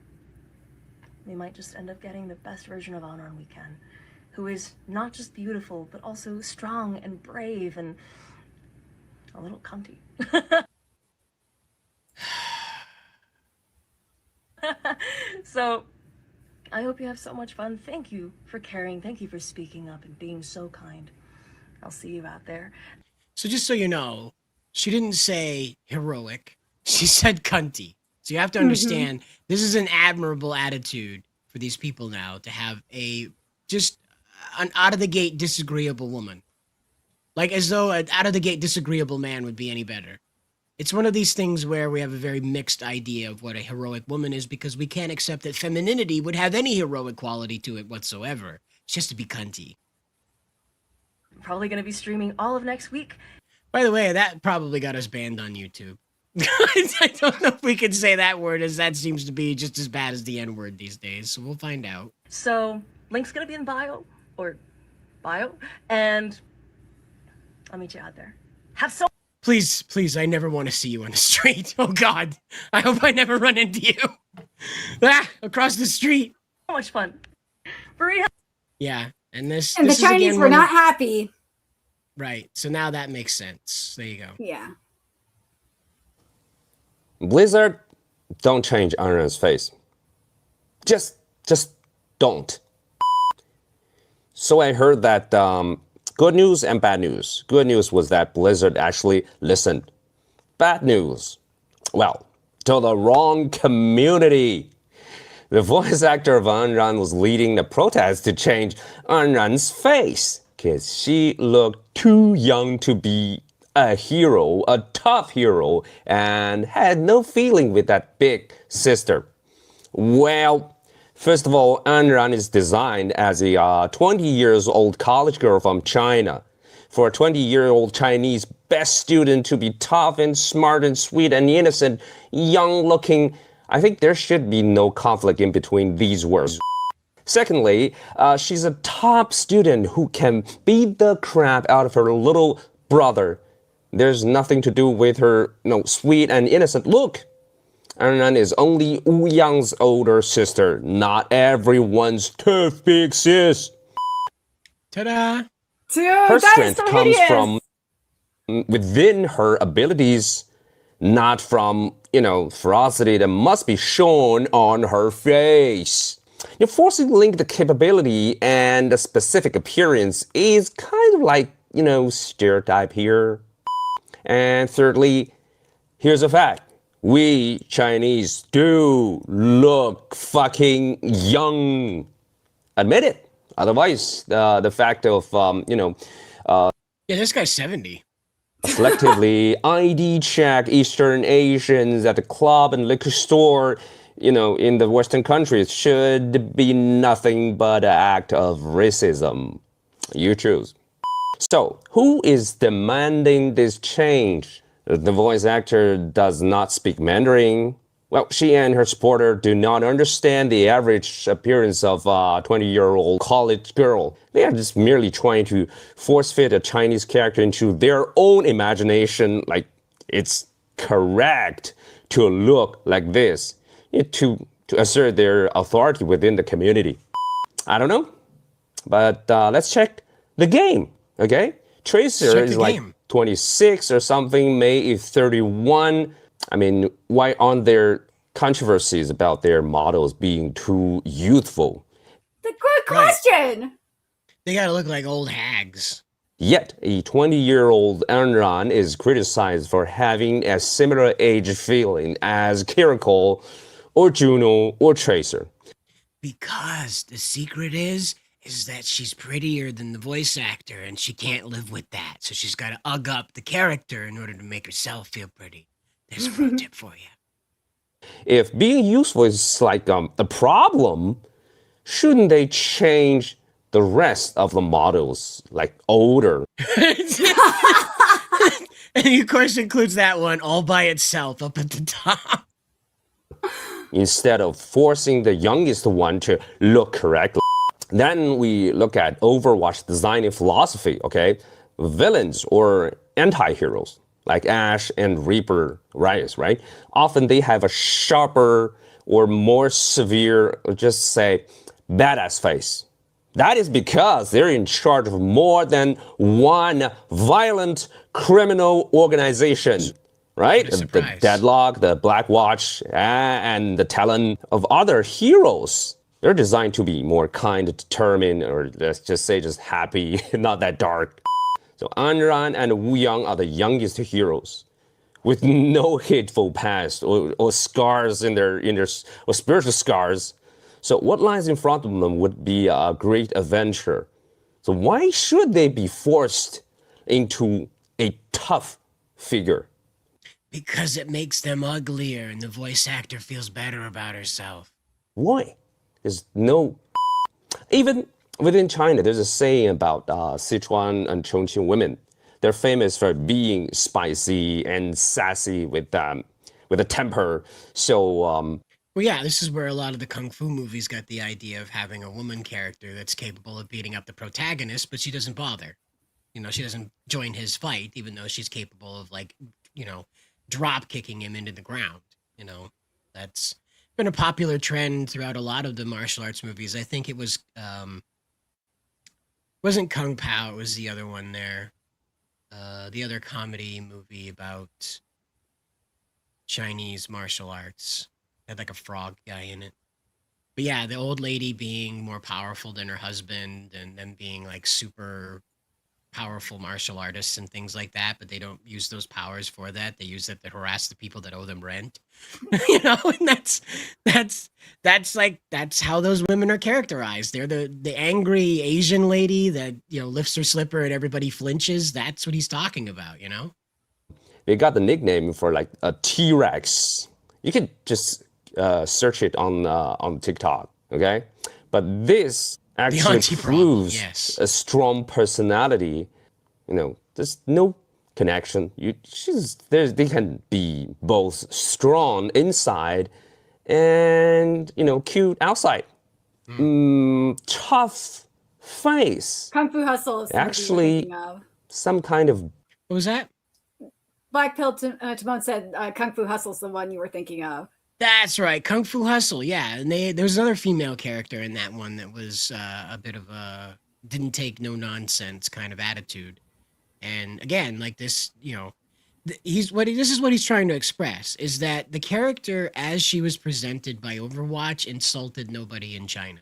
we might just end up getting the best version of Anran we can, who is not just beautiful, but also strong and brave and a little cunty. So, I hope you have so much fun. Thank you for caring. Thank you for speaking up and being so kind. I'll see you out there. So just so you know, she didn't say heroic. She said cunty. So you have to understand, this is an admirable attitude for these people now to have just an out-of-the-gate disagreeable woman. Like as though an out-of-the-gate disagreeable man would be any better. It's one of these things where we have a very mixed idea of what a heroic woman is because we can't accept that femininity would have any heroic quality to it whatsoever. It's just to be cunty. I'm probably going to be streaming all of next week. By the way, that probably got us banned on YouTube. I don't know if we can say that word, as that seems to be just as bad as the N-word these days, so we'll find out. So, link's going to be in bio, and I'll meet you out there. Have so Please, please, I never want to see you on the street. Oh, God. I hope I never run into you. Across the street. So much fun. Farida. Yeah, and this... And this the Chinese were not happy. Right, so now that makes sense. There you go. Yeah. Blizzard, don't change Anran's face. Just don't. So I heard that good news and bad news. Good news was that Blizzard actually listened. Bad news, well, to the wrong community. The voice actor of Anran was leading the protest to change Anran's face because she looked too young to be a hero, a tough hero, and had no feeling with that big sister. Well, first of all, Anran is designed as a 20-year-old college girl from China. For a 20-year-old Chinese best student to be tough and smart and sweet and innocent, young-looking, I think there should be no conflict in between these words. Secondly, she's a top student who can beat the crap out of her little brother. There's nothing to do with her, sweet and innocent look. Anran is only Wu Yang's older sister, not everyone's tough big sis. Ta-da! Dude, her strength so comes hideous. from within her abilities, not from, ferocity that must be shown on her face. Forcing to link the capability and the specific appearance is kind of like, stereotype here. And thirdly, here's a fact. We Chinese do look fucking young. Admit it. Otherwise, the fact of, yeah, this guy's 70. Selectively ID check Eastern Asians at the club and liquor store, in the Western countries should be nothing but an act of racism. You choose. So, who is demanding this change? The voice actor does not speak Mandarin. Well, she and her supporter do not understand the average appearance of a 20-year-old college girl. They are just merely trying to force-fit a Chinese character into their own imagination, like it's correct to look like this, to assert their authority within the community. I don't know, but let's check the game, okay? Tracer is like 26 or something, May is 31. I mean, why aren't there controversies about their models being too youthful? The good question! Right. They gotta look like old hags. Yet, a 20-year-old Anran is criticized for having a similar age feeling as Kiriko, or Juno, or Tracer. Because the secret is that she's prettier than the voice actor, and she can't live with that. So she's gotta ug up the character in order to make herself feel pretty. There's a pro tip for you. If being useful is like a problem, shouldn't they change the rest of the models, like older? And of course includes that one all by itself up at the top. instead of forcing the youngest one to look correct. Then we look at Overwatch designing philosophy, okay? Villains or anti-heroes like Ash and Reaper Ryze, right? Often they have a sharper or more severe, just say, badass face. That is because they're in charge of more than one violent criminal organization, right? The Deadlock, the Black Watch, and the Talon of other heroes. They're designed to be more kind, determined, or let's just say just happy, not that dark. So Anran and Wu Yang are the youngest heroes with no hateful past or scars in their or spiritual scars. So what lies in front of them would be a great adventure. So why should they be forced into a tough figure? Because it makes them uglier and the voice actor feels better about herself. Why? There's no... Even within China, there's a saying about Sichuan and Chongqing women. They're famous for being spicy and sassy with a temper. So... Well, yeah, this is where a lot of the kung fu movies got the idea of having a woman character that's capable of beating up the protagonist, but she doesn't bother. You know, she doesn't join his fight, even though she's capable of, like, you know, drop kicking him into the ground. You know, that's been a popular trend throughout a lot of the martial arts movies. I think it was, wasn't Kung Pao, it was the other one there. The other comedy movie about Chinese martial arts. Had like a frog guy in it. But yeah, the old lady being more powerful than her husband and them being like super powerful martial artists and things like that, but they don't use those powers for that. They use it to harass the people that owe them rent. You know, and that's how those women are characterized. They're the angry Asian lady that, you know, lifts her slipper and everybody flinches. That's what he's talking about, you know? They got the nickname for like a T-Rex. You could just search it on TikTok, okay? But this actually proves a strong personality. You know, there's no connection. They can be both strong inside and, you know, cute outside. Tough face. Kung Fu Hustle is actually some kind of... What was that? Black Pill Timon said Kung Fu Hustle's the one you were thinking of. That's right, Kung Fu Hustle, yeah. And there was another female character in that one that was a bit of a didn't take no nonsense kind of attitude. And again, like this, you know, this is what he's trying to express, is that the character as she was presented by Overwatch insulted nobody in China.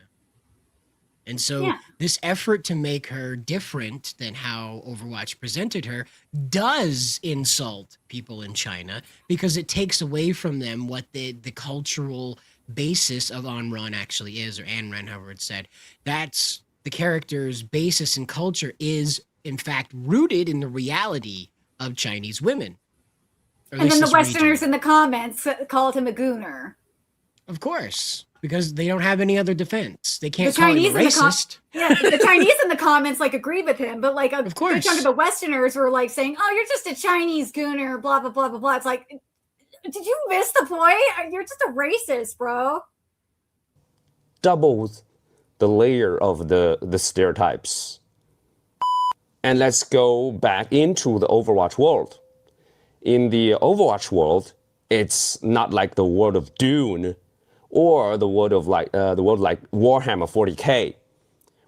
And so this effort to make her different than how Overwatch presented her does insult people in China because it takes away from them what the cultural basis of Anran actually is, or Anran, however it's said. That's the character's basis and culture is, in fact, rooted in the reality of Chinese women. And then the Westerners in the comments called him a gooner. Of course. Because they don't have any other defense. They can't call him a racist. The Chinese in the comments like agree with him, but like a good chunk of the Westerners were like saying, "Oh, you're just a Chinese gooner," blah blah blah blah blah. It's like, did you miss the point? You're just a racist, bro. Doubles the layer of the stereotypes. And let's go back into the Overwatch world. In the Overwatch world, it's not like the world of Dune. Or the world like Warhammer 40K,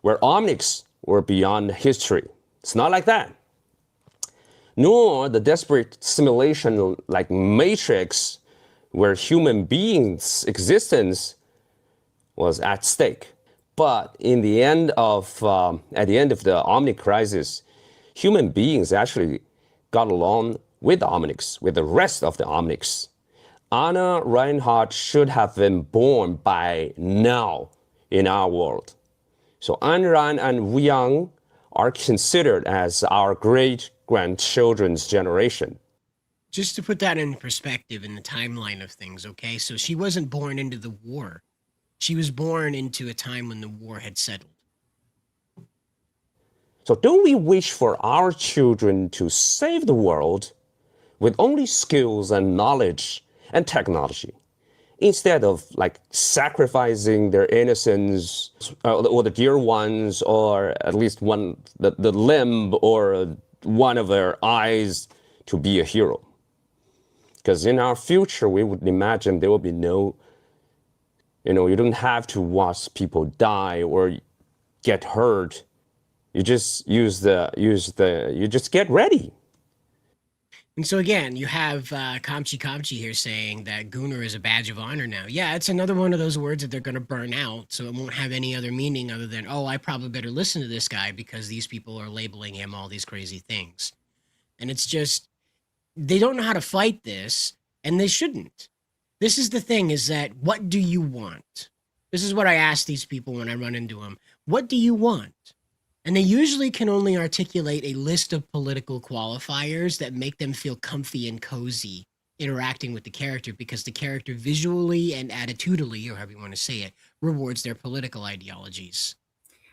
where Omnics were beyond history. It's not like that. Nor the desperate simulation like Matrix, where human beings' existence was at stake. But in the end of at the end of the Omnic crisis, human beings actually got along with the Omnics, with the rest of the Omnics. Anna Reinhardt should have been born by now in our world. So Anran and Wu Yang are considered as our great-grandchildren's generation. Just to put that in perspective in the timeline of things, okay? So she wasn't born into the war. She was born into a time when the war had settled. So don't we wish for our children to save the world with only skills and knowledge and technology, instead of like sacrificing their innocence or the dear ones, or at least the limb or one of their eyes to be a hero. Because in our future, we would imagine there will be no, you don't have to watch people die or get hurt. You just you just get ready. And so again, you have Kamchi here saying that Gunnar is a badge of honor now. Yeah, it's another one of those words that they're going to burn out, so it won't have any other meaning other than, oh, I probably better listen to this guy because these people are labeling him all these crazy things. And it's just, they don't know how to fight this, and they shouldn't. This is the thing, is that, what do you want? This is what I ask these people when I run into them. What do you want? And they usually can only articulate a list of political qualifiers that make them feel comfy and cozy interacting with the character, because the character visually and attitudinally, or however you want to say it, rewards their political ideologies.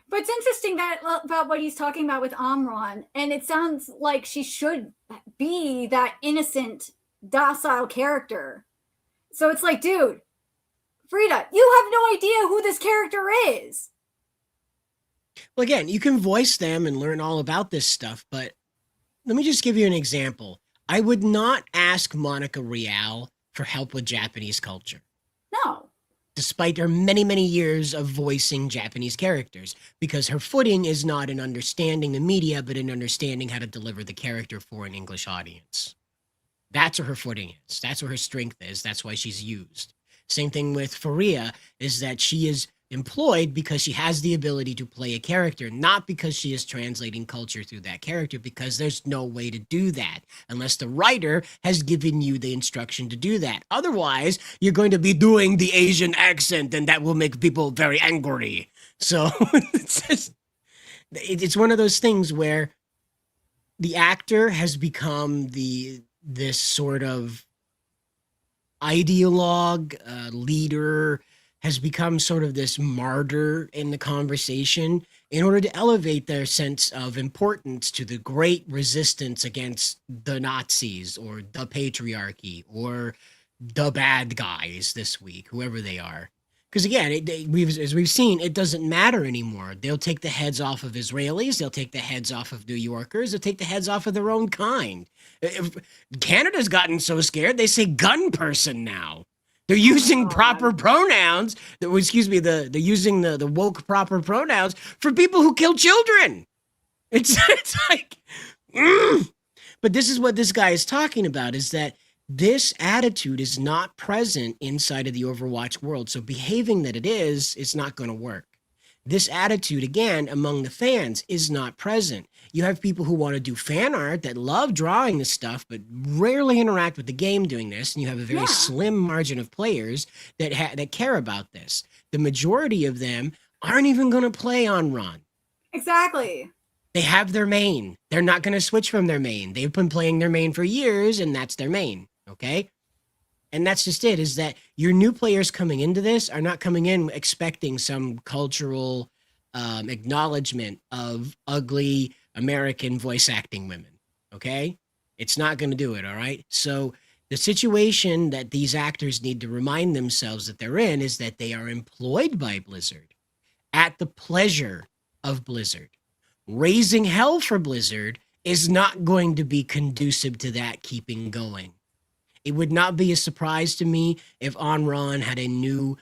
But it's interesting that about what he's talking about with Amron, and it sounds like she should be that innocent, docile character. So it's like, dude, Frida, you have no idea who this character is. Well, again, you can voice them and learn all about this stuff, but let me just give you an example. I would not ask Monica Rial for help with Japanese culture. No. Despite her many, many years of voicing Japanese characters, because her footing is not in understanding the media, but in understanding how to deliver the character for an English audience. That's where her footing is. That's where her strength is. That's why she's used. Same thing with Faria, is that she is employed because she has the ability to play a character, not because she is translating culture through that character, because there's no way to do that unless the writer has given you the instruction to do that. Otherwise, you're going to be doing the Asian accent, and that will make people very angry. So it's one of those things where the actor has become this sort of ideologue, leader, has become sort of this martyr in the conversation in order to elevate their sense of importance to the great resistance against the Nazis or the patriarchy or the bad guys this week, whoever they are. Because again, as we've seen, it doesn't matter anymore. They'll take the heads off of Israelis. They'll take the heads off of New Yorkers. They'll take the heads off of their own kind. Canada's gotten so scared, they say gun person now. They're using proper pronouns. They're using the woke proper pronouns for people who kill children. It's like, But this is what this guy is talking about, is that this attitude is not present inside of the Overwatch world. So behaving that it is, it's not going to work. This attitude, again, among the fans is not present. You have people who want to do fan art that love drawing this stuff, but rarely interact with the game doing this. And you have a very slim margin of players that care about this. The majority of them aren't even going to play on Ron. Exactly. They have their main. They're not going to switch from their main. They've been playing their main for years, and that's their main. Okay? And that's just it, is that your new players coming into this are not coming in expecting some cultural acknowledgement of ugly American voice acting women. Okay? It's not going to do it, all right? So the situation that these actors need to remind themselves that they're in is that they are employed by Blizzard at the pleasure of Blizzard. Raising hell for Blizzard is not going to be conducive to that keeping going. It would not be a surprise to me if Onron had a new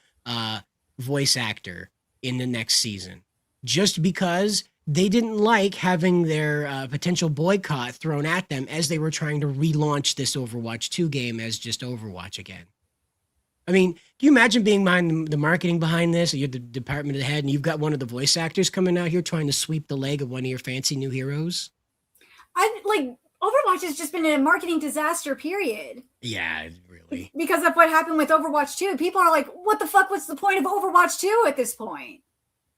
voice actor in the next season, just because they didn't like having their potential boycott thrown at them as they were trying to relaunch this Overwatch 2 game as just Overwatch again. I mean, can you imagine being behind the marketing behind this? You're the department of the head, and you've got one of the voice actors coming out here trying to sweep the leg of one of your fancy new heroes? Overwatch has just been a marketing disaster, period. Yeah, really. Because of what happened with Overwatch 2. People are like, what the fuck was the point of Overwatch 2 at this point?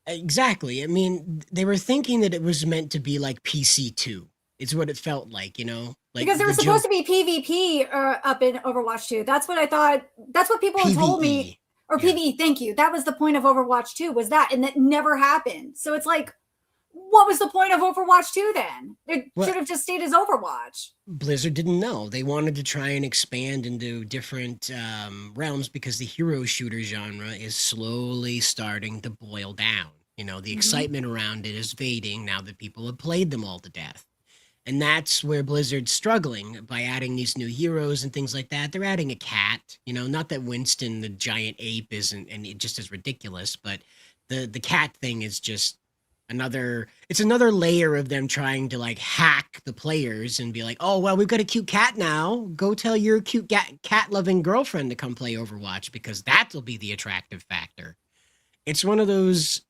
Exactly. I mean, they were thinking that it was meant to be like PC2. It's what it felt like, you know? Like, because there was supposed to be PvP up in Overwatch 2. That's what I thought. That's what people had told me. Or PvE, thank you. That was the point of Overwatch 2, was that. And that never happened. So it's like, what was the point of Overwatch 2 then? It should have just stayed as Overwatch. Blizzard didn't know. They wanted to try and expand into different realms because the hero shooter genre is slowly starting to boil down. You know, the excitement around it is fading now that people have played them all to death. And that's where Blizzard's struggling by adding these new heroes and things like that. They're adding a cat, you know, not that Winston, the giant ape, isn't, and it just is ridiculous, but the cat thing is just another layer of them trying to like hack the players and be like, oh, well, we've got a cute cat now. Go tell your cute cat loving girlfriend to come play Overwatch because that'll be the attractive factor. It's one of those,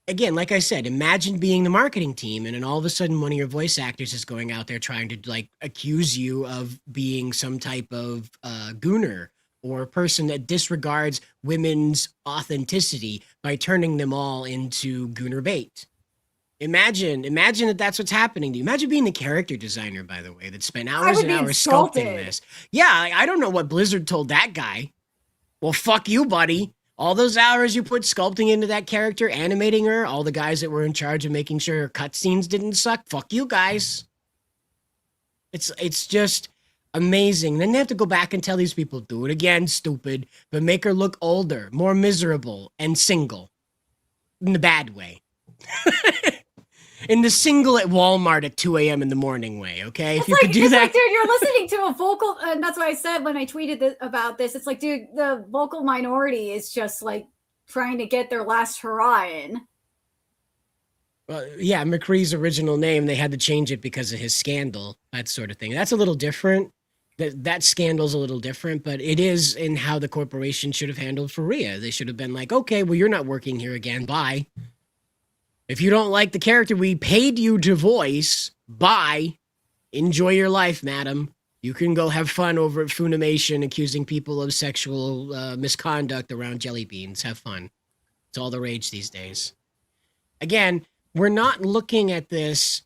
again, like I said, imagine being the marketing team and then all of a sudden one of your voice actors is going out there trying to like accuse you of being some type of gooner or a person that disregards women's authenticity by turning them all into gooner bait. Imagine that that's what's happening to you. Imagine being the character designer, by the way, that spent hours and hours sculpting this. Yeah, I don't know what Blizzard told that guy. Well, fuck you, buddy. All those hours you put sculpting into that character, animating her, all the guys that were in charge of making sure her cutscenes didn't suck, fuck you guys. It's just amazing. Then they have to go back and tell these people, do it again, stupid, but make her look older, more miserable, and single. In the bad way. In the single at Walmart at 2 a.m. in the morning way, okay? If you could do that. Like, dude, you're listening to a vocal, and that's what I said when I tweeted about this. It's like, dude, the vocal minority is just like trying to get their last hurrah in. Well, yeah, McCree's original name, they had to change it because of his scandal, that sort of thing. That's a little different. That scandal's a little different, but it is in how the corporation should have handled Faria. They should have been like, okay, well, you're not working here again. Bye. If you don't like the character we paid you to voice, bye. Enjoy your life, madam. You can go have fun over at Funimation accusing people of sexual misconduct around jelly beans. Have fun. It's all the rage these days. Again, we're not looking at this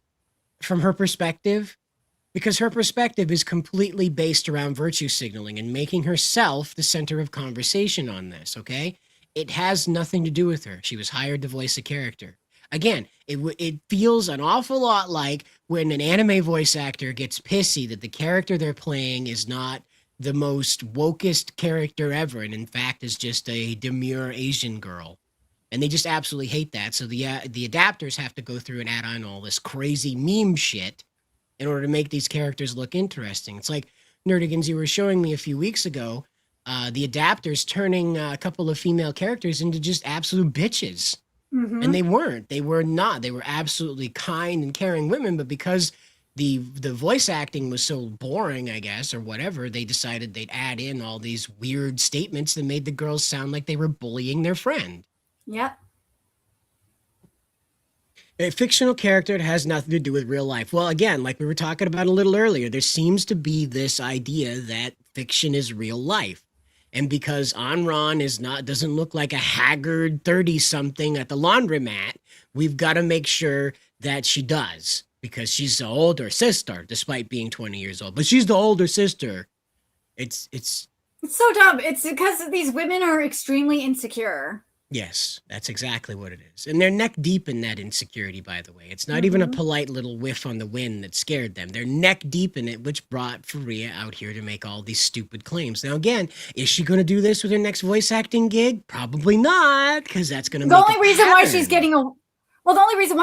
from her perspective because her perspective is completely based around virtue signaling and making herself the center of conversation on this, okay? It has nothing to do with her. She was hired to voice a character. Again, it feels an awful lot like when an anime voice actor gets pissy that the character they're playing is not the most wokest character ever, and in fact is just a demure Asian girl. And they just absolutely hate that. So the adapters have to go through and add on all this crazy meme shit in order to make these characters look interesting. It's like, Nerdigans, you were showing me a few weeks ago, the adapters turning a couple of female characters into just absolute bitches. Mm-hmm. And they weren't. They were not. They were absolutely kind and caring women, but because the voice acting was so boring, I guess, or whatever, they decided they'd add in all these weird statements that made the girls sound like they were bullying their friend. Yep. A fictional character that has nothing to do with real life. Well, again, like we were talking about a little earlier, there seems to be this idea that fiction is real life. And because Anran doesn't look like a haggard 30-something at the laundromat, we've got to make sure that she does. Because she's the older sister, despite being 20 years old. But she's the older sister. It's so dumb. It's because these women are extremely insecure. Yes, that's exactly what it is. And they're neck deep in that insecurity, by the way. It's not even a polite little whiff on the wind that scared them. They're neck deep in it, which brought Faria out here to make all these stupid claims. Now, again, is she going to do this with her next voice acting gig? Probably not, because that's going to make the only reason why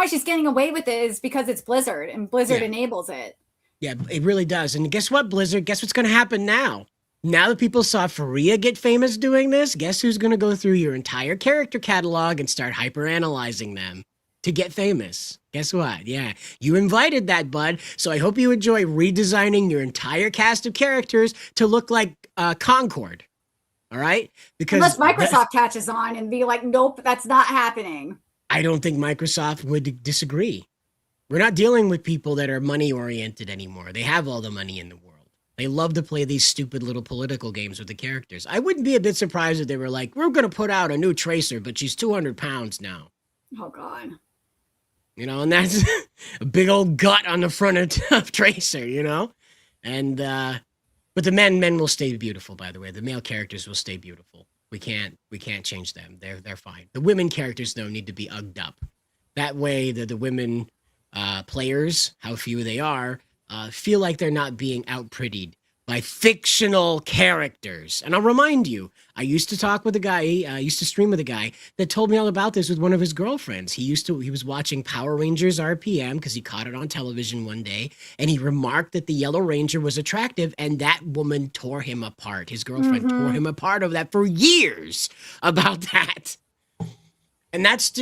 she's getting away with it is because it's Blizzard, and Blizzard enables it. Yeah, it really does. And guess what, Blizzard? Guess what's going to happen now? Now that people saw Faria get famous doing this, guess who's going to go through your entire character catalog and start hyper-analyzing them to get famous? Guess what? Yeah, you invited that, bud. So I hope you enjoy redesigning your entire cast of characters to look like Concord. All right? Because unless Microsoft catches on and be like, nope, that's not happening. I don't think Microsoft would disagree. We're not dealing with people that are money-oriented anymore. They have all the money in the world. They love to play these stupid little political games with the characters. I wouldn't be a bit surprised if they were like, we're going to put out a new Tracer, but she's 200 pounds now. Oh, God. You know, and that's a big old gut on the front of Tracer, you know? And, but the men will stay beautiful, by the way. The male characters will stay beautiful. We can't change them. They're fine. The women characters though need to be ugged up. That way the women players, how few they are, feel like they're not being out-prettied by fictional characters. And I'll remind you, I used to talk with a guy, I used to stream with a guy that told me all about this with one of his girlfriends. He was watching Power Rangers RPM because he caught it on television one day, and he remarked that the Yellow Ranger was attractive, and that woman tore him apart. His girlfriend tore him apart over that for years about that. And that's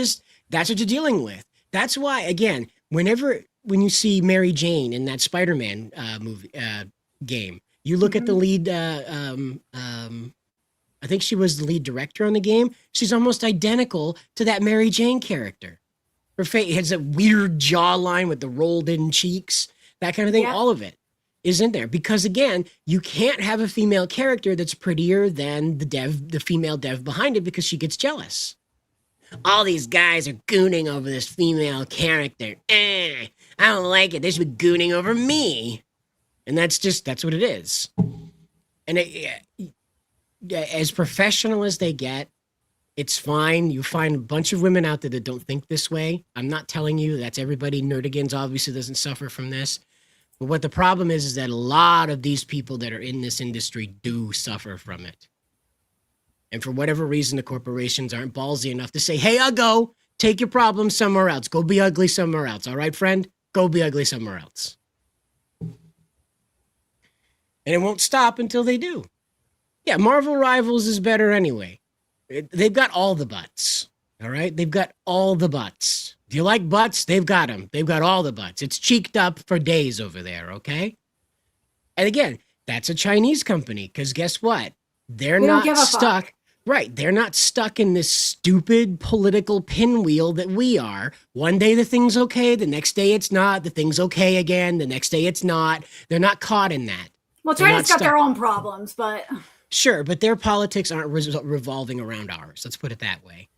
what you're dealing with. That's why, again, when you see Mary Jane in that Spider-Man movie game, you look at the lead, I think she was the lead director on the game. She's almost identical to that Mary Jane character. Her face has a weird jawline with the rolled in cheeks, that kind of thing. Yeah. All of it is in there because, again, you can't have a female character that's prettier than the female dev behind it because she gets jealous. All these guys are gooning over this female character. I don't like it. They should be gooning over me. And that's what it is. And as professional as they get, it's fine. You find a bunch of women out there that don't think this way. I'm not telling you that's everybody. Nerdigans obviously doesn't suffer from this. But what the problem is that a lot of these people that are in this industry do suffer from it. And for whatever reason, the corporations aren't ballsy enough to say, hey, Uggo, take your problem somewhere else. Go be ugly somewhere else. All right, friend? Go be ugly somewhere else. And it won't stop until they do. Yeah, Marvel Rivals is better anyway. They've got all the butts. All right? They've got all the butts. Do you like butts? They've got them. They've got all the butts. It's cheeked up for days over there, okay? And again, that's a Chinese company because guess what? They're not stuck. Right. They're not stuck in this stupid political pinwheel that we are. One day the thing's okay. The next day it's not. The thing's okay again. The next day it's not. They're not caught in that. Well, China's got their own problems, but... Sure, but their politics aren't revolving around ours. Let's put it that way.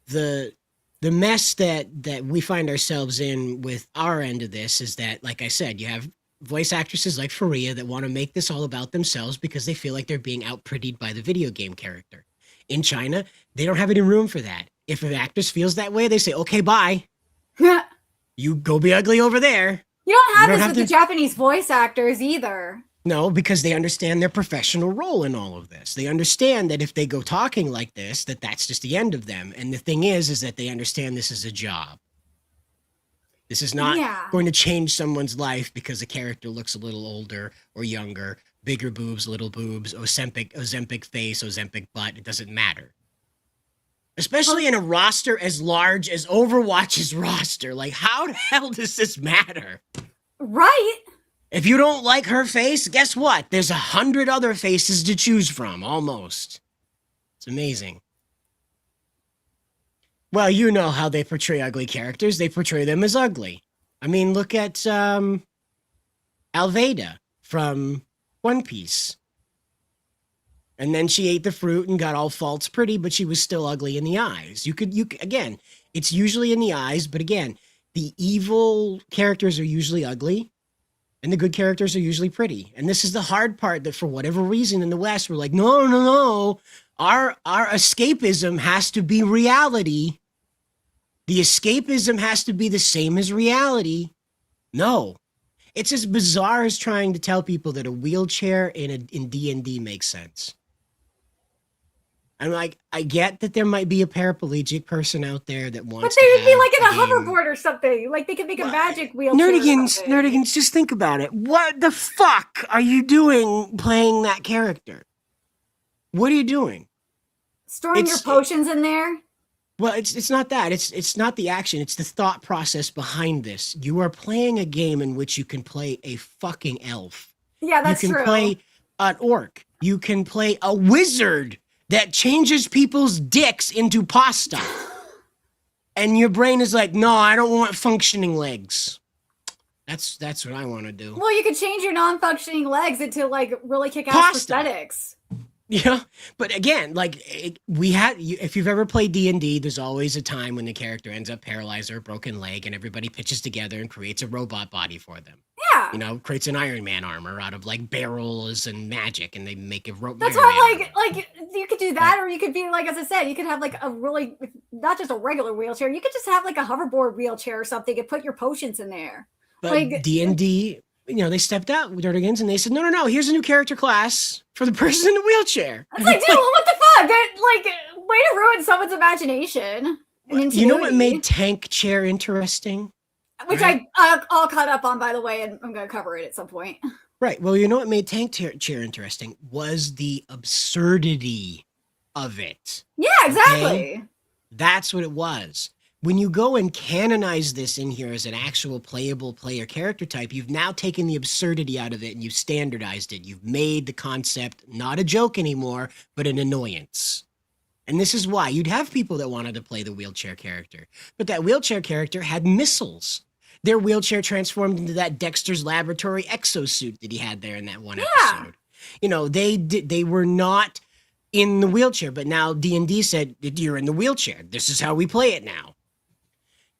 The mess that we find ourselves in with our end of this is that, like I said, you have voice actresses like Faria that want to make this all about themselves because they feel like they're being out-prettied by the video game character. In China, they don't have any room for that. If an actress feels that way, they say, okay, bye. You go be ugly over there. You don't have this with the Japanese voice actors either. No, because they understand their professional role in all of this. They understand that if they go talking like this, that's just the end of them. And the thing is that they understand this is a job. This is not going to change someone's life because a character looks a little older or younger, bigger boobs, little boobs, Ozempic face, Ozempic butt. It doesn't matter. Especially in a roster as large as Overwatch's roster. Like, how the hell does this matter? Right. If you don't like her face, guess what? There's 100 other faces to choose from, almost. It's amazing. Well, you know how they portray ugly characters. They portray them as ugly. I mean, look at Alveda from One Piece. And then she ate the fruit and got all false pretty, but she was still ugly in the eyes. You could again, it's usually in the eyes, but again, the evil characters are usually ugly. And the good characters are usually pretty. And this is the hard part that for whatever reason in the West, we're like, no. Our escapism has to be reality. The escapism has to be the same as reality. No. It's as bizarre as trying to tell people that a wheelchair in D&D makes sense. I'm like, I get that there might be a paraplegic person out there that wants to. But they would be like in a hoverboard or something. Like they could make a magic wheelchair. Nerdigans, just think about it. What the fuck are you doing playing that character? What are you doing? Storing your potions in there? Well, it's not that. It's not the action. It's the thought process behind this. You are playing a game in which you can play a fucking elf. Yeah, that's true. You can play an orc. You can play a wizard that changes people's dicks into pasta. And your brain is like, no, I don't want functioning legs. That's what I want to do. Well, you could change your non-functioning legs into like really kick-ass prosthetics. Yeah, but again, like if you've ever played D&D, there's always a time when the character ends up paralyzed or a broken leg and everybody pitches together and creates a robot body for them. Yeah. You know, creates an Iron Man armor out of like barrels and magic, and they make a rope. That's why, like you could do that, or you could be like, as I said, you could have like a really, not just a regular wheelchair. You could just have like a hoverboard wheelchair or something and put your potions in there. But like D&D, you know, they stepped out with Dirtigans and they said, no, here's a new character class for the person in the wheelchair. It's like, dude, what the fuck? That, like, way to ruin someone's imagination. You know what made tank chair interesting? Which right? I'll caught up on, by the way, and I'm going to cover it at some point. Right. Well, you know what made tank chair interesting was the absurdity of it. Yeah, exactly. Okay? That's what it was. When you go and canonize this in here as an actual playable player character type, you've now taken the absurdity out of it and you've standardized it. You've made the concept not a joke anymore, but an annoyance. And this is why you'd have people that wanted to play the wheelchair character, but that wheelchair character had missiles. Their wheelchair transformed into that Dexter's Laboratory exosuit that he had there in that one episode. You know, they were not in the wheelchair, but now D&D said, you're in the wheelchair. This is how we play it now.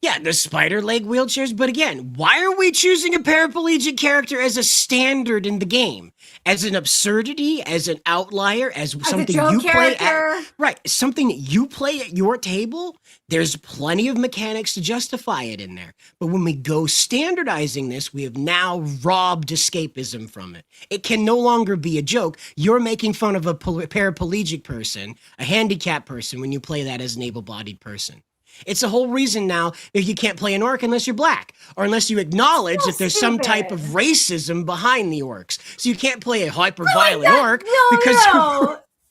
Yeah, the spider leg wheelchairs, but again, why are we choosing a paraplegic character as a standard in the game? As an absurdity, as an outlier, as something you play at, right, something that you play at your table? There's plenty of mechanics to justify it in there. But when we go standardizing this, we have now robbed escapism from it. It can no longer be a joke. You're making fun of a paraplegic person, a handicapped person, when you play that as an able-bodied person. It's the whole reason now that you can't play an orc unless you're black, or unless you acknowledge that there's some type of racism behind the orcs. So you can't play a hyper-violent orc because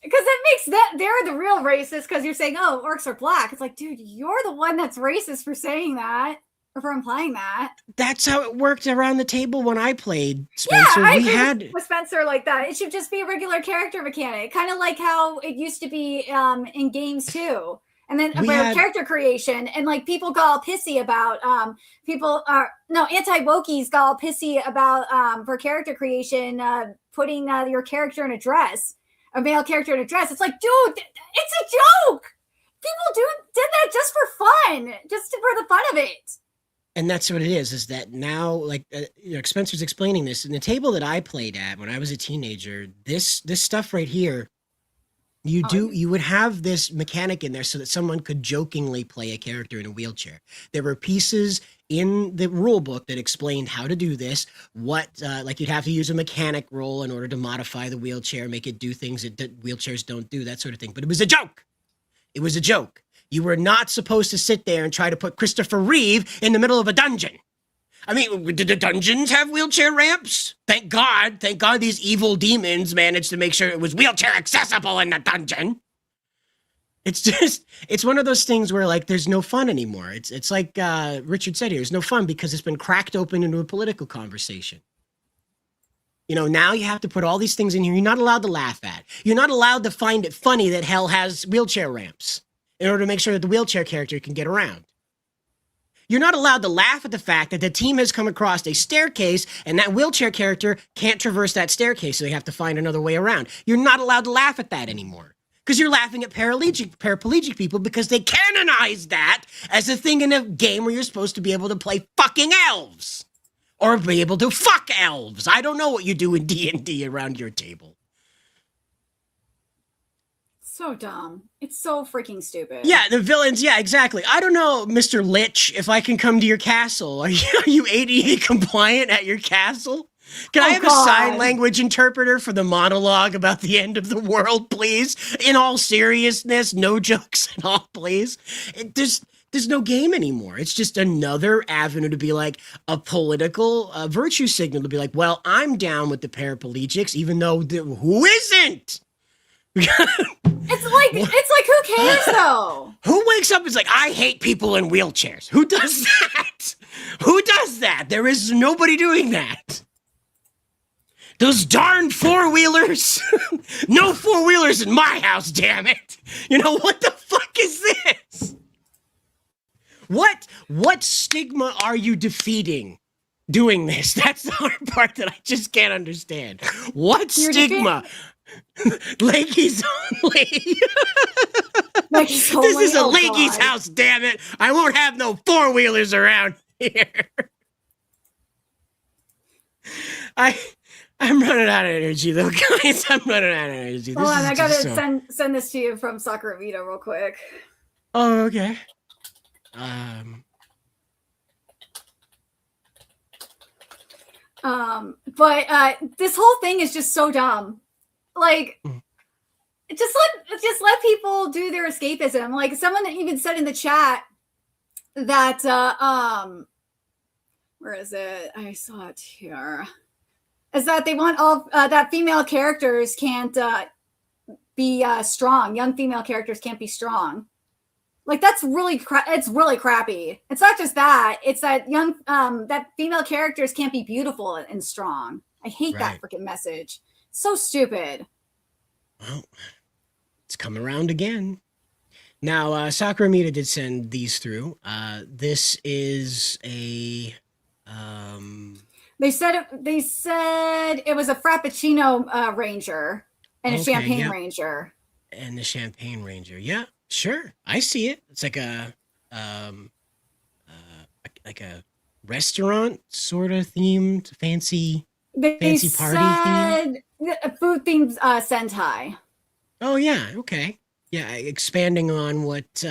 it makes that they're the real racist because you're saying, oh, orcs are black. It's like, dude, you're the one that's racist for saying that or for implying that. That's how it worked around the table when I played, Spencer. Yeah, I we had with Spencer like that. It should just be a regular character mechanic, kind of like how it used to be in games too. And then about character creation, and like people got all pissy about anti-wokies got all pissy about for character creation, putting your character in a dress, a male character in a dress. It's like, dude, it's a joke. People did that just for fun, just for the fun of it. And that's what it is that now, like, Spencer's explaining this in the table that I played at when I was a teenager. This stuff right here. You would have this mechanic in there so that someone could jokingly play a character in a wheelchair. There were pieces in the rule book that explained how to do this, like you'd have to use a mechanic roll in order to modify the wheelchair, make it do things that wheelchairs don't do, that sort of thing. But it was a joke. It was a joke. You were not supposed to sit there and try to put Christopher Reeve in the middle of a dungeon. I mean, did the dungeons have wheelchair ramps? Thank God these evil demons managed to make sure it was wheelchair accessible in the dungeon. It's one of those things where, like, there's no fun anymore. It's like Richard said here, there's no fun because it's been cracked open into a political conversation. You know, now you have to put all these things in here you're not allowed to laugh at. You're not allowed to find it funny that hell has wheelchair ramps in order to make sure that the wheelchair character can get around. You're not allowed to laugh at the fact that the team has come across a staircase and that wheelchair character can't traverse that staircase, so they have to find another way around. You're not allowed to laugh at that anymore because you're laughing at paraplegic people because they canonize that as a thing in a game where you're supposed to be able to play fucking elves or be able to fuck elves. I don't know what you do in D&D around your table. So dumb. It's so freaking stupid. Yeah, the villains. Yeah, exactly. I don't know, Mr. Lich, if I can come to your castle. Are you ADA compliant at your castle? Can I have a sign language interpreter for the monologue about the end of the world, please? In all seriousness, no jokes at all, please. There's no game anymore. It's just another avenue to be like a political virtue signal to be like, well, I'm down with the paraplegics, even though who isn't? It's like who cares though? Who wakes up and is like, I hate people in wheelchairs? Who does that? Who does that? There is nobody doing that. Those darn four-wheelers. No four-wheelers in my house, damn it. You know, what the fuck is this? What stigma are you defeating doing this? That's the hard part that I just can't understand. What stigma? Leggies only. This is a Leggies house, damn it. I won't have no four-wheelers around here. I'm running out of energy, though, guys. I'm running out of energy. Hold on, I gotta send this to you from Sakura Vita real quick. Oh, okay. But this whole thing is just so dumb. Like, just let people do their escapism. Like, someone even said in the chat that where is it? I saw it here. Is that they want all that female characters can't be strong. Young female characters can't be strong. Like, that's really it's really crappy. It's not just that. It's that young that female characters can't be beautiful and strong. I hate that freaking message. So stupid. Well, it's come around again. Now, Sakura Mita did send these through. This is a They said it was a Frappuccino Ranger and a Champagne Ranger. And the Champagne Ranger. Yeah, sure. I see it. It's like a restaurant sort of themed, fancy party theme. Food themed Sentai. Oh yeah, okay. Yeah, expanding on what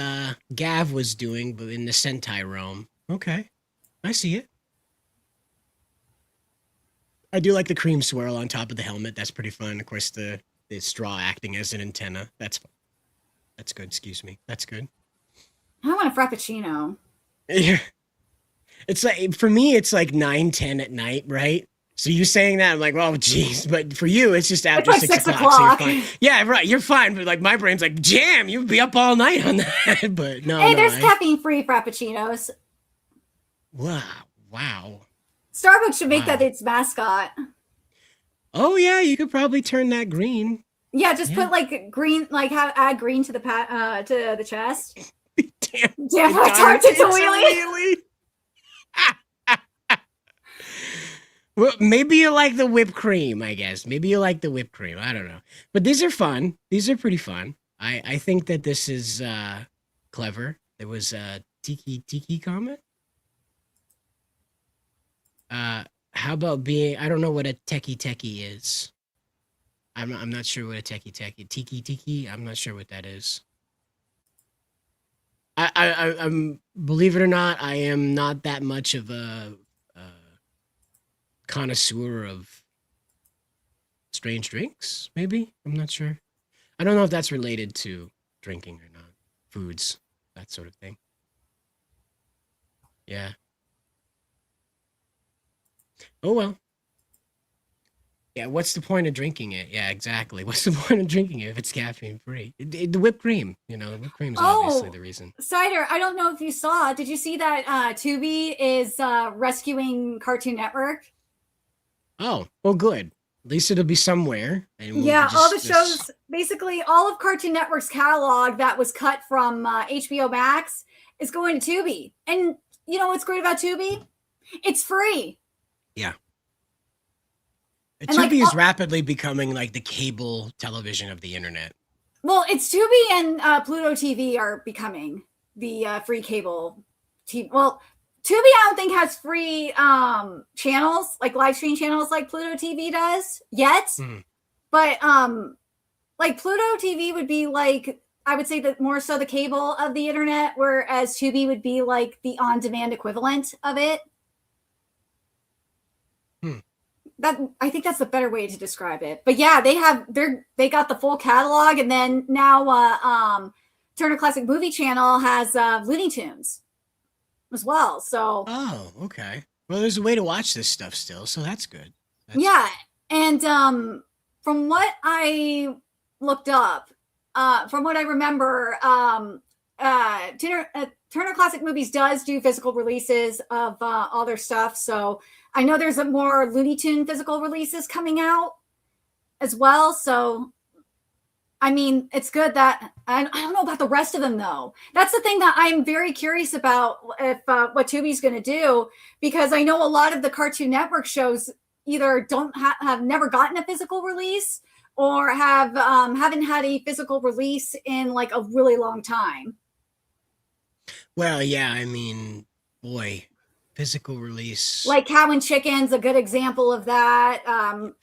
Gav was doing, but in the Sentai realm. Okay, I see it. I do like the cream swirl on top of the helmet. That's pretty fun. Of course, the straw acting as an antenna. That's fun. That's good. Excuse me. That's good. I want a Frappuccino. Yeah. It's like, for me, it's like 9-10 at night, right? So you saying that, I'm like, well, geez. But for you, it's just after it's like 6 o'clock. So you're fine. Yeah, right. You're fine. But like, my brain's like, jam, you'd be up all night on that. But no. Hey, there's caffeine-free Frappuccinos. Wow. Starbucks should make that its mascot. Oh yeah, you could probably turn that green. Yeah, just put like green, like add green to the to the chest. Damn, it's hard to wheelie. Well, maybe you like the whipped cream, I guess. Maybe you like the whipped cream. I don't know. But these are fun. These are pretty fun. I think that this is clever. There was a Tiki comment. How about being, I don't know what a techie is. I'm not sure what a techie tiki. I'm not sure what that is. I'm believe it or not, I am not that much of a connoisseur of strange drinks, maybe? I'm not sure. I don't know if that's related to drinking or not. Foods, that sort of thing. Yeah. Oh, well. Yeah, what's the point of drinking it? Yeah, exactly. What's the point of drinking it if it's caffeine free? The whipped cream, the whipped cream is obviously the reason. Cider, I don't know if you saw. Did you see that Tubi is rescuing Cartoon Network? Oh, well, good. At least it'll be somewhere. And all the shows, basically all of Cartoon Network's catalog that was cut from HBO Max is going to Tubi. And you know what's great about Tubi? It's free. Yeah. Tubi is rapidly becoming like the cable television of the internet. Well, it's Tubi and Pluto TV are becoming the free cable TV. Well, Tubi I don't think has free channels, like live stream channels like Pluto TV does yet. But like Pluto TV would be like, I would say that more so the cable of the internet, whereas Tubi would be like the on-demand equivalent of it. I think that's the better way to describe it. But yeah, they got the full catalog, and then now Turner Classic Movie Channel has Looney Tunes as well. So okay. Well, there's a way to watch this stuff still, so that's good. And from what I looked up, from what I remember, Turner Classic Movies does do physical releases of all their stuff. So I know there's more Looney Tune physical releases coming out as well. So, I mean, it's good that I don't know about the rest of them though. That's the thing that I'm very curious about if what Tubi's going to do, because I know a lot of the Cartoon Network shows either don't have never gotten a physical release or haven't had a physical release in like a really long time. Well, yeah, I mean, boy, physical release. Like Cow and Chicken's a good example of that.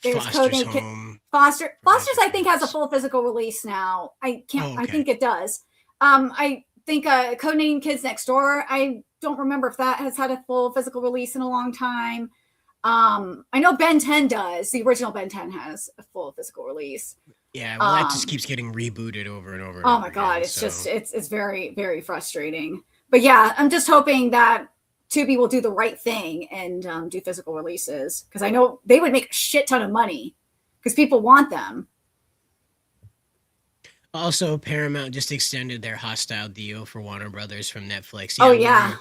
There's Foster's Home. Foster's I think has a full physical release now. I think it does. I think Codename Kids Next Door. I don't remember if that has had a full physical release in a long time. I know Ben 10 does. The original Ben 10 has a full physical release. Yeah, well, that just keeps getting rebooted over and over. Oh my god, it's just it's very, very frustrating. But yeah, I'm just hoping that Tubi will do the right thing and do physical releases, because I know they would make a shit ton of money because people want them. Also, Paramount just extended their hostile deal for Warner Brothers from Netflix. Yeah, oh yeah.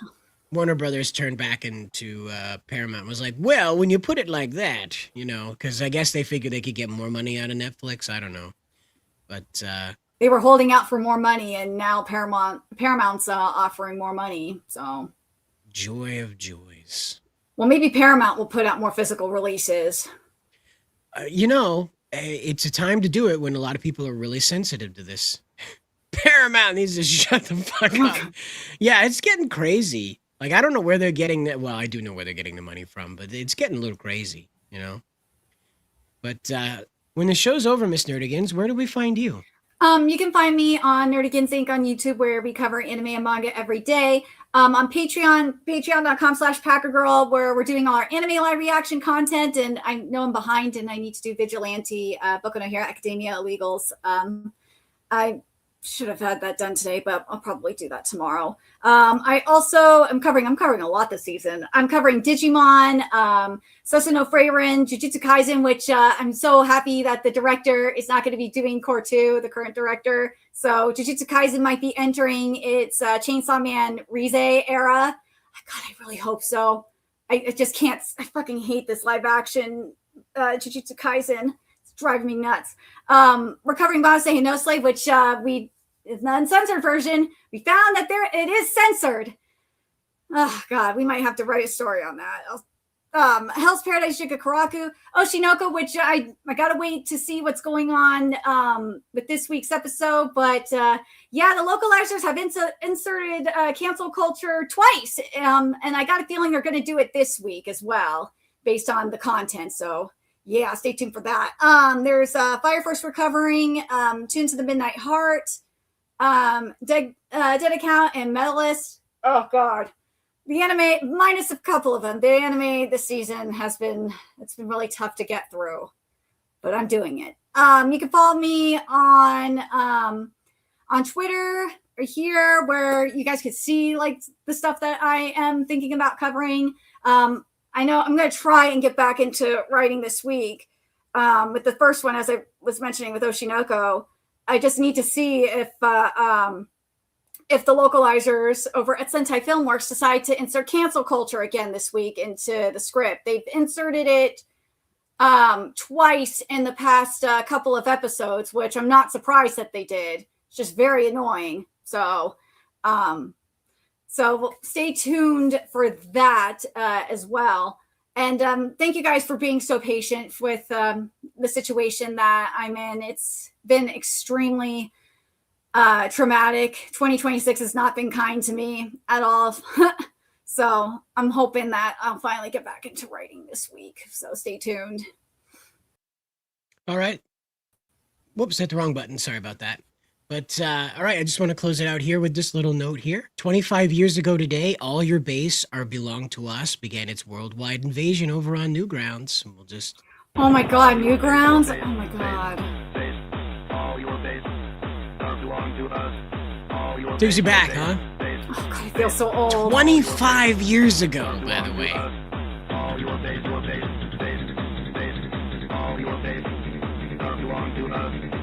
Warner Brothers turned back into Paramount and was like, well, when you put it like that, you know, because I guess they figured they could get more money out of Netflix. I don't know. But they were holding out for more money, and now Paramount's offering more money. So joy of joys. Well, maybe Paramount will put out more physical releases. You know, it's a time to do it when a lot of people are really sensitive to this. Paramount needs to shut the fuck up. Yeah, it's getting crazy. Like, I don't know where they're getting that. Well, I do know where they're getting the money from, but it's getting a little crazy, you know? But when the show's over, Miss Nerdigans, where do we find you? You can find me on Nerdigans Inc. on YouTube, where we cover anime and manga every day. On Patreon, patreon.com/Packergirl, where we're doing all our anime live reaction content. And I know I'm behind and I need to do Vigilante, Boku no Hero Academia Illegals. I should have had that done today, but I'll probably do that tomorrow. I also am covering a lot this season. I'm covering Digimon, Sosu no Freiren, Jujutsu Kaisen, which I'm so happy that the director is not going to be doing Core 2, the current director. So Jujutsu Kaisen might be entering its Chainsaw Man Rize era. God, I really hope so. I just can't. I fucking hate this live action Jujutsu Kaisen. It's driving me nuts. We're covering Banase no Slave, which is the uncensored version. We found that it is censored. Oh God, we might have to write a story on that. Hell's Paradise Shigakuraku, Oshinoko, which I gotta wait to see what's going on with this week's episode. But yeah, the localizers have inserted cancel culture twice, and I got a feeling they're going to do it this week as well, based on the content. So yeah, stay tuned for that. There's Fire Force recovering, Tune to the Midnight Heart, Dead Account, and Medalist. Oh God, the anime, minus a couple of them, the anime this season it's been really tough to get through, but I'm doing it. You can follow me on Twitter or here, where you guys can see like the stuff that I am thinking about covering. I know I'm going to try and get back into writing this week. With the first one, as I was mentioning with Oshinoko, I just need to see if the localizers over at Sentai Filmworks decide to insert cancel culture again this week into the script. They've inserted it twice in the past couple of episodes, which I'm not surprised that they did. It's just very annoying. So stay tuned for that as well. And thank you guys for being so patient with the situation that I'm in. It's been extremely traumatic. 2026 has not been kind to me at all. So I'm hoping that I'll finally get back into writing this week. So stay tuned. All right. Whoops, hit the wrong button. Sorry about that. But all right, I just want to close it out here with this little note here. 25 years ago today, All Your Base, Our Belong to Us began its worldwide invasion over on Newgrounds. And we'll just... Oh my God, Newgrounds? Oh my God. Takes you back, huh? Oh God, I feel so old. 25 years ago, by the way. All your base, our belong to us.